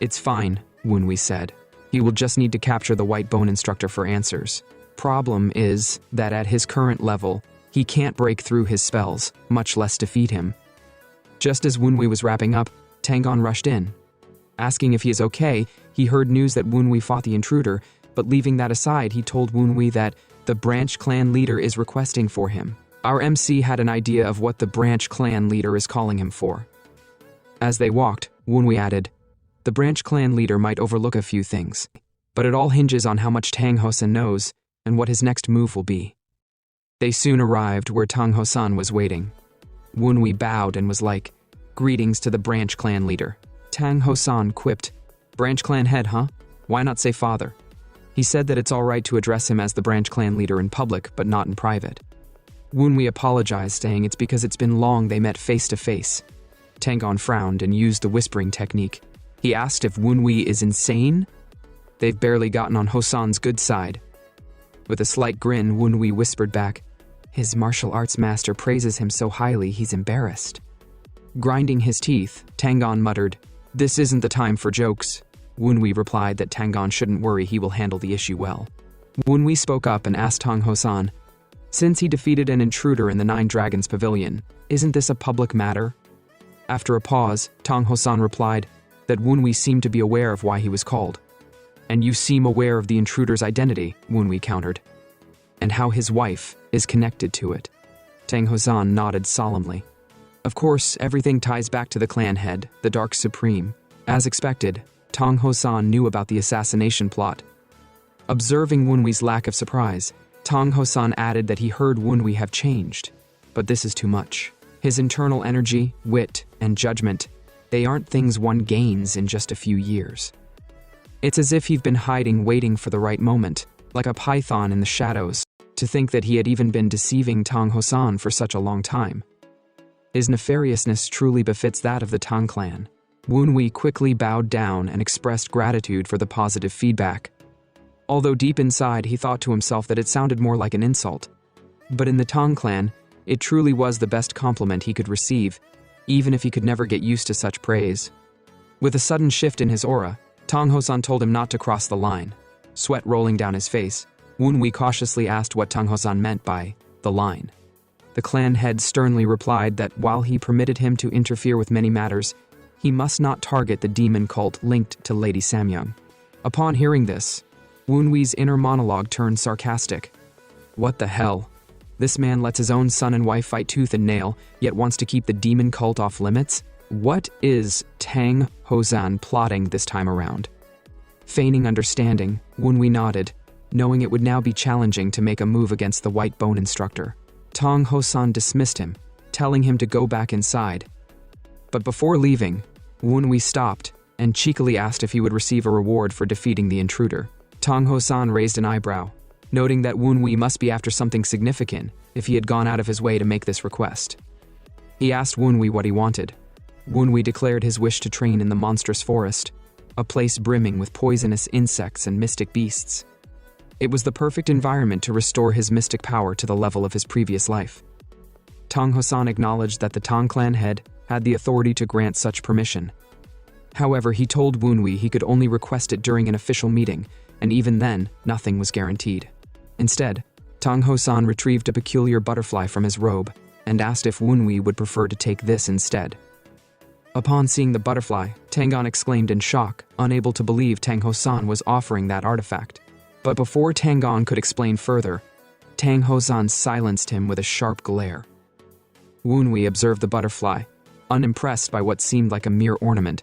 Speaker 1: It's fine, Wunwi said. He will just need to capture the White Bone Instructor for answers. Problem is that at his current level, he can't break through his spells, much less defeat him. Just as Wunwi was wrapping up, Tangon rushed in. Asking if he is okay, he heard news that Wunwi fought the intruder, but leaving that aside, he told Wunwi that the branch clan leader is requesting for him. Our MC had an idea of what the branch clan leader is calling him for. As they walked, Wunwi added, the branch clan leader might overlook a few things, but it all hinges on how much Tang Hosan knows and what his next move will be. They soon arrived where Tang Hosan was waiting. Wunwi bowed and was like, greetings to the branch clan leader. Tang Hosan quipped, branch clan head, huh? Why not say father? He said that it's all right to address him as the branch clan leader in public, but not in private. Wunwi apologized, saying it's because it's been long they met face to face. Tangon frowned and used the whispering technique. He asked if Wunwi is insane. They've barely gotten on Hosan's good side. With a slight grin, Wunwi whispered back, his martial arts master praises him so highly he's embarrassed. Grinding his teeth, Tangon muttered, this isn't the time for jokes. Wunwi replied that Tangon shouldn't worry, he will handle the issue well. Wunwi spoke up and asked Tang Hosan, since he defeated an intruder in the Nine Dragons Pavilion, isn't this a public matter? After a pause, Tang Hosan replied that Wunwi seemed to be aware of why he was called. And you seem aware of the intruder's identity, Wunwi countered, and how his wife is connected to it. Tang Hosan nodded solemnly. Of course, everything ties back to the clan head, the Dark Supreme. As expected, Tang Hosan knew about the assassination plot. Observing Wunwi's lack of surprise, Tang Hosan added that he heard Wunwi have changed. But this is too much. His internal energy, wit, and judgment, they aren't things one gains in just a few years. It's as if he'd been hiding, waiting for the right moment, like a python in the shadows. To think that he had even been deceiving Tang Hosan for such a long time. His nefariousness truly befits that of the Tang Clan. Wunwi quickly bowed down and expressed gratitude for the positive feedback. Although deep inside he thought to himself that it sounded more like an insult. But in the Tang Clan, it truly was the best compliment he could receive, even if he could never get used to such praise. With a sudden shift in his aura, Tang Hosan told him not to cross the line. Sweat rolling down his face, Wunwi cautiously asked what Tang Hosan meant by the line. The clan head sternly replied that while he permitted him to interfere with many matters, he must not target the demon cult linked to Lady Samyong. Upon hearing this, Wunwi's inner monologue turned sarcastic. What the hell? This man lets his own son and wife fight tooth and nail, yet wants to keep the demon cult off limits? What is Tang Hosan plotting this time around? Feigning understanding, Wunwi nodded, knowing it would now be challenging to make a move against the white bone instructor. Tang Hosan dismissed him, telling him to go back inside. But before leaving, Wunwi stopped and cheekily asked if he would receive a reward for defeating the intruder. Tang Hosan raised an eyebrow, noting that Wunwi must be after something significant if he had gone out of his way to make this request. He asked Wunwi what he wanted. Wunwi declared his wish to train in the monstrous forest, a place brimming with poisonous insects and mystic beasts. It was the perfect environment to restore his mystic power to the level of his previous life. Tang Hosan acknowledged that the Tang Clan head had the authority to grant such permission. However, he told Wunwi he could only request it during an official meeting, and even then, nothing was guaranteed. Instead, Tang Hosan retrieved a peculiar butterfly from his robe and asked if Wunwi would prefer to take this instead. Upon seeing the butterfly, Tangon exclaimed in shock, unable to believe Tang Hosan was offering that artifact. But before Tangon could explain further, Tang Hosan silenced him with a sharp glare. Wunwi observed the butterfly, unimpressed by what seemed like a mere ornament.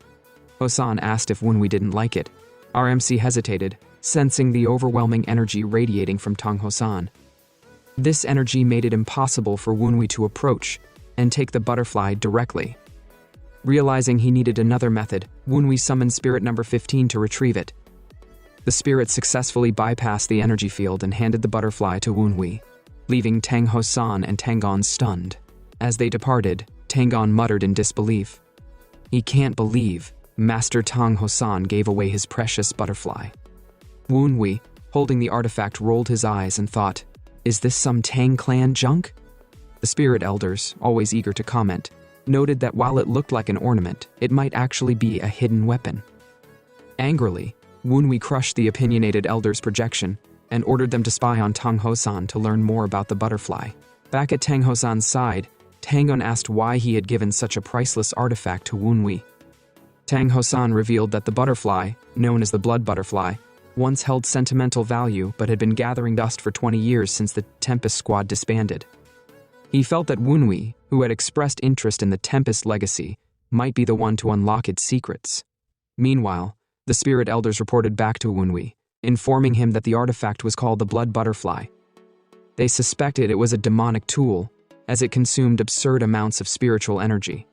Speaker 1: Hosan asked if Wunwi didn't like it. RMC hesitated, sensing the overwhelming energy radiating from Tang Hosan. This energy made it impossible for Wunwi to approach and take the butterfly directly. Realizing he needed another method, Wunwi summoned Spirit number 15 to retrieve it. The spirit successfully bypassed the energy field and handed the butterfly to Wunwi, leaving Tang Hosan and Tangon stunned. As they departed, Tangon muttered in disbelief. He can't believe Master Tang Hosan gave away his precious butterfly. Wunwi, holding the artifact, rolled his eyes and thought, is this some Tang Clan junk? The spirit elders, always eager to comment, noted that while it looked like an ornament, it might actually be a hidden weapon. Angrily, Wunwi crushed the opinionated elders' projection and ordered them to spy on Tang Hosan to learn more about the butterfly. Back at Tang Hosan's side, Tangon asked why he had given such a priceless artifact to Wunwi. Tang Hosan revealed that the butterfly, known as the blood butterfly, once held sentimental value but had been gathering dust for 20 years since the Tempest squad disbanded. He felt that Wunwi, who had expressed interest in the Tempest legacy, might be the one to unlock its secrets. Meanwhile, the spirit elders reported back to Wunwi, informing him that the artifact was called the blood butterfly. They suspected it was a demonic tool, as it consumed absurd amounts of spiritual energy.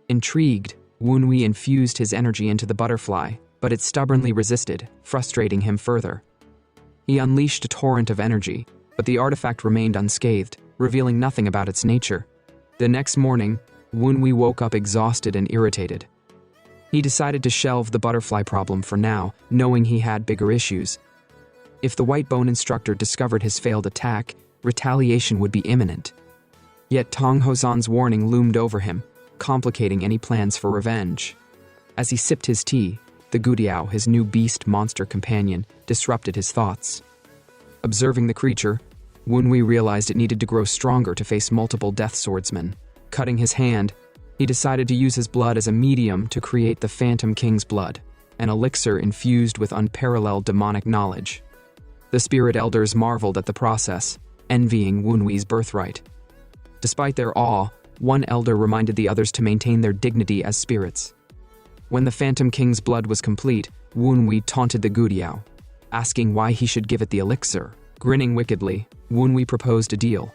Speaker 1: Intrigued, Wunwi infused his energy into the butterfly, but it stubbornly resisted, frustrating him further. He unleashed a torrent of energy, but the artifact remained unscathed, revealing nothing about its nature. The next morning, Wunwi woke up exhausted and irritated. He decided to shelve the butterfly problem for now, knowing he had bigger issues. If the white bone instructor discovered his failed attack, retaliation would be imminent. Yet Tong Hosan's warning loomed over him, complicating any plans for revenge. As he sipped his tea, the Gudiao, his new beast monster companion, disrupted his thoughts. Observing the creature, Wunwi realized it needed to grow stronger to face multiple death swordsmen. Cutting his hand, he decided to use his blood as a medium to create the Phantom King's blood, an elixir infused with unparalleled demonic knowledge. The spirit elders marveled at the process, envying Wunwi's birthright. Despite their awe, one elder reminded the others to maintain their dignity as spirits. When the Phantom King's blood was complete, Wunwi taunted the Gudiao, asking why he should give it the elixir. Grinning wickedly, Wunwi proposed a deal.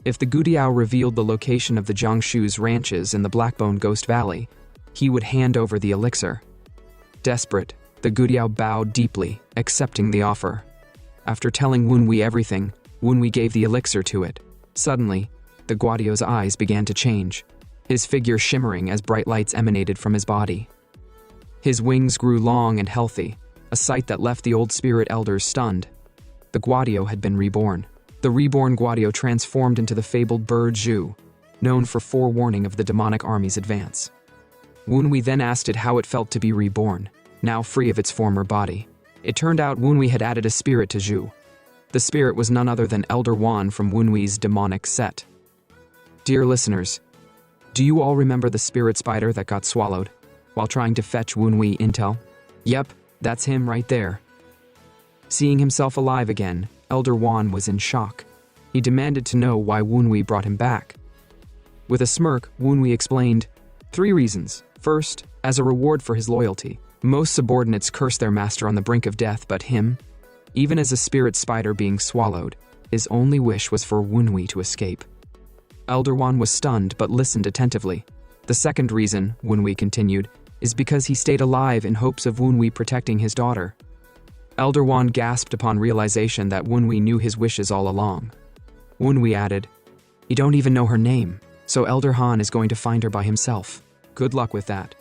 Speaker 1: If the Gudiao revealed the location of the Jiangshu's ranches in the Blackbone Ghost Valley, he would hand over the elixir. Desperate, the Gudiao bowed deeply, accepting the offer. After telling Wunwi everything, Wunwi gave the elixir to it. Suddenly, the Guadiao's eyes began to change, his figure shimmering as bright lights emanated from his body. His wings grew long and healthy, a sight that left the old spirit elders stunned. The Guadiao had been reborn. The reborn Guadiao transformed into the fabled bird Zhu, known for forewarning of the demonic army's advance. Wunwi then asked it how it felt to be reborn, now free of its former body. It turned out Wunwi had added a spirit to Zhu. The spirit was none other than Elder Wan from Wunwi's demonic set. Dear listeners, do you all remember the spirit spider that got swallowed while trying to fetch Wunwi intel? Yep, that's him right there. Seeing himself alive again, Elder Wan was in shock. He demanded to know why Wunwi brought him back. With a smirk, Wunwi explained, 3 reasons. First, as a reward for his loyalty. Most subordinates curse their master on the brink of death, but him, even as a spirit spider being swallowed, his only wish was for Wunwi to escape. Elder Wan was stunned but listened attentively. The second reason, Wunwi continued, is because he stayed alive in hopes of Wunwi protecting his daughter. Elder Wan gasped upon realization that Wunwi knew his wishes all along. Wunwi added, "You don't even know her name, so Elder Han is going to find her by himself. Good luck with that."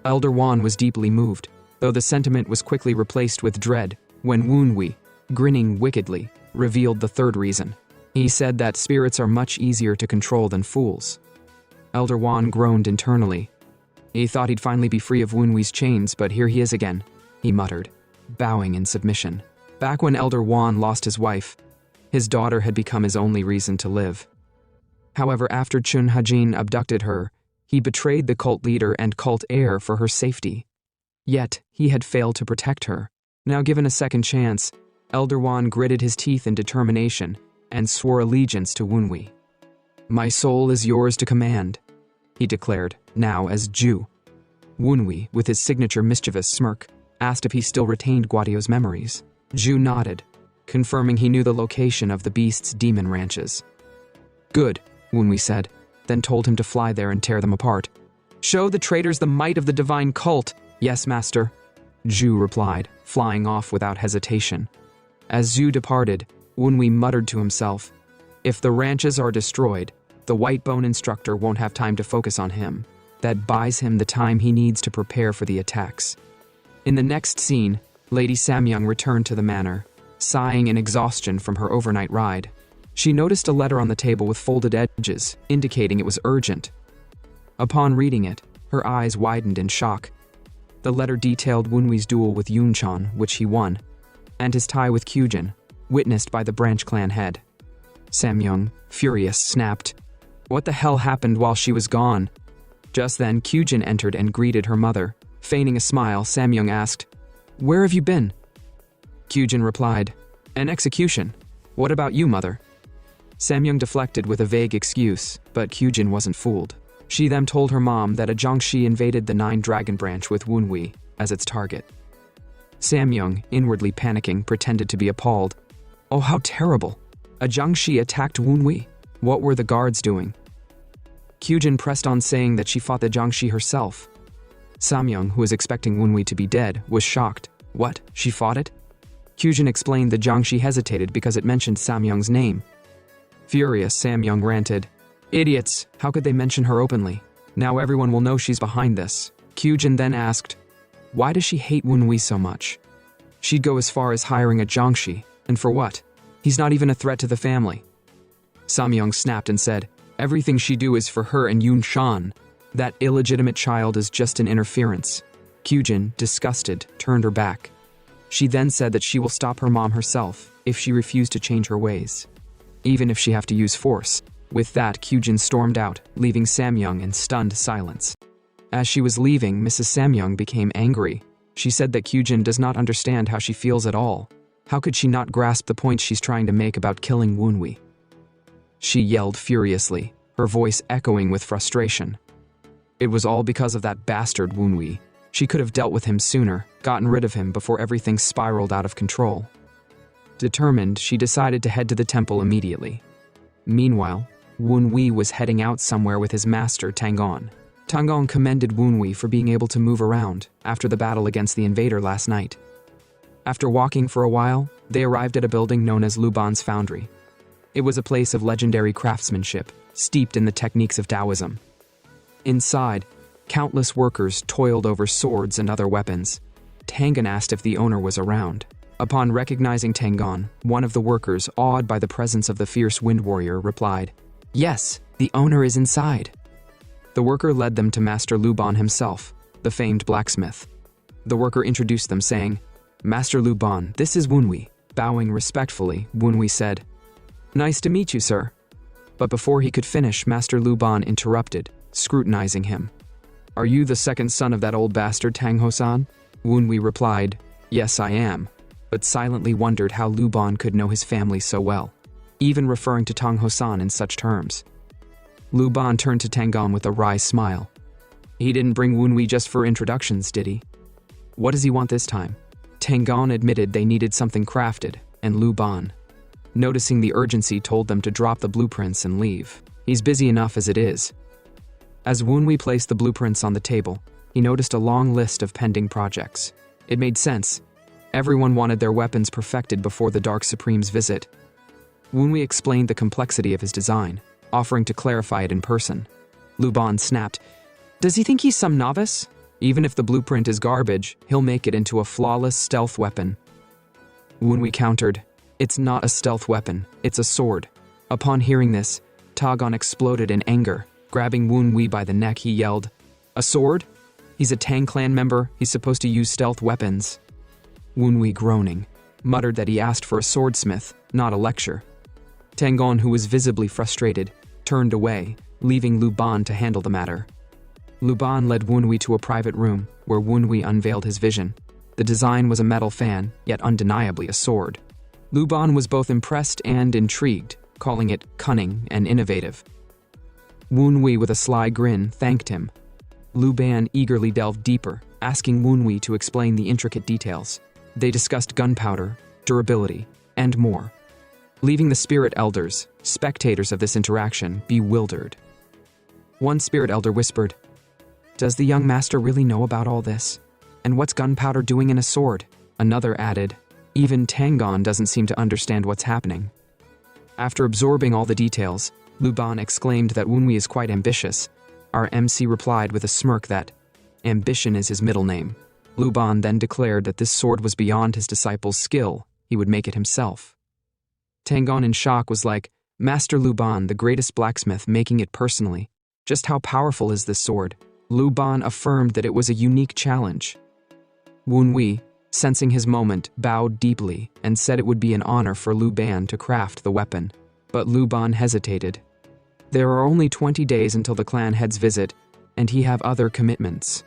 Speaker 1: Elder Wan was deeply moved, though the sentiment was quickly replaced with dread when Wunwi, grinning wickedly, revealed the third reason. He said that spirits are much easier to control than fools. Elder Wan groaned internally. He thought he'd finally be free of Wunwi's chains, but here he is again, he muttered, bowing in submission. Back when Elder Wan lost his wife, his daughter had become his only reason to live. However, after Cjin abducted her, he betrayed the cult leader and cult heir for her safety. Yet, he had failed to protect her. Now given a second chance, Elder Wan gritted his teeth in determination and swore allegiance to Wunwi. "My soul is yours to command," he declared, now as Zhu. Wunwi, with his signature mischievous smirk, asked if he still retained Guadiao's memories. Zhu nodded, confirming he knew the location of the beast's demon ranches. "Good," Wunwi said, then told him to fly there and tear them apart. "Show the traitors the might of the divine cult." "Yes, master," Zhu replied, flying off without hesitation. As Zhu departed, Wunwi muttered to himself, "If the ranches are destroyed, the white bone instructor won't have time to focus on him. That buys him the time he needs to prepare for the attacks." In the next scene, Lady Samyong returned to the manor, sighing in exhaustion from her overnight ride. She noticed a letter on the table with folded edges, indicating it was urgent. Upon reading it, her eyes widened in shock. The letter detailed Wunwi's duel with Yunchan, which he won, and his tie with Cjin, witnessed by the branch clan head. Samyong, furious, snapped, "What the hell happened while she was gone?" Just then, Cjin entered and greeted her mother. Feigning a smile, Samyong asked, "Where have you been?" Cjin replied, "An execution. What about you, mother?" Samyong deflected with a vague excuse, but Cjin wasn't fooled. She then told her mom that a Jiangshi invaded the 9 Dragon Branch with Wunwi as its target. Samyong, inwardly panicking, pretended to be appalled. "Oh, how terrible! A Jiangshi attacked Wunwi. What were the guards doing?" Cjin pressed on, saying that she fought the Jiangshi herself. Samyong, who was expecting Wunwi to be dead, was shocked. "What? She fought it?" Cjin explained the Jiangshi hesitated because it mentioned Samyong's name. Furious, Samyong ranted. Idiots, how could they mention her openly? Now everyone will know she's behind this. Cjin then asked, why does she hate Woonwee so much? She'd go as far as hiring a Jangi, and for what? He's not even a threat to the family. Samyong snapped and said, everything she do is for her and Yoon Shan. That illegitimate child is just an interference. Cjin, disgusted, turned her back. She then said that she will stop her mom herself if she refused to change her ways, even if she have to use force. With that, Cjin stormed out, leaving Samyong in stunned silence. As she was leaving, Mrs. Samyong became angry. She said that Cjin does not understand how she feels at all. How could she not grasp the point she's trying to make about killing Woonwee? She yelled furiously, her voice echoing with frustration. It was all because of that bastard Woonwee. She could have dealt with him sooner, gotten rid of him before everything spiraled out of control. Determined, she decided to head to the temple immediately. Meanwhile, Woonwee was heading out somewhere with his master Tang. Tang commended Woonwee for being able to move around after the battle against the invader last night. After walking for a while, they arrived at a building known as Luban's Foundry. It was a place of legendary craftsmanship, steeped in the techniques of Taoism. Inside, countless workers toiled over swords and other weapons. Tang asked if the owner was around. Upon recognizing Tang, one of the workers, awed by the presence of the fierce wind warrior, replied, yes, the owner is inside. The worker led them to Master Luban himself, the famed blacksmith. The worker introduced them, saying, Master Luban, this is Woonwee. Bowing respectfully, Woonwee said, nice to meet you, sir. But before he could finish, Master Luban interrupted, scrutinizing him. Are you the second son of that old bastard Tang Hosan? Woonwee replied, yes, I am, but silently wondered how Luban could know his family so well, even referring to Tang Hosan in such terms. Luban turned to Tang with a wry smile. He didn't bring Woonwee just for introductions, did he? What does he want this time? Tang admitted they needed something crafted, and Luban, noticing the urgency, told them to drop the blueprints and leave. He's busy enough as it is. As Woonwee placed the blueprints on the table, he noticed a long list of pending projects. It made sense. Everyone wanted their weapons perfected before the Dark Supreme's visit. Woonwee explained the complexity of his design, offering to clarify it in person. Luban snapped, does he think he's some novice? Even if the blueprint is garbage, he'll make it into a flawless stealth weapon. Woonwee countered, it's not a stealth weapon, it's a sword. Upon hearing this, Tang exploded in anger. Grabbing Woonwee by the neck, he yelled, a sword? He's a Tang Clan member, he's supposed to use stealth weapons. Woonwee, groaning, muttered that he asked for a swordsmith, not a lecture. Tang, who was visibly frustrated, turned away, leaving Luban to handle the matter. Luban led Woonwee to a private room, where Woonwee unveiled his vision. The design was a metal fan, yet undeniably a sword. Luban was both impressed and intrigued, calling it cunning and innovative. Woonwee, with a sly grin, thanked him. Luban eagerly delved deeper, asking Woonwee to explain the intricate details. They discussed gunpowder, durability, and more, leaving the spirit elders, spectators of this interaction, bewildered. One spirit elder whispered, does the young master really know about all this? And what's gunpowder doing in a sword? Another added, even Tang doesn't seem to understand what's happening. After absorbing all the details, Luban exclaimed that Woonwee is quite ambitious. Our MC replied with a smirk that ambition is his middle name. Luban then declared that this sword was beyond his disciple's skill, he would make it himself. Tang, in shock, was like, Master Luban, the greatest blacksmith, making it personally. Just how powerful is this sword? Luban affirmed that it was a unique challenge. Woonwee, sensing his moment, bowed deeply and said it would be an honor for Luban to craft the weapon. But Luban hesitated. There are only 20 days until the clan head's visit, and he have other commitments.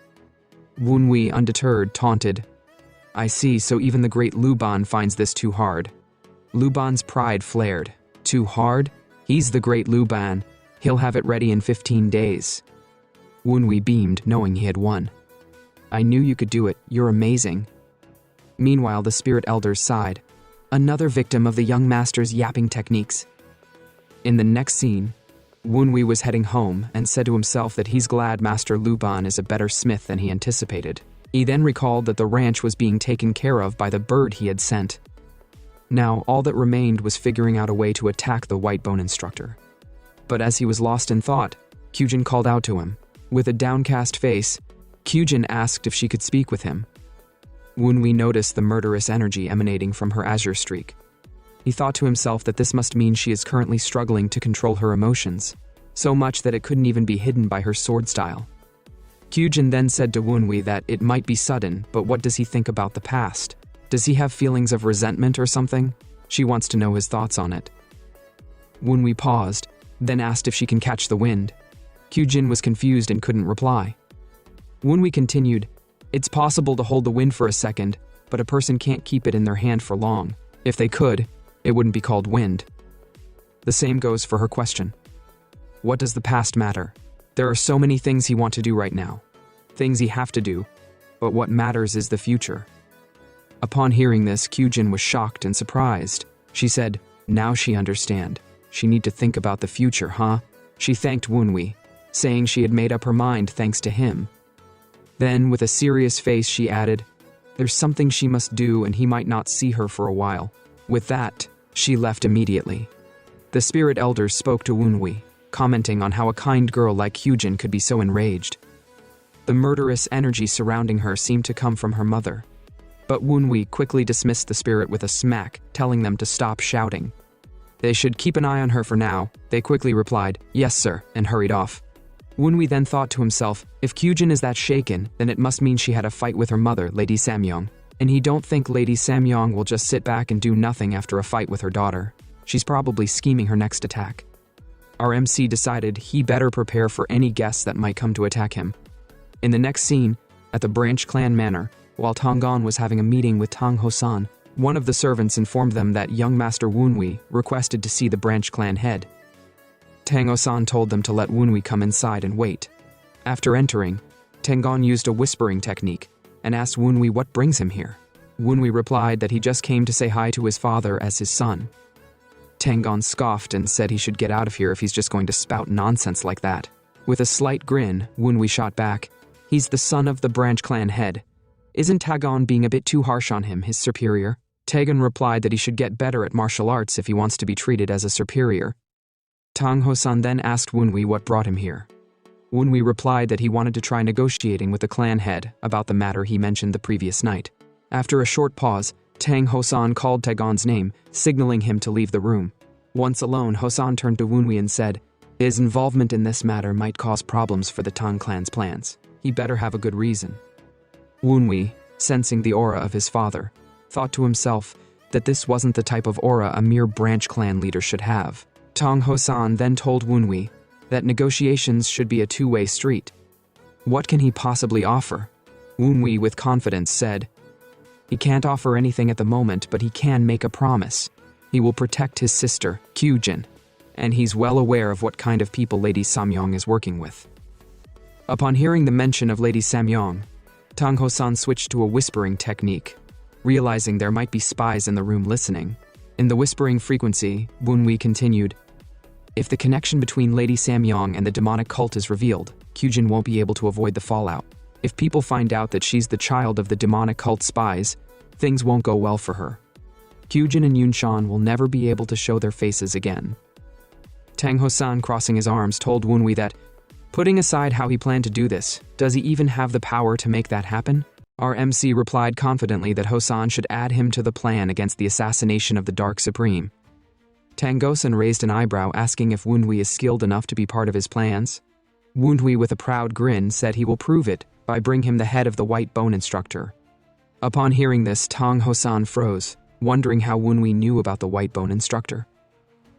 Speaker 1: Woonwee, undeterred, taunted, I see, so even the great Luban finds this too hard. Luban's pride flared. Too hard? He's the great Luban. He'll have it ready in 15 days. Woonwee beamed, knowing he had won. I knew you could do it, you're amazing. Meanwhile, the spirit elders sighed. Another victim of the young master's yapping techniques. In the next scene, Woonwee was heading home and said to himself that he's glad Master Luban is a better smith than he anticipated. He then recalled that the ranch was being taken care of by the bird he had sent. Now, all that remained was figuring out a way to attack the white bone instructor. But as he was lost in thought, Cjin called out to him. With a downcast face, Cjin asked if she could speak with him. Woonwee noticed the murderous energy emanating from her azure streak. He thought to himself that this must mean she is currently struggling to control her emotions, so much that it couldn't even be hidden by her sword style. Cjin then said to Woonwee that it might be sudden, but what does he think about the past? Does he have feelings of resentment or something? She wants to know his thoughts on it. Woonwee paused, then asked if she can catch the wind. Cjin was confused and couldn't reply. Woonwee continued, "It's possible to hold the wind for a second, but a person can't keep it in their hand for long. If they could, it wouldn't be called wind." The same goes for her question. What does the past matter? There are so many things he wants to do right now. Things he have to do, but what matters is the future. Upon hearing this, Cjin was shocked and surprised. She said, now she understand. She need to think about the future, huh? She thanked Woonwee, saying she had made up her mind thanks to him. Then, with a serious face, she added, there's something she must do and he might not see her for a while. With that, she left immediately. The spirit elders spoke to Woonwee, commenting on how a kind girl like Cjin could be so enraged. The murderous energy surrounding her seemed to come from her mother. But Woonwee quickly dismissed the spirit with a smack, telling them to stop shouting. They should keep an eye on her for now. They quickly replied, yes sir, and hurried off. Woonwee then thought to himself, if Cjin is that shaken, then it must mean she had a fight with her mother, Lady Samyong. And he don't think Lady Samyong will just sit back and do nothing after a fight with her daughter. She's probably scheming her next attack. Our MC decided he better prepare for any guests that might come to attack him. In the next scene, at the Branch Clan Manor, while Tang Clan was having a meeting with Tang Hosan, one of the servants informed them that young Master Woonwee requested to see the Branch Clan head. Tang Hosan told them to let Woonwee come inside and wait. After entering, Tang Clan used a whispering technique and asked Woonwee what brings him here. Woonwee replied that he just came to say hi to his father as his son. Tang Clan scoffed and said he should get out of here if he's just going to spout nonsense like that. With a slight grin, Woonwee shot back, he's the son of the Branch Clan head. Isn't Tagon being a bit too harsh on him, his superior? Tagon replied that he should get better at martial arts if he wants to be treated as a superior. Tang Hosan then asked Woonwee what brought him here. Woonwee replied that he wanted to try negotiating with the clan head about the matter he mentioned the previous night. After a short pause, Tang Hosan called Tagon's name, signaling him to leave the room. Once alone, Hosan turned to Woonwee and said, his involvement in this matter might cause problems for the Tang clan's plans. He better have a good reason. Woonwee, sensing the aura of his father, thought to himself that this wasn't the type of aura a mere Branch Clan leader should have. Tang Hosan then told Woonwee that negotiations should be a two-way street. What can he possibly offer? Woonwee with confidence said, he can't offer anything at the moment, but he can make a promise. He will protect his sister, Cjin, and he's well aware of what kind of people Lady Samyong is working with. Upon hearing the mention of Lady Samyong, Tang Hosan switched to a whispering technique, realizing there might be spies in the room listening. In the whispering frequency, Woonwee continued, if the connection between Lady Samyong and the demonic cult is revealed, Cjin won't be able to avoid the fallout. If people find out that she's the child of the demonic cult spies, things won't go well for her. Cjin and Yunshan will never be able to show their faces again. Tang Hosan, crossing his arms, told Woonwee that, putting aside how he planned to do this, does he even have the power to make that happen? Our MC replied confidently that Hosan should add him to the plan against the assassination of the Dark Supreme. Tang Gosan raised an eyebrow, asking if Woonwee is skilled enough to be part of his plans. Woonwee, with a proud grin, said he will prove it by bringing him the head of the White Bone Instructor. Upon hearing this, Tang Hosan froze, wondering how Woonwee knew about the White Bone Instructor.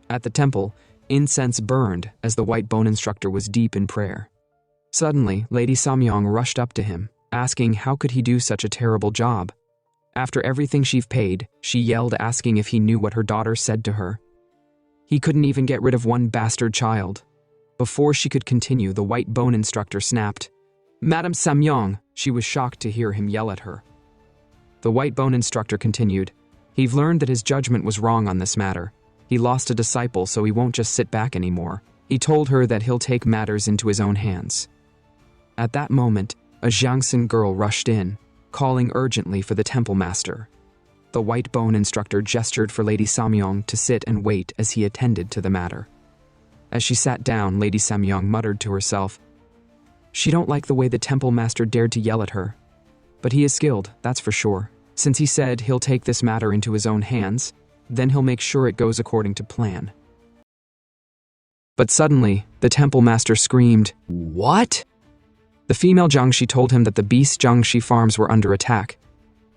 Speaker 1: At the temple, incense burned as the White Bone Instructor was deep in prayer. Suddenly, Lady Samyong rushed up to him, asking how could he do such a terrible job. After everything she've paid, she yelled, asking if he knew what her daughter said to her. He couldn't even get rid of one bastard child. Before she could continue, the White Bone Instructor snapped, Madam Samyong. She was shocked to hear him yell at her. The White Bone Instructor continued, he've learned that his judgment was wrong on this matter. He lost a disciple, so he won't just sit back anymore. He told her that he'll take matters into his own hands. At that moment, a Jiangxin girl rushed in, calling urgently for the temple master. The white bone instructor gestured for Lady Samyong to sit and wait as he attended to the matter. As she sat down, Lady Samyong muttered to herself, "She don't like the way the temple master dared to yell at her. But he is skilled, that's for sure. Since he said he'll take this matter into his own hands, then he'll make sure it goes according to plan." But suddenly, the temple master screamed, "What?" The female Jiangshi told him that the beast Jiangshi farms were under attack.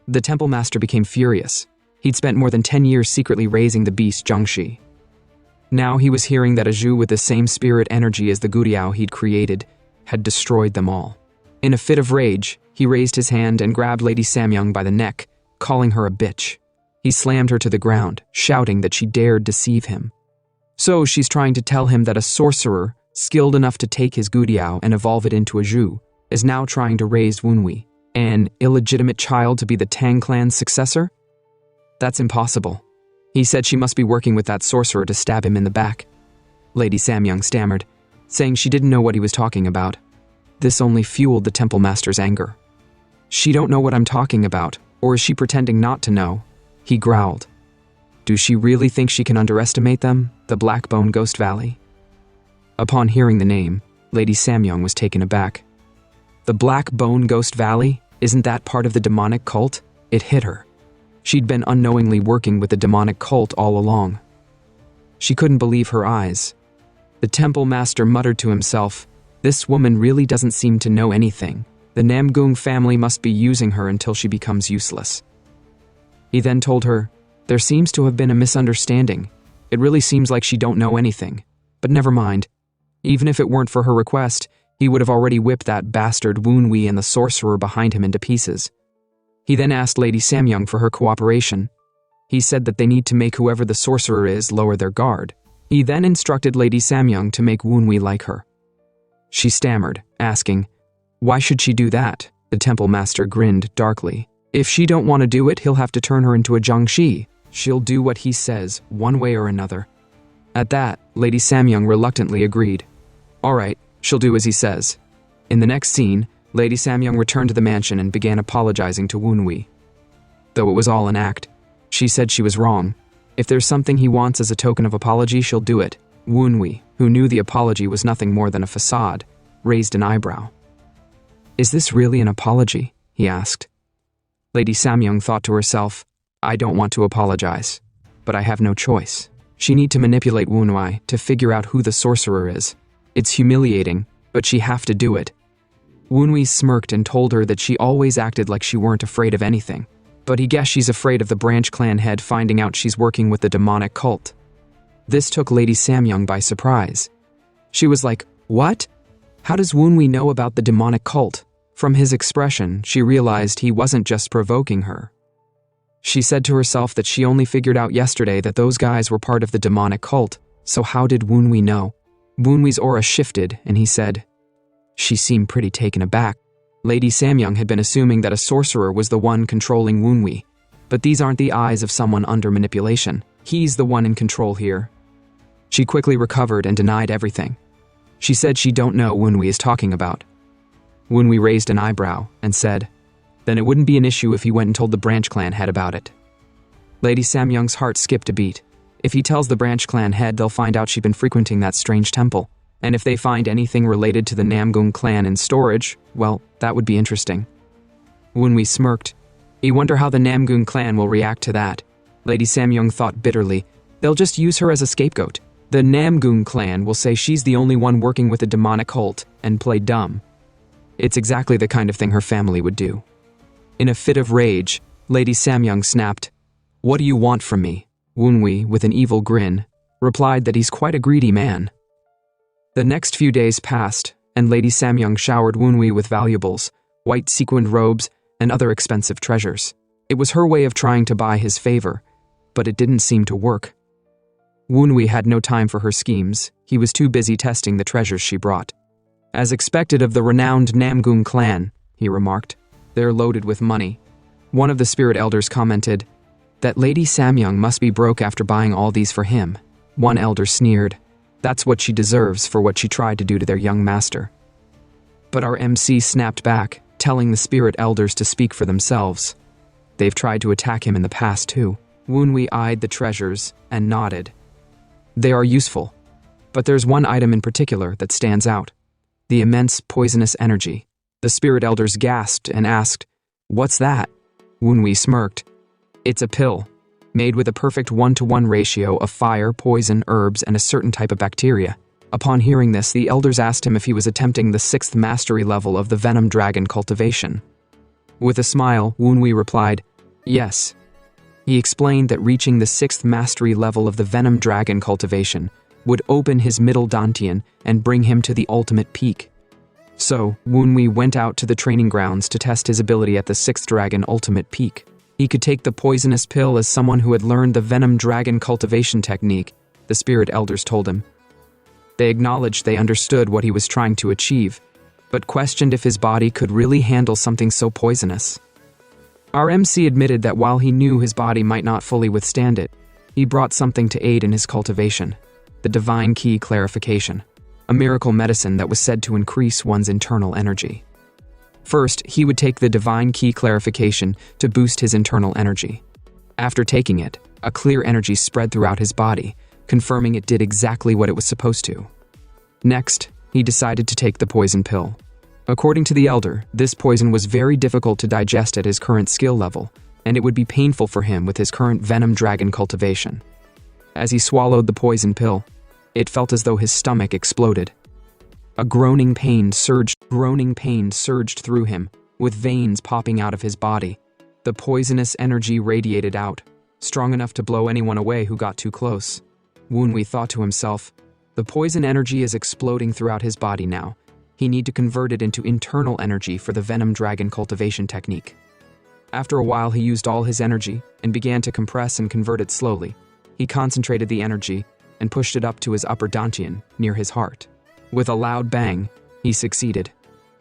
Speaker 1: The temple master became furious. He'd spent more than 10 years secretly raising the beast Jiangshi. Now he was hearing that a Zhu with the same spirit energy as the Guriao he'd created had destroyed them all. In a fit of rage, he raised his hand and grabbed Lady Samyong by the neck, calling her a bitch. He slammed her to the ground, shouting that she dared deceive him. So she's trying to tell him that a sorcerer, skilled enough to take his Guriao and evolve it into a Zhu, is now trying to raise Wunhui, an illegitimate child, to be the Tang Clan's successor? That's impossible. He said she must be working with that sorcerer to stab him in the back. Lady Samyong stammered, saying she didn't know what he was talking about. This only fueled the temple master's anger. "She don't know what I'm talking about, or is she pretending not to know?" he growled. "Do she really think she can underestimate them, the Blackbone Ghost Valley?" Upon hearing the name, Lady Samyong was taken aback. The Blackbone Ghost Valley? Isn't that part of the demonic cult? It hit her. She'd been unknowingly working with the demonic cult all along. She couldn't believe her eyes. The temple master muttered to himself, "This woman really doesn't seem to know anything. The Namgung family must be using her until she becomes useless." He then told her, "There seems to have been a misunderstanding. It really seems like she don't know anything. But never mind. Even if it weren't for her request, he would have already whipped that bastard Wunhui and the sorcerer behind him into pieces." He then asked Lady Samyong for her cooperation. He said that they need to make whoever the sorcerer is lower their guard. He then instructed Lady Samyong to make Wunhui like her. She stammered, asking, "Why should she do that?" The temple master grinned darkly. "If she don't want to do it, he'll have to turn her into a Jiangshi. She'll do what he says, one way or another." At that, Lady Samyong reluctantly agreed. "All right, she'll do as he says." In the next scene, Lady Samyong returned to the mansion and began apologizing to Wunhui. Though it was all an act, she said she was wrong. If there's something he wants as a token of apology, she'll do it. Wunhui, who knew the apology was nothing more than a facade, raised an eyebrow. "Is this really an apology?" he asked. Lady Samyong thought to herself, "I don't want to apologize, but I have no choice. She need to manipulate Wunhui to figure out who the sorcerer is. It's humiliating, but she have to do it." Wunhui smirked and told her that she always acted like she weren't afraid of anything, but he guessed she's afraid of the branch clan head finding out she's working with the demonic cult. This took Lady Samyong by surprise. She was like, "What? How does Wunhui know about the demonic cult?" From his expression, she realized he wasn't just provoking her. She said to herself that she only figured out yesterday that those guys were part of the demonic cult, so how did Wunhui know? Wunhui's aura shifted, and he said, She seemed pretty taken aback. Lady Samyong had been assuming that a sorcerer was the one controlling Wunhui, but these aren't the eyes of someone under manipulation. He's the one in control here. She quickly recovered and denied everything. She said she don't know what Wunhui is talking about. Wunhui raised an eyebrow and said, "Then it wouldn't be an issue if he went and told the branch clan head about it." Lady Samyong's heart skipped a beat. If he tells the branch clan head, they'll find out she's been frequenting that strange temple. And if they find anything related to the Namgung clan in storage, well, that would be interesting. Wunhui smirked. "You wonder how the Namgung clan will react to that." Lady Samyong thought bitterly, "They'll just use her as a scapegoat. The Namgung clan will say she's the only one working with a demonic cult and play dumb." It's exactly the kind of thing her family would do. In a fit of rage, Lady Samyong snapped, "What do you want from me?" Wunhui, with an evil grin, replied that he's quite a greedy man. The next few days passed, and Lady Samyong showered Wunhui with valuables, white sequined robes, and other expensive treasures. It was her way of trying to buy his favor, but it didn't seem to work. Wunhui had no time for her schemes. He was too busy testing the treasures she brought. "As expected of the renowned Namgung clan," he remarked, "they're loaded with money." One of the spirit elders commented that Lady Samyong must be broke after buying all these for him. One elder sneered, "That's what she deserves for what she tried to do to their young master." But our MC snapped back, telling the spirit elders to speak for themselves. They've tried to attack him in the past too. Woonwee eyed the treasures and nodded. They are useful, but there's one item in particular that stands out. The immense poisonous energy. The spirit elders gasped and asked, "What's that?" Woonwee smirked. "It's a pill, made with a perfect 1-to-1 ratio of fire, poison, herbs, and a certain type of bacteria." Upon hearing this, the elders asked him if he was attempting the 6th mastery level of the Venom Dragon Cultivation. With a smile, Woonwee replied, "Yes." He explained that reaching the 6th mastery level of the Venom Dragon Cultivation would open his middle dantian and bring him to the ultimate peak. So, Woonwee went out to the training grounds to test his ability at the 6th Dragon Ultimate Peak. He could take the poisonous pill as someone who had learned the Venom Dragon Cultivation technique, the spirit elders told him. They acknowledged they understood what he was trying to achieve, but questioned if his body could really handle something so poisonous. Our MC admitted that while he knew his body might not fully withstand it, he brought something to aid in his cultivation, the Divine Key Clarification, a miracle medicine that was said to increase one's internal energy. First, he would take the Divine Key Clarification to boost his internal energy. After taking it, a clear energy spread throughout his body, confirming it did exactly what it was supposed to. Next, he decided to take the poison pill. According to the elder, this poison was very difficult to digest at his current skill level, and it would be painful for him with his current Venom Dragon Cultivation. As he swallowed the poison pill, it felt as though his stomach exploded. A groaning pain surged through him, with veins popping out of his body. The poisonous energy radiated out, strong enough to blow anyone away who got too close. Woonwee thought to himself, the poison energy is exploding throughout his body now. He need to convert it into internal energy for the Venom Dragon Cultivation technique. After a while, he used all his energy and began to compress and convert it slowly. He concentrated the energy and pushed it up to his upper dantian, near his heart. With a loud bang, he succeeded.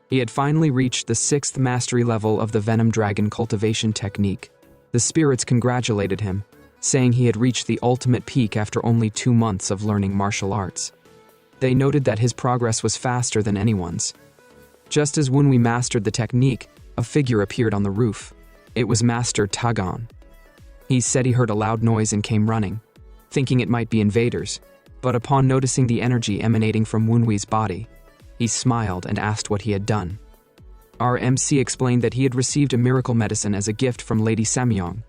Speaker 1: He had finally reached the 6th mastery level of the Venom Dragon Cultivation technique. The spirits congratulated him, saying he had reached the ultimate peak after only 2 months of learning martial arts. They noted that his progress was faster than anyone's. Just as Woonwee mastered the technique, a figure appeared on the roof. It was Master Tagon. He said he heard a loud noise and came running, thinking it might be invaders, but upon noticing the energy emanating from Woonwee's body, he smiled and asked what he had done. Our MC explained that he had received a miracle medicine as a gift from Lady Samyong.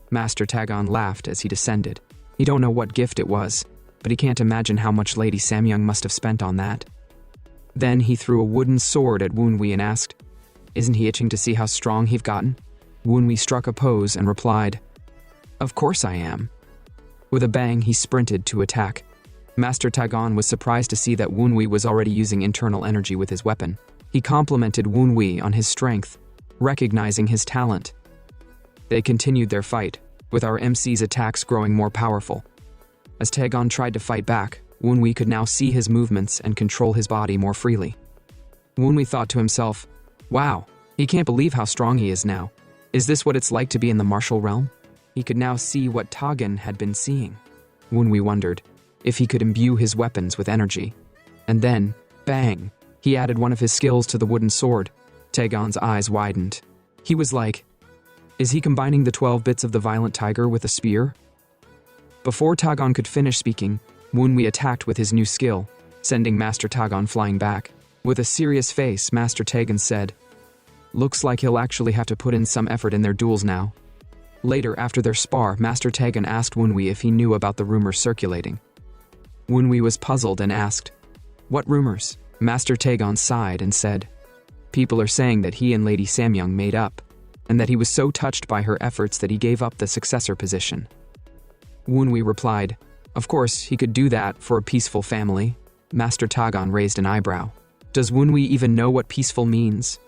Speaker 1: Master Tagon laughed as he descended. He don't know what gift it was, but he can't imagine how much Lady Samyong must have spent on that. Then he threw a wooden sword at Woonwee and asked, "Isn't he itching to see how strong he've gotten?" Woonwee struck a pose and replied, "Of course I am." With a bang, he sprinted to attack. Master Tagon was surprised to see that Woonwee was already using internal energy with his weapon. He complimented Woonwee on his strength, recognizing his talent. They continued their fight, with our MC's attacks growing more powerful. As Tagon tried to fight back, Woonwee could now see his movements and control his body more freely. Woonwee thought to himself, "Wow, he can't believe how strong he is now. Is this what it's like to be in the martial realm?" He could now see what Tagon had been seeing. Woonwee wondered if he could imbue his weapons with energy. And then, bang, he added one of his skills to the wooden sword. Tagon's eyes widened. He was like, is he combining the 12 bits of the violent tiger with a spear? Before Tagon could finish speaking, Woonwee attacked with his new skill, sending Master Tagon flying back. With a serious face, Master Tagon said, "Looks like he'll actually have to put in some effort in their duels now." Later, after their spar, Master Tagon asked Woonwee if he knew about the rumors circulating. Woonwee was puzzled and asked, "What rumors?" Master Tagon sighed and said, "People are saying that he and Lady Samyong made up, and that he was so touched by her efforts that he gave up the successor position." Woonwee replied, "Of course, he could do that for a peaceful family." Master Tagon raised an eyebrow. Does Woonwee even know what peaceful means?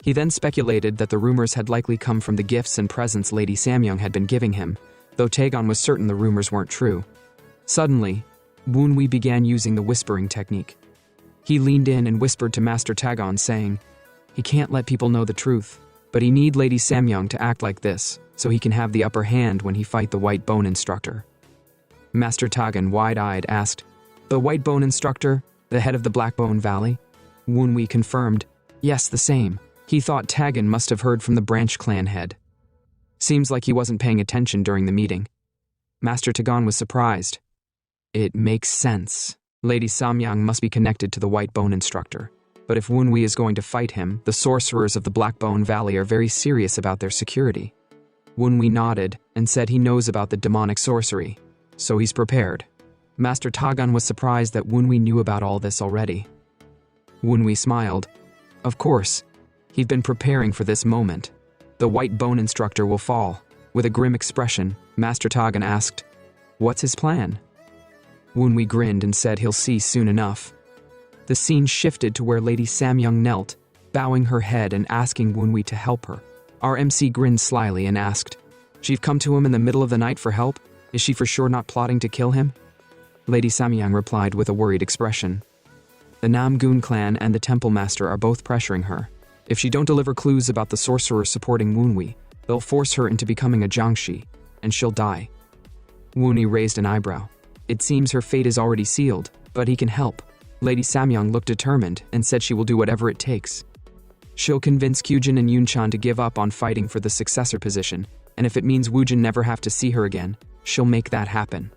Speaker 1: He then speculated that the rumors had likely come from the gifts and presents Lady Samyong had been giving him, though Tagon was certain the rumors weren't true. Suddenly, Woonwee began using the whispering technique. He leaned in and whispered to Master Tagon, saying, "He can't let people know the truth, but he need Lady Samyong to act like this, so he can have the upper hand when he fight the White Bone Instructor." Master Tagon, wide-eyed, asked, "The White Bone Instructor, the head of the Blackbone Valley?" Woonwee confirmed, "Yes, the same." He thought Tagon must have heard from the branch clan head. Seems like he wasn't paying attention during the meeting. Master Tagan was surprised. It makes sense. Lady Samyong must be connected to the White Bone Instructor. But if Wunwi is going to fight him, the sorcerers of the Blackbone Valley are very serious about their security. Wunwi nodded and said he knows about the demonic sorcery, so he's prepared. Master Tagan was surprised that Wunwi knew about all this already. Wunwi smiled. Of course, he'd been preparing for this moment. The White Bone Instructor will fall. With a grim expression, Master Tagan asked, "What's his plan?" Wunwi grinned and said he'll see soon enough. The scene shifted to where Lady Samyong knelt, bowing her head and asking Wunwi to help her. Our MC grinned slyly and asked, "She've come to him in the middle of the night for help? Is she for sure not plotting to kill him?" Lady Samyong replied with a worried expression. The Namgun clan and the Temple Master are both pressuring her. If she don't deliver clues about the sorcerer supporting Wunwi, they'll force her into becoming a Jiangshi, and she'll die. Wunwi raised an eyebrow. It seems her fate is already sealed, but he can help. Lady Samyong looked determined and said she will do whatever it takes. She'll convince Cjin and Yunchan to give up on fighting for the successor position, and if it means Wujin never have to see her again, she'll make that happen.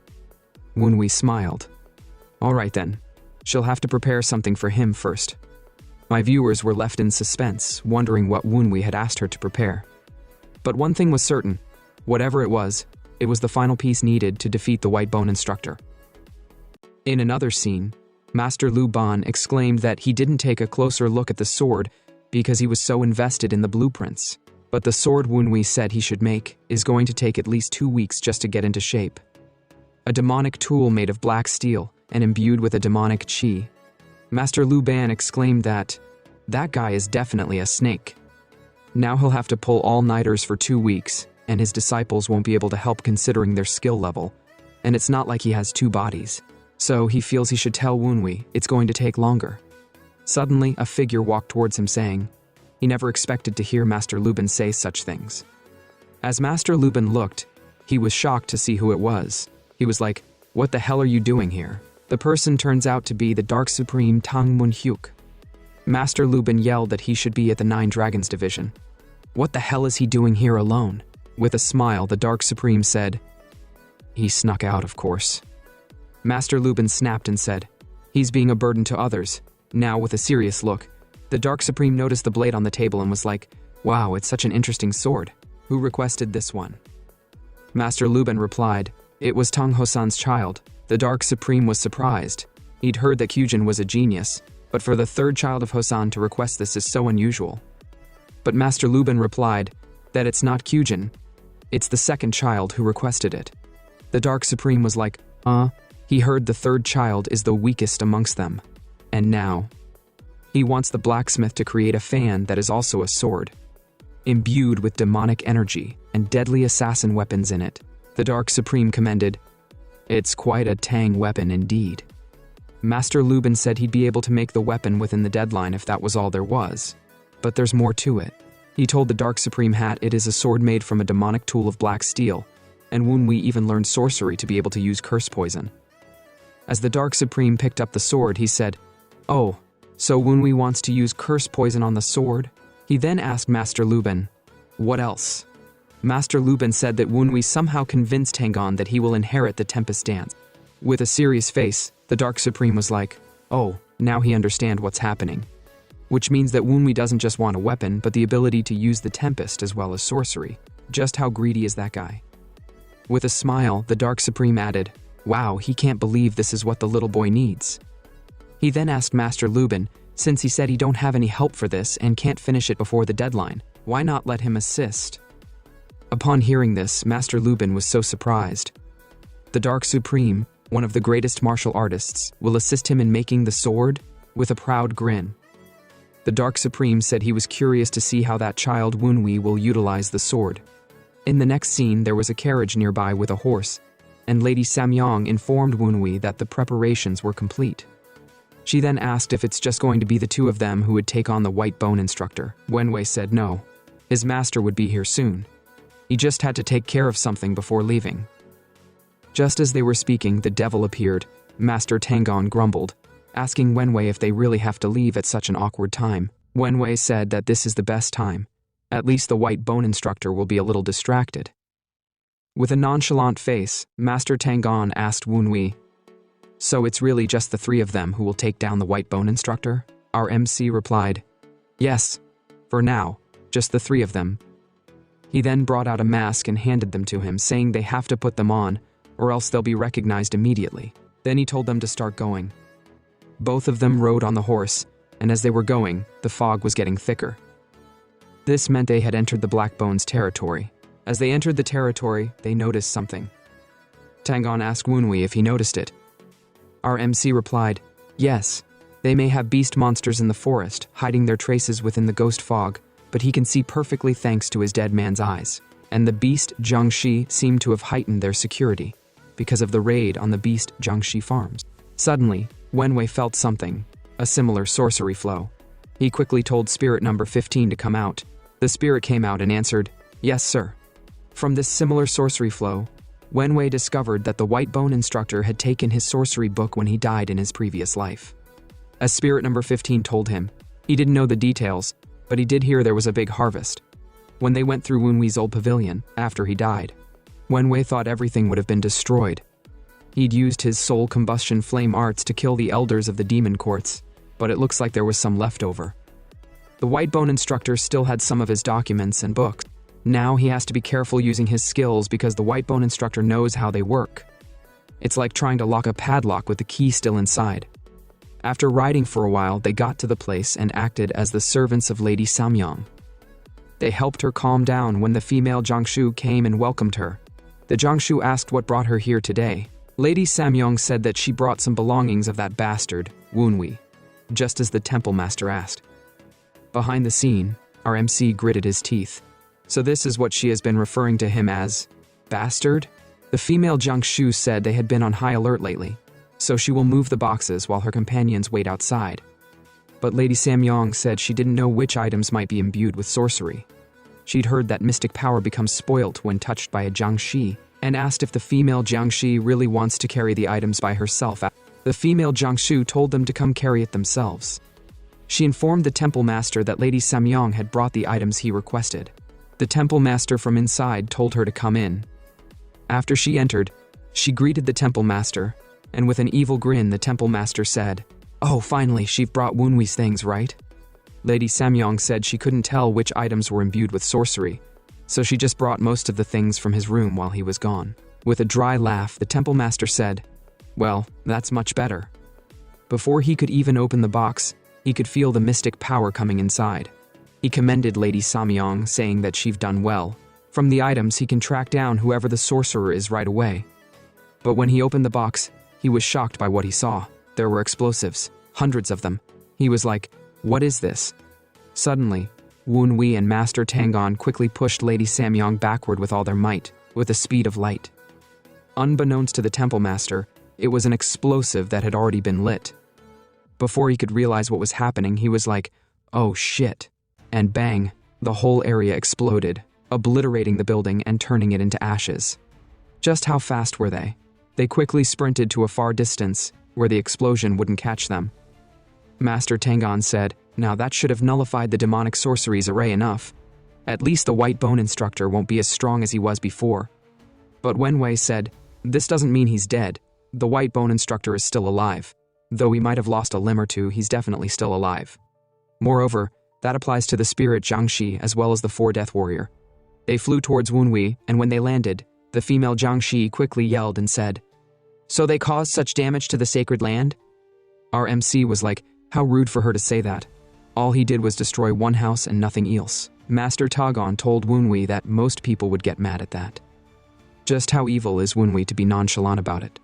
Speaker 1: Wunwi smiled. All right then, she'll have to prepare something for him first. My viewers were left in suspense, wondering what Wunwi had asked her to prepare. But one thing was certain, whatever it was the final piece needed to defeat the White Bone Instructor. In another scene, Master Lu Ban exclaimed that he didn't take a closer look at the sword because he was so invested in the blueprints. But the sword Wunwi said he should make is going to take at least 2 weeks just to get into shape. A demonic tool made of black steel and imbued with a demonic chi. Master Lu Ban exclaimed that guy is definitely a snake. Now he'll have to pull all-nighters for 2 weeks, and his disciples won't be able to help considering their skill level. And it's not like he has 2 bodies. So he feels he should tell Wunwi it's going to take longer. Suddenly, a figure walked towards him saying, he never expected to hear Master Luban say such things. As Master Luban looked, he was shocked to see who it was. He was like, "What the hell are you doing here?" The person turns out to be the Dark Supreme Tang Munhyuk. Master Luban yelled that he should be at the 9 Dragons Division. What the hell is he doing here alone? With a smile, the Dark Supreme said, "He snuck out, of course." Master Luban snapped and said, "He's being a burden to others." Now, with a serious look, the Dark Supreme noticed the blade on the table and was like, "Wow, it's such an interesting sword. Who requested this one?" Master Luban replied, "It was Tang Hosan's child." The Dark Supreme was surprised. He'd heard that Cjin was a genius, but for the 3rd child of Hosan to request this is so unusual. But Master Luban replied that it's not Cjin. It's the 2nd child who requested it. The Dark Supreme was like, He heard the 3rd child is the weakest amongst them. And now, he wants the blacksmith to create a fan that is also a sword, imbued with demonic energy and deadly assassin weapons in it. The Dark Supreme commended, "It's quite a Tang weapon indeed." Master Luban said he'd be able to make the weapon within the deadline if that was all there was. But there's more to it. He told the Dark Supreme hat it is a sword made from a demonic tool of black steel, and Wunwi even learned sorcery to be able to use curse poison. As the Dark Supreme picked up the sword, he said, "Oh, so Wunwi wants to use curse poison on the sword?" He then asked Master Luban, "What else?" Master Luban said that Wunwi somehow convinced Tangon that he will inherit the Tempest dance. With a serious face, the Dark Supreme was like, "Oh, now he understands what's happening." Which means that Wunwi doesn't just want a weapon, but the ability to use the Tempest as well as sorcery. Just how greedy is that guy? With a smile, the Dark Supreme added, "Wow, he can't believe this is what the little boy needs." He then asked Master Luban, since he said he don't have any help for this and can't finish it before the deadline, why not let him assist? Upon hearing this, Master Luban was so surprised. The Dark Supreme, one of the greatest martial artists, will assist him in making the sword? With a proud grin. The Dark Supreme said he was curious to see how that child Wunwi will utilize the sword. In the next scene, there was a carriage nearby with a horse, and Lady Samyong informed Wunwi that the preparations were complete. She then asked if it's just going to be the 2 of them who would take on the White Bone Instructor. Wenwei said no. His master would be here soon. He just had to take care of something before leaving. Just as they were speaking, the devil appeared. Master Tangon grumbled, asking Wenwei if they really have to leave at such an awkward time. Wenwei said that this is the best time. At least the white bone instructor will be a little distracted. With a nonchalant face, Master Tangon asked Wunwi, "So it's really just the three of them who will take down the white bone instructor?" Our MC replied, "Yes, for now, just the three of them." He then brought out a mask and handed them to him, saying they have to put them on, or else they'll be recognized immediately. Then he told them to start going. Both of them rode on the horse, and as they were going, the fog was getting thicker. This meant they had entered the Black Bone's territory. As they entered the territory, they noticed something. Tangon asked Wunwi if he noticed it. Our MC replied, "Yes, they may have beast monsters in the forest, hiding their traces within the ghost fog, but he can see perfectly thanks to his dead man's eyes. And the beast Jiangxi seemed to have heightened their security, because of the raid on the beast Jiangxi farms." Suddenly, Wenwei felt something, a similar sorcery flow. He quickly told spirit number 15 to come out. The spirit came out and answered, "Yes, sir." From this similar sorcery flow, Wenwei discovered that the white bone instructor had taken his sorcery book when he died in his previous life. As spirit number 15 told him, he didn't know the details, but he did hear there was a big harvest. When they went through Wenwei's old pavilion, after he died, Wenwei thought everything would have been destroyed. He'd used his soul combustion flame arts to kill the elders of the demon courts, but it looks like there was some left over. The white bone instructor still had some of his documents and books. Now he has to be careful using his skills because the white bone instructor knows how they work. It's like trying to lock a padlock with the key still inside. After riding for a while, they got to the place and acted as the servants of Lady Samyong. They helped her calm down when the female Jiangshu came and welcomed her. The Jiangshu asked what brought her here today. Lady Samyong said that she brought some belongings of that bastard, Wunwi, just as the temple master asked. Behind the scene, our MC gritted his teeth. So this is what she has been referring to him as, bastard? The female Jiangshu said they had been on high alert lately, so she will move the boxes while her companions wait outside. But Lady Samyong said she didn't know which items might be imbued with sorcery. She'd heard that mystic power becomes spoilt when touched by a Jiangshi, and asked if the female Jiangshi really wants to carry the items by herself. The female Jiangshu told them to come carry it themselves. She informed the temple master that Lady Samyong had brought the items he requested. The temple master from inside told her to come in. After she entered, she greeted the temple master, and with an evil grin the temple master said, "Oh, finally, she've brought Wunwi's things, right?" Lady Samyong said she couldn't tell which items were imbued with sorcery, so she just brought most of the things from his room while he was gone. With a dry laugh, the temple master said, "Well, that's much better." Before he could even open the box, he could feel the mystic power coming inside. He commended Lady Samyong, saying that she've done well. From the items, he can track down whoever the sorcerer is right away. But when he opened the box, he was shocked by what he saw. There were explosives, hundreds of them. He was like, "What is this?" Suddenly, Wunwi and Master Tangon quickly pushed Lady Samyong backward with all their might, with the speed of light. Unbeknownst to the temple master, it was an explosive that had already been lit. Before he could realize what was happening, he was like, "Oh shit." And bang, the whole area exploded, obliterating the building and turning it into ashes. Just how fast were they? They quickly sprinted to a far distance, where the explosion wouldn't catch them. Master Tangon said, "Now that should have nullified the demonic sorceries array enough. At least the white bone instructor won't be as strong as he was before." But Wenwei said, "This doesn't mean he's dead. The white bone instructor is still alive. Though he might have lost a limb or two, he's definitely still alive. Moreover, that applies to the spirit Jiangxi as well as the 4 Death Warrior." They flew towards Wunwi, and when they landed, the female Jiangxi quickly yelled and said, "So they caused such damage to the sacred land?" Our MC was like, how rude for her to say that. All he did was destroy one house and nothing else. Master Tagon told Wunwi that most people would get mad at that. Just how evil is Wunwi to be nonchalant about it?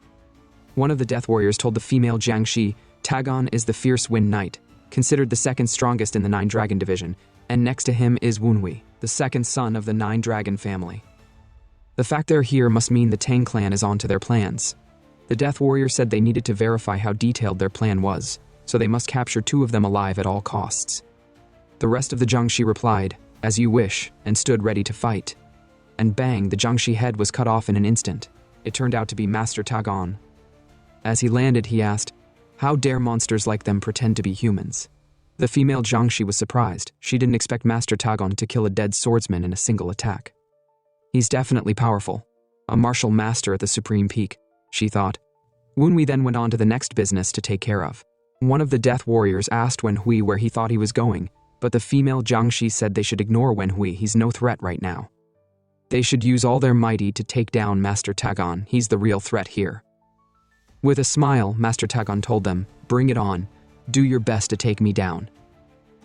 Speaker 1: One of the Death Warriors told the female Jiangxi, "Tagon is the fierce Wind Knight, considered the second strongest in the 9 Dragon division, and next to him is Wunwi, the second son of the 9 Dragon family. The fact they're here must mean the Tang Clan is onto their plans." The Death Warrior said they needed to verify how detailed their plan was, so they must capture 2 of them alive at all costs. The rest of the Jiangxi replied, "As you wish," and stood ready to fight. And bang, the Jiangxi head was cut off in an instant. It turned out to be Master Tagon. As he landed, he asked, "How dare monsters like them pretend to be humans?" The female Jangi was surprised. She didn't expect Master Tagon to kill a dead swordsman in a single attack. He's definitely powerful. A martial master at the supreme peak, she thought. Wenhui then went on to the next business to take care of. One of the death warriors asked Wenhui where he thought he was going, but the female Jangi said they should ignore Wenhui. He's no threat right now. They should use all their mighty to take down Master Tagon. He's the real threat here. With a smile, Master Tagon told them, "Bring it on. Do your best to take me down."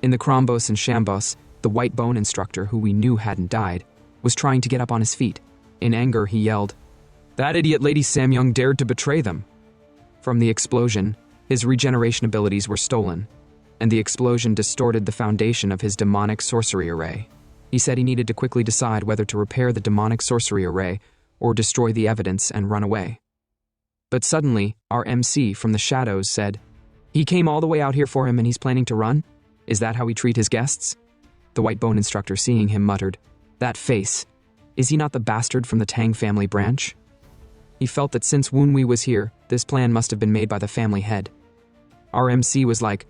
Speaker 1: In the Krombos and Shambos, the white bone instructor, who we knew hadn't died, was trying to get up on his feet. In anger, he yelled, "That idiot Lady Samyong dared to betray them." From the explosion, his regeneration abilities were stolen, and the explosion distorted the foundation of his demonic sorcery array. He said he needed to quickly decide whether to repair the demonic sorcery array or destroy the evidence and run away. But suddenly, our MC from the shadows said, "He came all the way out here for him and he's planning to run? Is that how he treat his guests?" The white bone instructor, seeing him, muttered, "That face. Is he not the bastard from the Tang family branch?" He felt that since Wenhui was here, this plan must have been made by the family head. Our MC was like,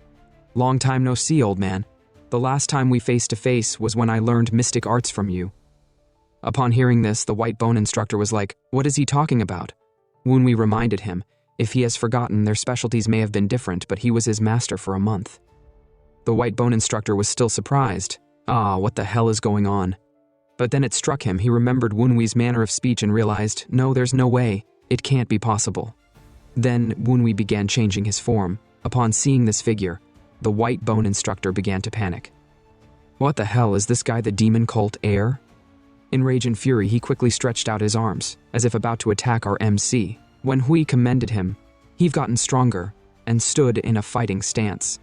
Speaker 1: "Long time no see, old man. The last time we face to face was when I learned mystic arts from you." Upon hearing this, the white bone instructor was like, "What is he talking about?" Wenhui reminded him, if he has forgotten, their specialties may have been different, but he was his master for a month. The white bone instructor was still surprised. What the hell is going on? But then it struck him. He remembered Wenhui's manner of speech and realized, no, there's no way. It can't be possible. Then Wenhui began changing his form. Upon seeing this figure, the white bone instructor began to panic. What the hell, is this guy the demon cult heir? In rage and fury, he quickly stretched out his arms, as if about to attack our MC. When Hui commended him, he've gotten stronger, and stood in a fighting stance.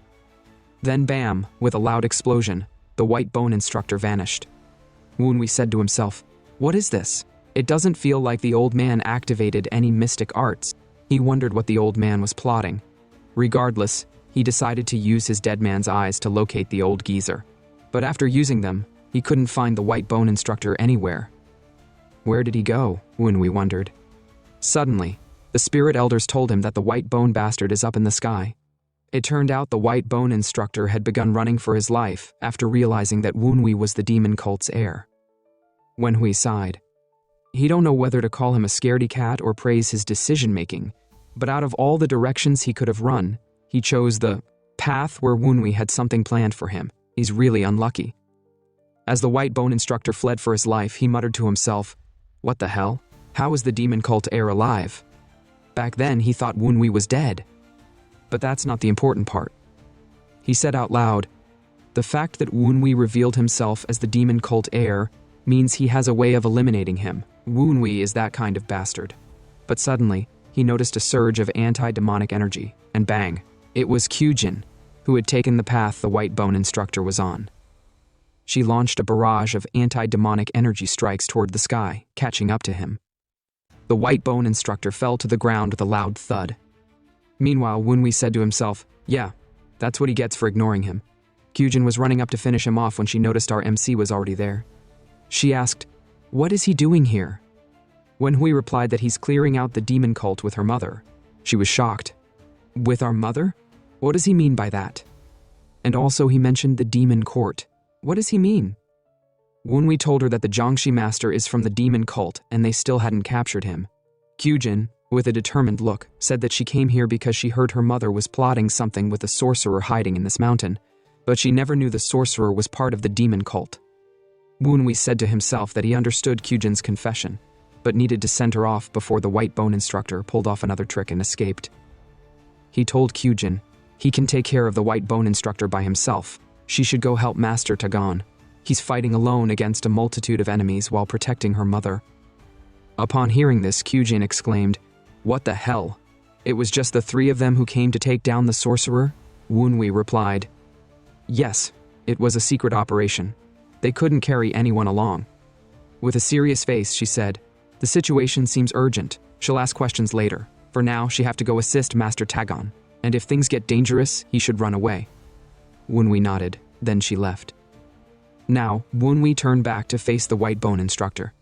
Speaker 1: Then bam, with a loud explosion, the white bone instructor vanished. Wenhui said to himself, "What is this? It doesn't feel like the old man activated any mystic arts." He wondered what the old man was plotting. Regardless, he decided to use his dead man's eyes to locate the old geezer. But after using them, he couldn't find the white bone instructor anywhere. Where did he go? Wenhui wondered. Suddenly, the spirit elders told him that the white bone bastard is up in the sky. It turned out the white bone instructor had begun running for his life after realizing that Wenhui was the demon cult's heir. Wenhui sighed. He don't know whether to call him a scaredy cat or praise his decision-making, but out of all the directions he could have run, he chose the path where Wenhui had something planned for him. He's really unlucky. As the white bone instructor fled for his life, he muttered to himself, "What the hell? How is the demon cult heir alive?" Back then, he thought Wenhui was dead. But that's not the important part. He said out loud, "The fact that Wenhui revealed himself as the demon cult heir means he has a way of eliminating him. Wenhui is that kind of bastard." But suddenly, he noticed a surge of anti-demonic energy, and bang, it was Cjin, who had taken the path the white bone instructor was on. She launched a barrage of anti-demonic energy strikes toward the sky, catching up to him. The white bone instructor fell to the ground with a loud thud. Meanwhile, Wenhui said to himself, "Yeah, that's what he gets for ignoring him." Cjin was running up to finish him off when she noticed our MC was already there. She asked, "What is he doing here?" Wenhui replied that he's clearing out the demon cult with her mother. She was shocked. "With our mother? What does he mean by that?" And also he mentioned the demon court. What does he mean? Wenhui told her that the Jiangxi master is from the demon cult and they still hadn't captured him. Cjin, with a determined look, said that she came here because she heard her mother was plotting something with a sorcerer hiding in this mountain, but she never knew the sorcerer was part of the demon cult. Wenhui said to himself that he understood Cjin's confession, but needed to send her off before the white bone instructor pulled off another trick and escaped. He told Cjin he can take care of the white bone instructor by himself. She should go help Master Tagon. He's fighting alone against a multitude of enemies while protecting her mother. Upon hearing this, Cjin exclaimed, "What the hell? It was just the three of them who came to take down the sorcerer?" Wenhui replied, "Yes, it was a secret operation. They couldn't carry anyone along." With a serious face, she said, "The situation seems urgent. She'll ask questions later. For now, she have to go assist Master Tagon, and if things get dangerous, he should run away." Wenhui nodded, then she left. Now, Wenhui turned back to face the white bone instructor,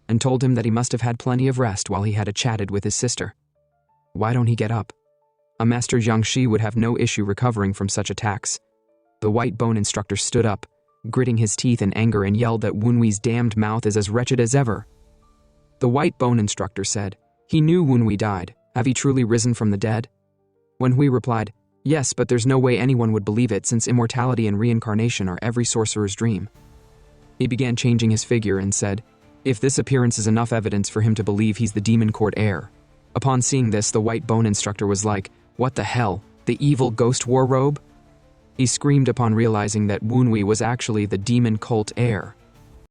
Speaker 1: and told him that he must have had plenty of rest while he had chatted with his sister. Why don't he get up? A Master Jiangxi would have no issue recovering from such attacks. The white bone instructor stood up, gritting his teeth in anger, and yelled that Wunwi's damned mouth is as wretched as ever. The white bone instructor said, "He knew Wunwi died. Have he truly risen from the dead?" Wenhui replied, "Yes, but there's no way anyone would believe it since immortality and reincarnation are every sorcerer's dream." He began changing his figure and said, "If this appearance is enough evidence for him to believe he's the demon court heir." Upon seeing this, the white bone instructor was like, "What the hell? The evil ghost war robe?" He screamed upon realizing that Wunwi was actually the demon cult heir.